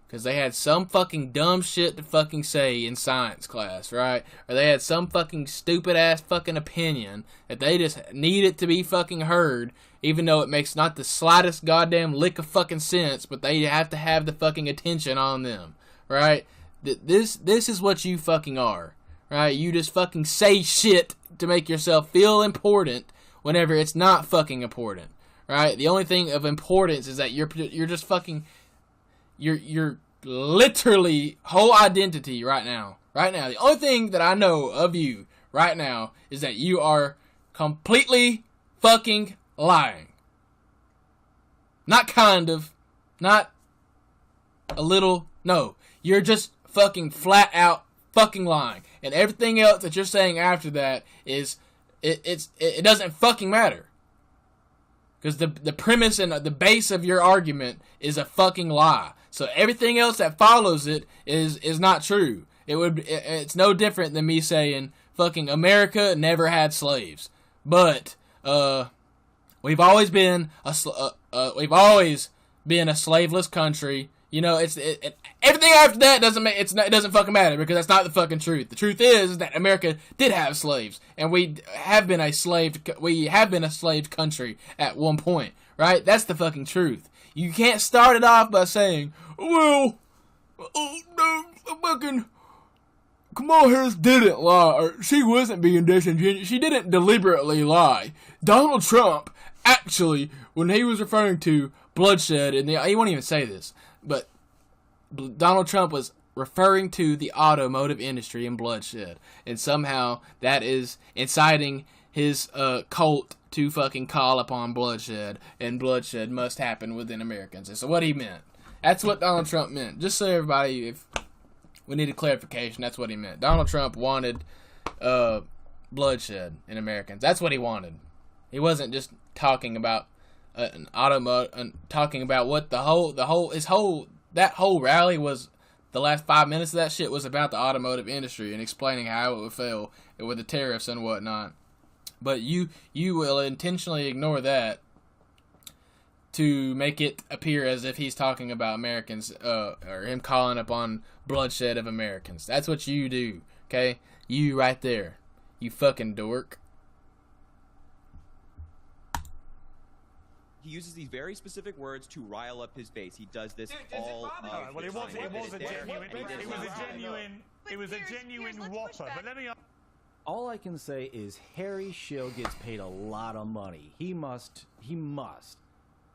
Because they had some fucking dumb shit to fucking say in science class, right? Or they had some fucking stupid ass fucking opinion that they just needed to be fucking heard, even though it makes not the slightest goddamn lick of fucking sense, but they have to have the fucking attention on them, right? This is what you fucking are, right? You just fucking say shit to make yourself feel important whenever it's not fucking important, right? The only thing of importance is that you're just fucking... Your literally whole identity right now, the only thing that I know of you right now is that you are completely fucking lying. Not kind of, not a little, no. You're just fucking flat out fucking lying. And everything else that you're saying after that is, it doesn't fucking matter. Because the premise and the base of your argument is a fucking lie. So everything else that follows it is not true. It's no different than me saying fucking America never had slaves, but we've always been a slaveless country. You know, everything after that it doesn't fucking matter because that's not the fucking truth. The truth is that America did have slaves, and we have been a slave country at one point, right? That's the fucking truth. You can't start it off by saying, well, fucking Kamala Harris didn't lie, or she wasn't being disingenuous. She didn't deliberately lie. Donald Trump, actually, when he was referring to bloodshed, and he won't even say this, but Donald Trump was referring to the automotive industry and bloodshed, and somehow that is inciting his cult to fucking call upon bloodshed, and bloodshed must happen within Americans. And so what he meant. That's what Donald Trump meant. Just so everybody, if we need a clarification, that's what he meant. Donald Trump wanted bloodshed in Americans. That's what he wanted. He wasn't just talking about talking about what that whole rally was. The last 5 minutes of that shit was about the automotive industry and explaining how it would fail with the tariffs and whatnot. But you will intentionally ignore that to make it appear as if he's talking about Americans, or him calling upon bloodshed of Americans. That's what you do, okay? You right there. You fucking dork. He uses these very specific words to rile up his base. He does this all the time. Well, it was a genuine whopper. But let me... All I can say is Harry Schill gets paid a lot of money. He must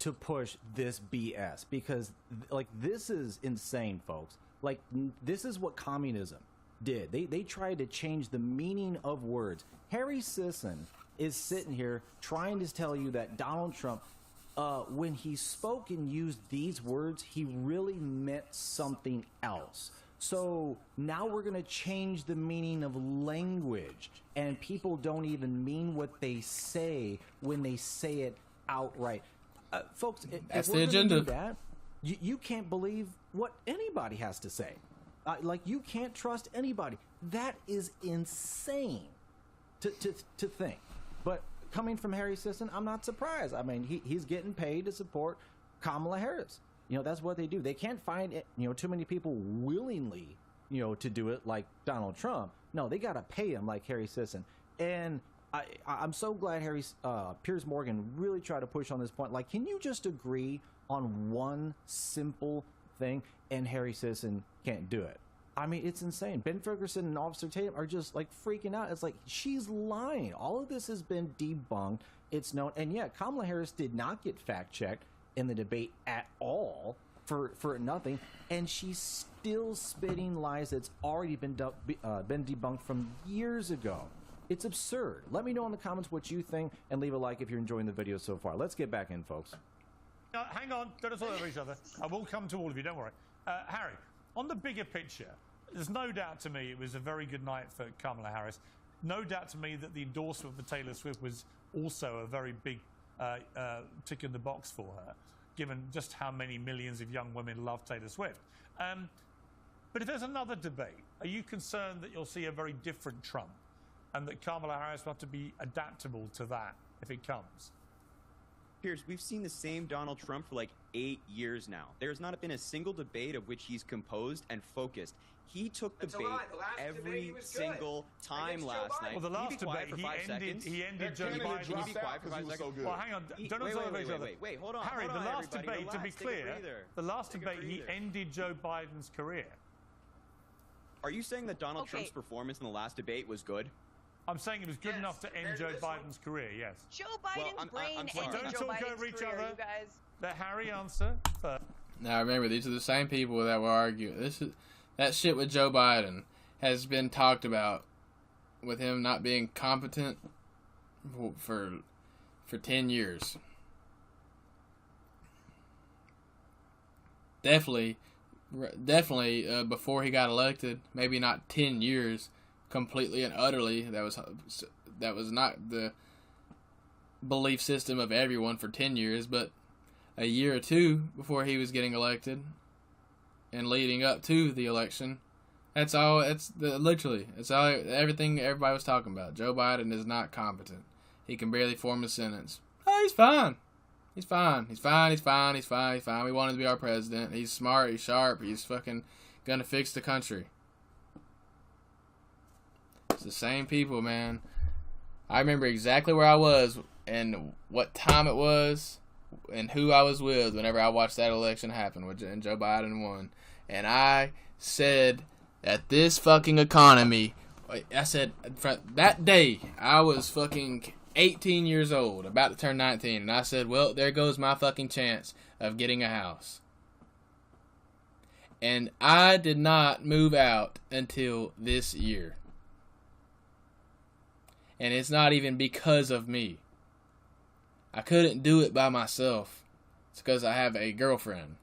to push this BS, because like this is insane, folks. Like this is what communism did. They tried to change the meaning of words. Harry Sisson is sitting here trying to tell you that Donald Trump, when he spoke and used these words, he really meant something else. So now we're going to change the meaning of language, and people don't even mean what they say when they say it outright. Folks, that's if the we're agenda. Do that, you can't believe what anybody has to say. Like, you can't trust anybody. That is insane to think. But coming from Harry Sisson, I'm not surprised. I mean, he's getting paid to support Kamala Harris. You know, that's what they do. They can't find, too many people willingly, to do it like Donald Trump. No, they got to pay him like Harry Sisson. And I'm so glad Piers Morgan really tried to push on this point. Like, can you just agree on one simple thing? And Harry Sisson can't do it. I mean, it's insane. Ben Ferguson and Officer Tatum are just like freaking out. It's like, she's lying. All of this has been debunked. It's known. And yeah, Kamala Harris did not get fact-checked in the debate at all for nothing. And she's still spitting lies that's already been debunked from years ago. It's absurd. Let me know in the comments what you think, and leave a like if you're enjoying the video so far. Let's get back in, folks. Hang on, don't us all over each other. I will come to all of you, don't worry. Harry, on the bigger picture, there's no doubt to me it was a very good night for Kamala Harris. No doubt to me that the endorsement for Taylor Swift was also a very big tick in the box for her, given just how many millions of young women love Taylor Swift. But if there's another debate, are you concerned that you'll see a very different Trump, and that Kamala Harris will have to be adaptable to that if it comes? Piers, we've seen the same Donald Trump for like 8 years now. There's not been a single debate of which he's composed and focused. He took the bait every single time last night. Well, the last debate, he ended Joe Biden. Can you be quiet for 5 seconds? Well, hang on. Don't observe each other. Wait, hold on. Harry, hold on, the last debate, to be clear, breather. the last debate, he ended Joe Biden's career. Are you saying that Donald Trump's performance in the last debate was good? I'm saying it was good enough to end Joe Biden's career, yes. Joe Biden's brain ended Don't Joe talk Biden's over each career, other. you guys. Let Harry answer first. Now remember, these are the same people that were arguing. That shit with Joe Biden has been talked about, with him not being competent for 10 years. Definitely, before he got elected, maybe not 10 years, completely and utterly. That was not the belief system of everyone for 10 years, but a year or two before he was getting elected and leading up to the election. That's all. Literally. It's all. Everything everybody was talking about. Joe Biden is not competent. He can barely form a sentence. Oh, he's fine. He's fine. He's fine. He's fine. He's fine. He's fine. We want him to be our president. He's smart. He's sharp. He's fucking gonna fix the country. It's the same people, man. I remember exactly where I was and what time it was and who I was with whenever I watched that election happen and Joe Biden won. And I said that this fucking economy, I said that day I was fucking 18 years old, about to turn 19, and I said, well, there goes my fucking chance of getting a house. And I did not move out until this year. And it's not even because of me. I couldn't do it by myself. It's because I have a girlfriend.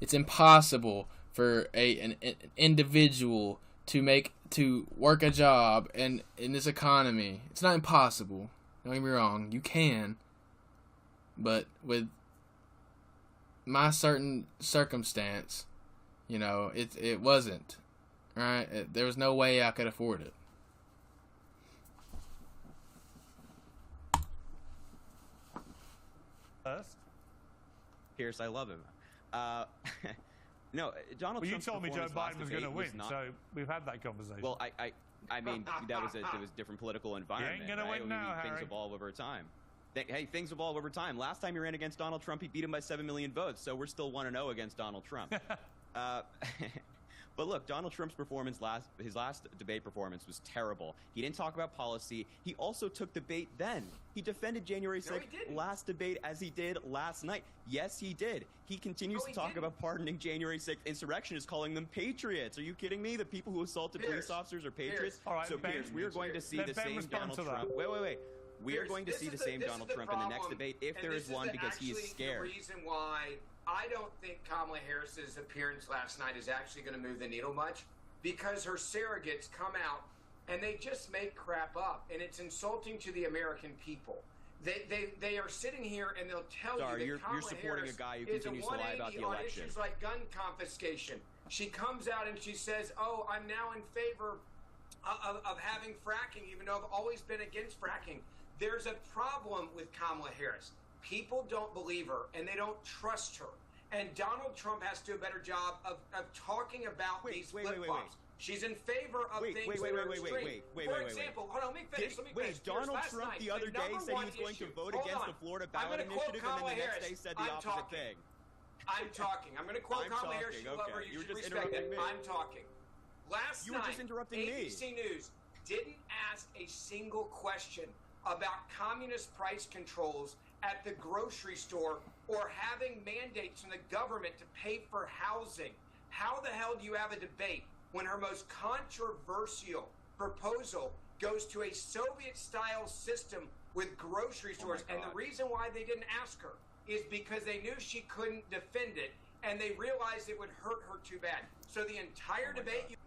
It's impossible for an individual to work a job and in this economy. It's not impossible. Don't get me wrong. You can. But with my certain circumstance, it wasn't. Right? There was no way I could afford it. Pierce, I love him. No, Donald Trump. Well, you told me Joe Biden was going to win, so we've had that conversation. Well, I mean, there was a different political environment. You ain't going to win now, Harry. Things evolve over time. Hey, things evolve over time. Last time he ran against Donald Trump, he beat him by 7 million votes, so we're still 1-0 against Donald Trump. But look, Donald Trump's performance his last debate performance was terrible. He didn't talk about policy. He also took the bait then. He defended January 6th last debate as he did last night. Yes, he did. He continues to talk about pardoning January 6th insurrectionists, calling them patriots. Are you kidding me? The people who assaulted police officers are patriots? All right, so, Ben, Piers, we are going to see the same Donald Trump. Wait. We are going to see the same Donald Trump in the next debate, if there is one, because he is scared. The reason why I don't think Kamala Harris's appearance last night is actually going to move the needle much, because her surrogates come out and they just make crap up, and it's insulting to the American people. They are sitting here and they'll tell you that Kamala you're supporting Harris a guy who is a continues to lie about the 180 on election. issues like gun confiscation. She comes out and she says, "Oh, I'm now in favor of having fracking, even though I've always been against fracking." There's a problem with Kamala Harris. People don't believe her, and they don't trust her. And Donald Trump has to do a better job of talking about these flip-flops. She's in favor of things that are extreme. For example, hold on, let me finish. Donald Trump the other day said he was going to vote against the Florida ballot initiative, and then the next day said the opposite thing. I'm talking. I'm going to quote Kamala Harris. You love her. You should respect it. I'm talking. Last night, you were just interrupting me. ABC News didn't ask a single question about communist price controls at the grocery store or having mandates from the government to pay for housing. How the hell do you have a debate when her most controversial proposal goes to a Soviet-style system with grocery stores? And the reason why they didn't ask her is because they knew she couldn't defend it, and they realized it would hurt her too bad. So the entire debate...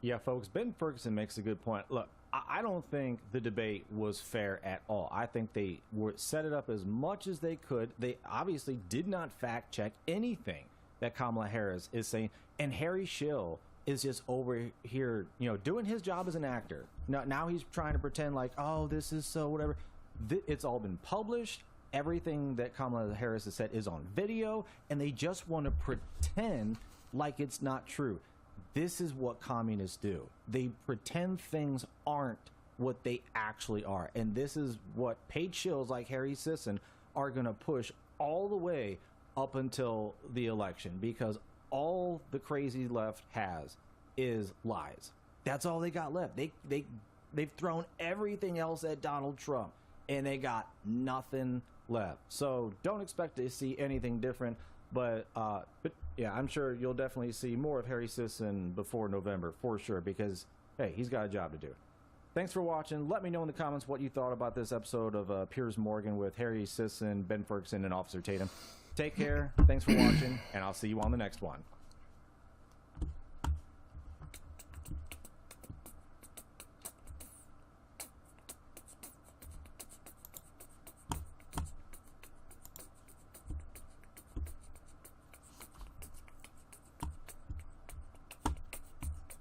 Yeah, folks, Ben Ferguson makes a good point. Look, I don't think the debate was fair at all. I think they set it up as much as they could. They obviously did not fact check anything that Kamala Harris is saying. And Harry Schill is just over here, doing his job as an actor. Now he's trying to pretend like, oh, this is so whatever. It's all been published. Everything that Kamala Harris has said is on video, and they just want to pretend like it's not true. This is what communists do. They pretend things aren't what they actually are. And this is what paid shills like Harry Sisson are going to push all the way up until the election, because all the crazy left has is lies. That's all they got left. They've thrown everything else at Donald Trump, and they got nothing left. So don't expect to see anything different. But yeah, I'm sure you'll definitely see more of Harry Sisson before November, for sure, because, hey, he's got a job to do. Thanks for watching. Let me know in the comments what you thought about this episode of Piers Morgan with Harry Sisson, Ben Ferguson, and Officer Tatum. Take care. Thanks for watching, and I'll see you on the next one.